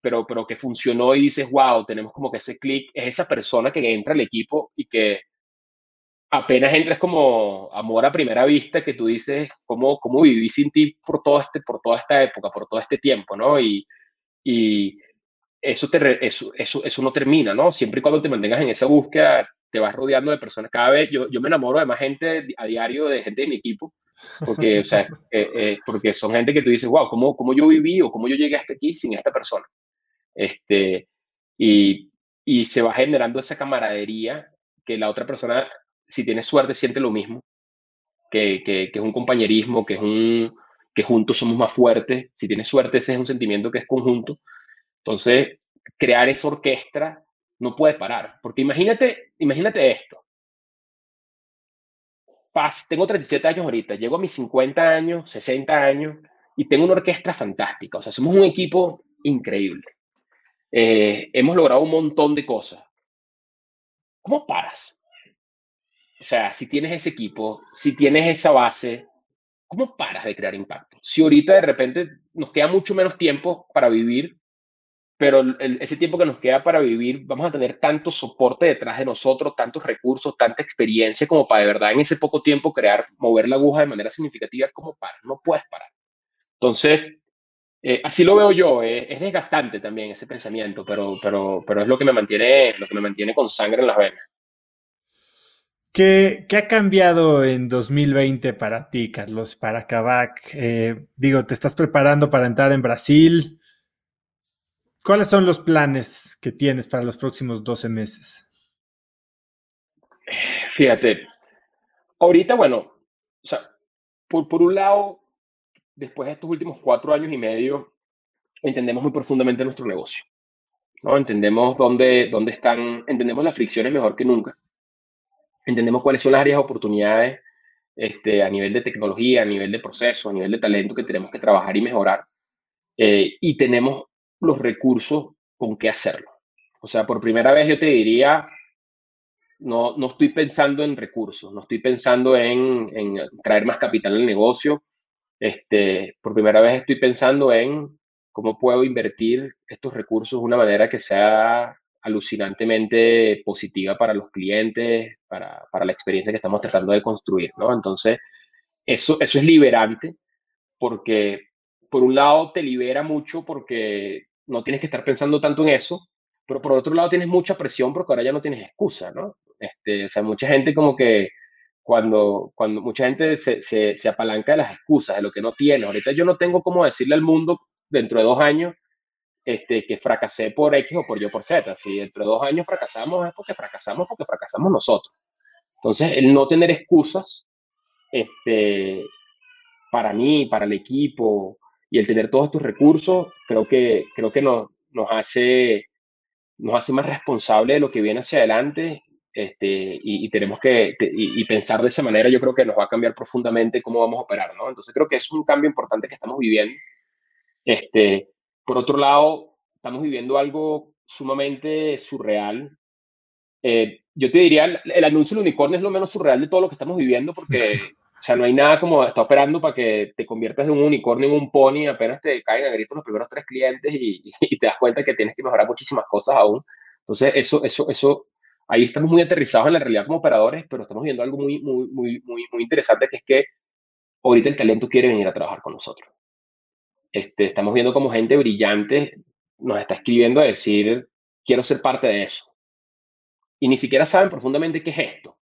pero que funcionó y dices, wow, tenemos como que ese click, es esa persona que entra al equipo y que apenas entras como amor a primera vista, que tú dices, ¿cómo viví sin ti por toda esta época, por todo este tiempo, ¿no? Y eso no termina, ¿no? Siempre y cuando te mantengas en esa búsqueda, te vas rodeando de personas. Cada vez yo me enamoro de más gente a diario, de gente de mi equipo, porque, o sea, porque son gente que tú dices, wow, ¿cómo yo viví o cómo yo llegué hasta aquí sin esta persona? Este, y, y se va generando esa camaradería que la otra persona, si tiene suerte, siente lo mismo, que es un compañerismo, que juntos somos más fuertes. Si tienes suerte, ese es un sentimiento que es conjunto. Entonces, crear esa orquesta no puede parar, porque imagínate esto. Tengo 37 años ahorita, llego a mis 50 años, 60 años y tengo una orquesta fantástica. O sea, somos un equipo increíble. Hemos logrado un montón de cosas. ¿Cómo paras? O sea, si tienes ese equipo, si tienes esa base, ¿cómo paras de crear impacto? Si ahorita de repente nos queda mucho menos tiempo para vivir, pero ese tiempo que nos queda para vivir, vamos a tener tanto soporte detrás de nosotros, tantos recursos, tanta experiencia como para de verdad en ese poco tiempo mover la aguja de manera significativa, ¿cómo paras? No puedes parar. Entonces, así lo veo yo, es desgastante también ese pensamiento, pero es lo que me mantiene con sangre en las venas. ¿Qué ha cambiado en 2020 para ti, Carlos, para Kavak? Digo, te estás preparando para entrar en Brasil. ¿Cuáles son los planes que tienes para los próximos 12 meses? Fíjate, ahorita, bueno, o sea, por un lado, después de estos últimos 4 años y medio, entendemos muy profundamente nuestro negocio, ¿no? Entendemos dónde están, entendemos las fricciones mejor que nunca, entendemos cuáles son las áreas de oportunidades a nivel de tecnología, a nivel de proceso, a nivel de talento que tenemos que trabajar y mejorar, y tenemos los recursos con qué hacerlo. O sea, por primera vez yo te diría, no estoy pensando en recursos, no estoy pensando en traer más capital al negocio. Por primera vez estoy pensando en cómo puedo invertir estos recursos de una manera que sea alucinantemente positiva para los clientes, para la experiencia que estamos tratando de construir, ¿no? Entonces, eso es liberante porque, por un lado, te libera mucho porque no tienes que estar pensando tanto en eso, pero por otro lado tienes mucha presión porque ahora ya no tienes excusa, ¿no? O sea, mucha gente como que cuando mucha gente se apalanca de las excusas, de lo que no tiene. Ahorita yo no tengo cómo decirle al mundo dentro de 2 años que fracasé por X o por Y o por Z. Si dentro de 2 años fracasamos es porque fracasamos nosotros. Entonces, el no tener excusas, este, para mí, para el equipo y el tener todos estos recursos, creo que nos hace más responsable de lo que viene hacia adelante. Y tenemos y pensar de esa manera, yo creo que nos va a cambiar profundamente cómo vamos a operar, ¿no? Entonces creo que es un cambio importante que estamos viviendo. Este, por otro lado, estamos viviendo algo sumamente surreal. Yo te diría, el anuncio del unicornio es lo menos surreal de todo lo que estamos viviendo porque, o sea, no hay nada como está operando para que te conviertas de un unicornio en un pony, apenas te caen a gritos los primeros 3 clientes y te das cuenta que tienes que mejorar muchísimas cosas aún. Entonces, ahí estamos muy aterrizados en la realidad como operadores, pero estamos viendo algo muy, muy, muy, muy, muy interesante, que es que ahorita el talento quiere venir a trabajar con nosotros. Estamos viendo como gente brillante nos está escribiendo a decir, quiero ser parte de eso. Y ni siquiera saben profundamente qué es esto,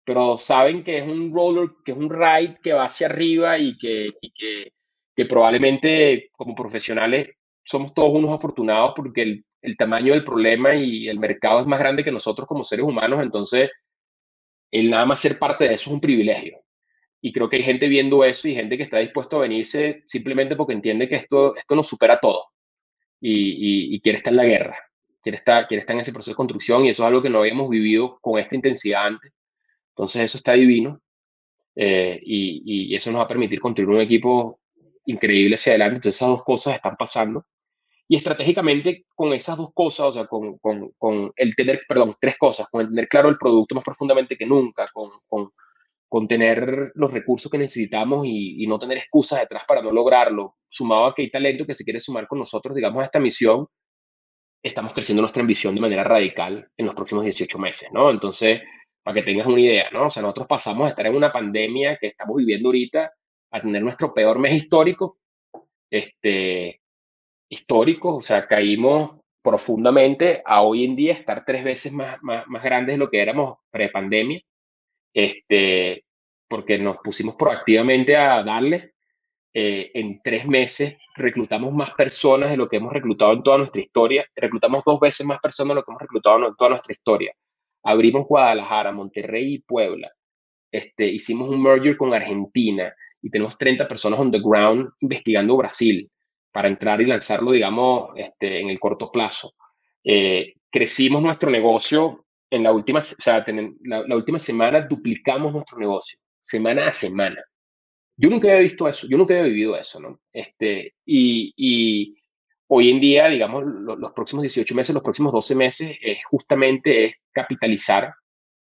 pero saben que es un roller, que es un ride que va hacia arriba que probablemente como profesionales somos todos unos afortunados porque el tamaño del problema y el mercado es más grande que nosotros como seres humanos. Entonces el nada más ser parte de eso es un privilegio. Y creo que hay gente viendo eso y gente que está dispuesto a venirse simplemente porque entiende que esto nos supera todo y quiere estar en la guerra, quiere estar en ese proceso de construcción, y eso es algo que no habíamos vivido con esta intensidad antes. Entonces eso está divino, y eso nos va a permitir construir un equipo increíble hacia adelante. Entonces esas dos cosas están pasando. Y estratégicamente con esas dos cosas, o sea, con el tener, perdón, tres cosas, con el tener claro el producto más profundamente que nunca, con tener los recursos que necesitamos y no tener excusas detrás para no lograrlo, sumado a que hay talento que se quiere sumar con nosotros, digamos, a esta misión, estamos creciendo nuestra ambición de manera radical en los próximos 18 meses, ¿no? Entonces, para que tengas una idea, ¿no? O sea, nosotros pasamos a estar en una pandemia que estamos viviendo ahorita a tener nuestro peor mes histórico, este, o sea, caímos profundamente a hoy en día estar 3 veces más grandes de lo que éramos pre-pandemia, este, porque nos pusimos proactivamente a darle. En 3 meses reclutamos más personas de lo que hemos reclutado en toda nuestra historia. Reclutamos 2 veces más personas de lo que hemos reclutado en toda nuestra historia. Abrimos Guadalajara, Monterrey y Puebla. Hicimos un merger con Argentina y tenemos 30 personas on the ground investigando Brasil para entrar y lanzarlo, digamos, en el corto plazo. Crecimos nuestro negocio en la última, o sea, la última semana duplicamos nuestro negocio, semana a semana. Yo nunca había visto eso, yo nunca había vivido eso, ¿no? Y hoy en día, digamos, los próximos 18 meses, los próximos 12 meses, justamente es capitalizar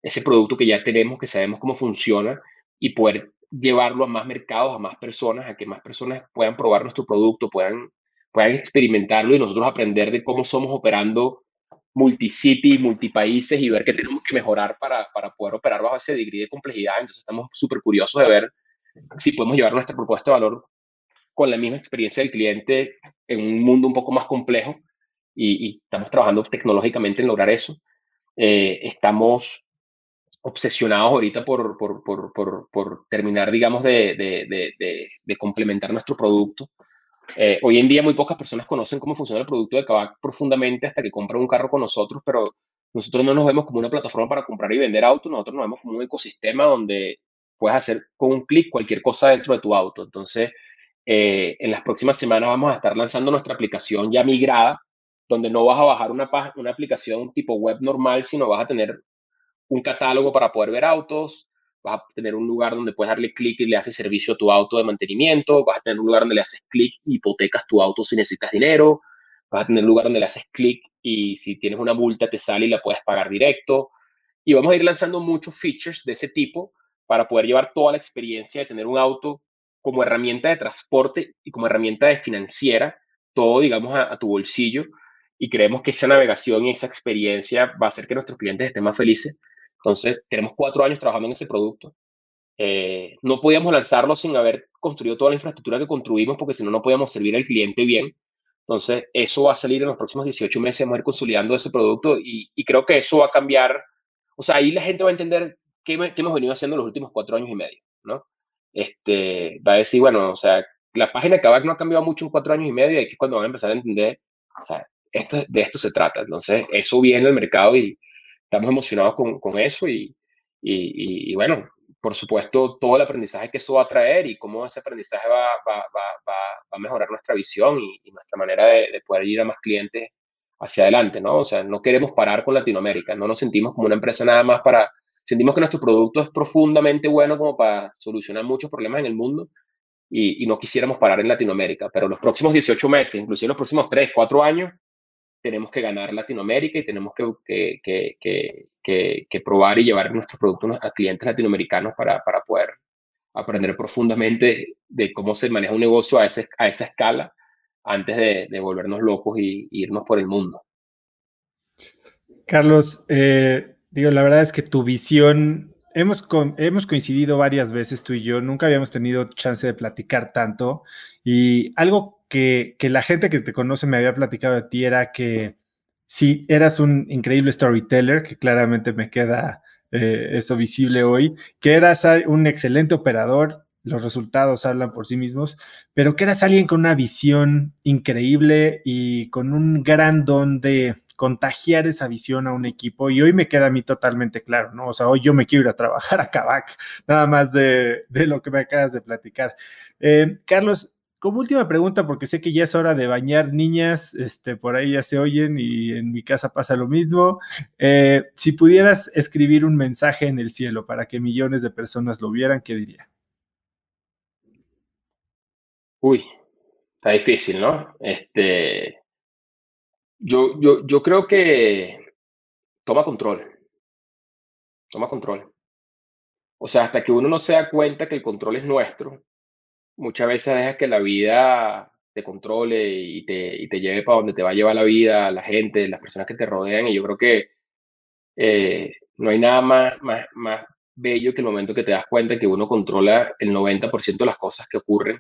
ese producto que ya tenemos, que sabemos cómo funciona, y poder llevarlo a más mercados, a más personas, a que más personas puedan probar nuestro producto, puedan experimentarlo y nosotros aprender de cómo somos operando multicity, multipaíses, y ver qué tenemos que mejorar para poder operar bajo ese degree de complejidad. Entonces estamos súper curiosos de ver si podemos llevar nuestra propuesta de valor con la misma experiencia del cliente en un mundo un poco más complejo, y estamos trabajando tecnológicamente en lograr eso. Estamos obsesionados ahorita por terminar, digamos, de complementar nuestro producto. Hoy en día muy pocas personas conocen cómo funciona el producto de Kavak profundamente hasta que compran un carro con nosotros, pero nosotros no nos vemos como una plataforma para comprar y vender autos, nosotros nos vemos como un ecosistema donde puedes hacer con un clic cualquier cosa dentro de tu auto. Entonces, en las próximas semanas vamos a estar lanzando nuestra aplicación ya migrada, donde no vas a bajar una aplicación tipo web normal, sino vas a tener un catálogo para poder ver autos, vas a tener un lugar donde puedes darle clic y le haces servicio a tu auto de mantenimiento, vas a tener un lugar donde le haces clic y hipotecas tu auto si necesitas dinero, vas a tener un lugar donde le haces clic y si tienes una multa te sale y la puedes pagar directo. Y vamos a ir lanzando muchos features de ese tipo para poder llevar toda la experiencia de tener un auto como herramienta de transporte y como herramienta de financiera, todo, digamos, a tu bolsillo. Y creemos que esa navegación y esa experiencia va a hacer que nuestros clientes estén más felices. Entonces, tenemos 4 años trabajando en ese producto. No podíamos lanzarlo sin haber construido toda la infraestructura que construimos, porque si no, no podíamos servir al cliente bien. Entonces, eso va a salir en los próximos 18 meses, vamos a ir consolidando ese producto y creo que eso va a cambiar. O sea, ahí la gente va a entender qué hemos venido haciendo los últimos 4 años y medio, ¿no? Va a decir, bueno, o sea, la página de Kavak no ha cambiado mucho en 4 años y medio y aquí es cuando van a empezar a entender, o sea, de esto se trata. Entonces, eso viene al mercado y estamos emocionados con eso y bueno, por supuesto, todo el aprendizaje que eso va a traer y cómo ese aprendizaje va a mejorar nuestra visión y nuestra manera de poder ir a más clientes hacia adelante, ¿no? O sea, no queremos parar con Latinoamérica, no nos sentimos como una empresa nada más para, sentimos que nuestro producto es profundamente bueno como para solucionar muchos problemas en el mundo y no quisiéramos parar en Latinoamérica, pero los próximos 18 meses, inclusive los próximos 3 4 años, tenemos que ganar Latinoamérica y tenemos que probar y llevar nuestros productos a clientes latinoamericanos para poder aprender profundamente de cómo se maneja un negocio a esa escala antes de volvernos locos y irnos por el mundo. Carlos, digo, la verdad es que tu visión, hemos coincidido varias veces tú y yo, nunca habíamos tenido chance de platicar tanto y algo que la gente que te conoce me había platicado de ti era que sí, eras un increíble storyteller, que claramente me queda eso visible hoy, que eras un excelente operador, los resultados hablan por sí mismos, pero que eras alguien con una visión increíble y con un gran don de contagiar esa visión a un equipo y hoy me queda a mí totalmente claro, ¿no? O sea, hoy yo me quiero ir a trabajar a Kavak, nada más de lo que me acabas de platicar. Carlos, como última pregunta, porque sé que ya es hora de bañar niñas, por ahí ya se oyen y en mi casa pasa lo mismo. Si pudieras escribir un mensaje en el cielo para que millones de personas lo vieran, ¿qué diría? Uy, está difícil, ¿no? Yo creo que toma control, toma control. O sea, hasta que uno no se da cuenta que el control es nuestro, muchas veces dejas que la vida te controle y te lleve para donde te va a llevar la vida, la gente, las personas que te rodean. Y yo creo que no hay nada más bello que el momento que te das cuenta que uno controla el 90% de las cosas que ocurren,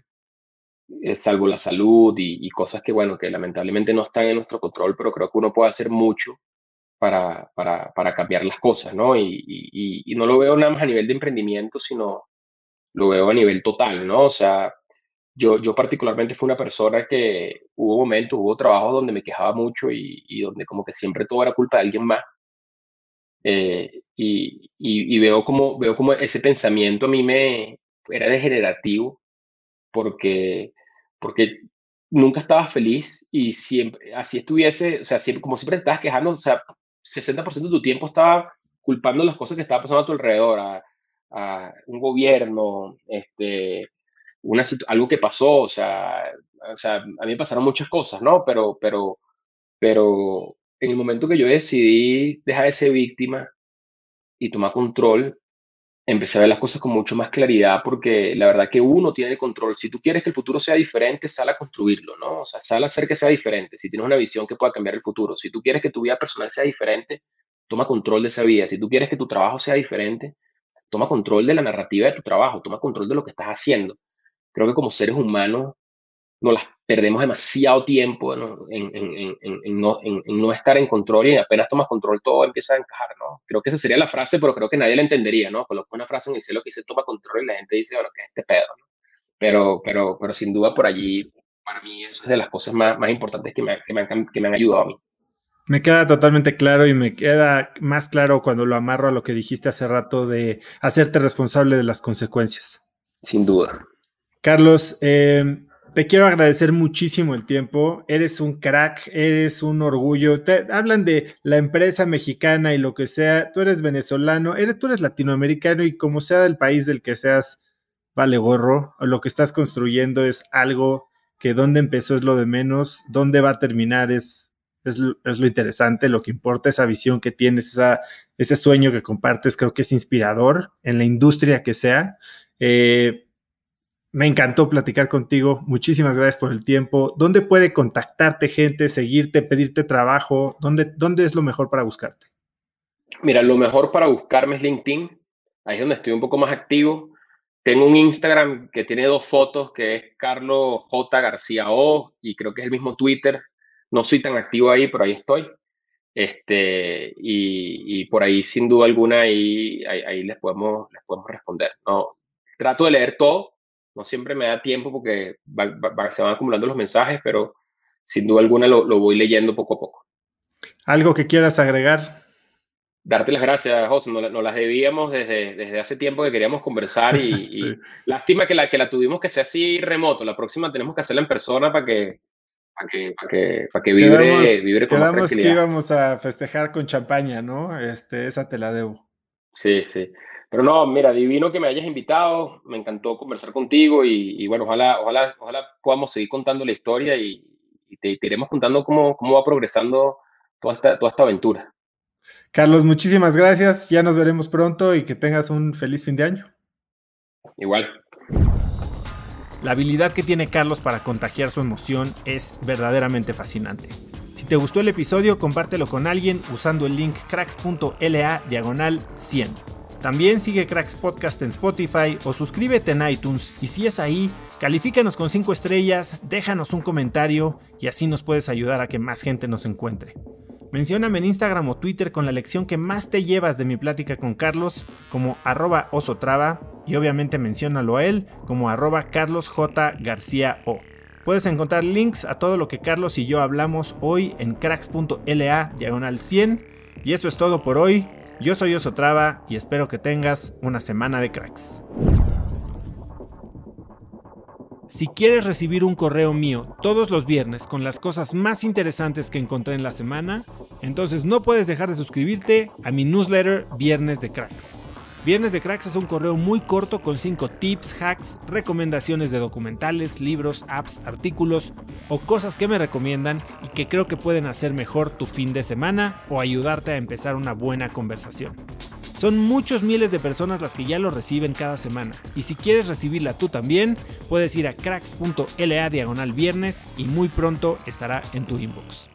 salvo la salud y cosas que, bueno, que lamentablemente no están en nuestro control, pero creo que uno puede hacer mucho para cambiar las cosas, ¿no? Y no lo veo nada más a nivel de emprendimiento, sino lo veo a nivel total, ¿no? O sea, yo particularmente fui una persona que hubo momentos, hubo trabajos donde me quejaba mucho y donde como que siempre todo era culpa de alguien más. Y veo como ese pensamiento a mí me era degenerativo porque, porque nunca estaba feliz y siempre, así estuviese, o sea, siempre, como siempre te estabas quejando, o sea, 60% de tu tiempo estaba culpando las cosas que estaban pasando a tu alrededor, a un gobierno, algo que pasó, o sea, a mí me pasaron muchas cosas, ¿no? Pero en el momento que yo decidí dejar de ser víctima y tomar control, empecé a ver las cosas con mucho más claridad porque la verdad que uno tiene el control. Si tú quieres que el futuro sea diferente, sal a construirlo, ¿no? O sea, sal a hacer que sea diferente. Si tienes una visión que pueda cambiar el futuro, si tú quieres que tu vida personal sea diferente, toma control de esa vida. Si tú quieres que tu trabajo sea diferente, toma control de la narrativa de tu trabajo, toma control de lo que estás haciendo. Creo que como seres humanos perdemos demasiado tiempo, ¿no? En no estar en control, y apenas tomas control todo empieza a encajar, ¿no? Creo que esa sería la frase, pero creo que nadie la entendería, ¿no? Coloco una frase en el cielo que dice toma control y la gente dice, bueno, ¿qué es este pedo? ¿No? Pero sin duda por allí, para mí eso es de las cosas más importantes que me han ayudado a mí. Me queda totalmente claro y me queda más claro cuando lo amarro a lo que dijiste hace rato de hacerte responsable de las consecuencias. Sin duda. Carlos, te quiero agradecer muchísimo el tiempo. Eres un crack, eres un orgullo. Hablan de la empresa mexicana y lo que sea. Tú eres venezolano, tú eres latinoamericano y como sea del país del que seas, vale gorro. Lo que estás construyendo es algo que dónde empezó es lo de menos, dónde va a terminar es lo interesante, lo que importa, esa visión que tienes, ese sueño que compartes, creo que es inspirador en la industria que sea. Me encantó platicar contigo. Muchísimas gracias por el tiempo. ¿Dónde puede contactarte gente, seguirte, pedirte trabajo? ¿Dónde es lo mejor para buscarte? Mira, lo mejor para buscarme es LinkedIn. Ahí es donde estoy un poco más activo. Tengo un Instagram que tiene 2 fotos, que es Carlos J. García O, y creo que es el mismo Twitter. No soy tan activo ahí, pero ahí estoy. Y por ahí, sin duda alguna, ahí les podemos responder. No, trato de leer todo. No siempre me da tiempo porque se van acumulando los mensajes, pero sin duda alguna lo voy leyendo poco a poco. ¿Algo que quieras agregar? Darte las gracias, José. Nos las debíamos desde hace tiempo que queríamos conversar y Sí. lástima que la tuvimos que ser así remoto. La próxima tenemos que hacerla en persona para que Quedamos, vibre con más quedamos que tranquilidad. íbamos a festejar con champaña, ¿no? Esa te la debo. Sí, sí. Pero no, mira, divino que me hayas invitado. Me encantó conversar contigo y bueno, ojalá podamos seguir contando la historia y te iremos contando cómo va progresando toda esta aventura. Carlos, muchísimas gracias. Ya nos veremos pronto y que tengas un feliz fin de año. Igual. La habilidad que tiene Carlos para contagiar su emoción es verdaderamente fascinante. Si te gustó el episodio, compártelo con alguien usando el link cracks.la/100. También sigue Cracks Podcast en Spotify o suscríbete en iTunes y si es ahí, califícanos con 5 estrellas, déjanos un comentario y así nos puedes ayudar a que más gente nos encuentre. Mencióname en Instagram o Twitter con la lección que más te llevas de mi plática con Carlos como @osotrava y obviamente menciónalo a él como @carlosjgarciao. Puedes encontrar links a todo lo que Carlos y yo hablamos hoy en cracks.la/100 y eso es todo por hoy. Yo soy Osotrava y espero que tengas una semana de cracks. Si quieres recibir un correo mío todos los viernes con las cosas más interesantes que encontré en la semana, entonces no puedes dejar de suscribirte a mi newsletter Viernes de Cracks. Viernes de Cracks es un correo muy corto con 5 tips, hacks, recomendaciones de documentales, libros, apps, artículos o cosas que me recomiendan y que creo que pueden hacer mejor tu fin de semana o ayudarte a empezar una buena conversación. Son muchos miles de personas las que ya lo reciben cada semana y si quieres recibirla tú también, puedes ir a cracks.la/viernes y muy pronto estará en tu inbox.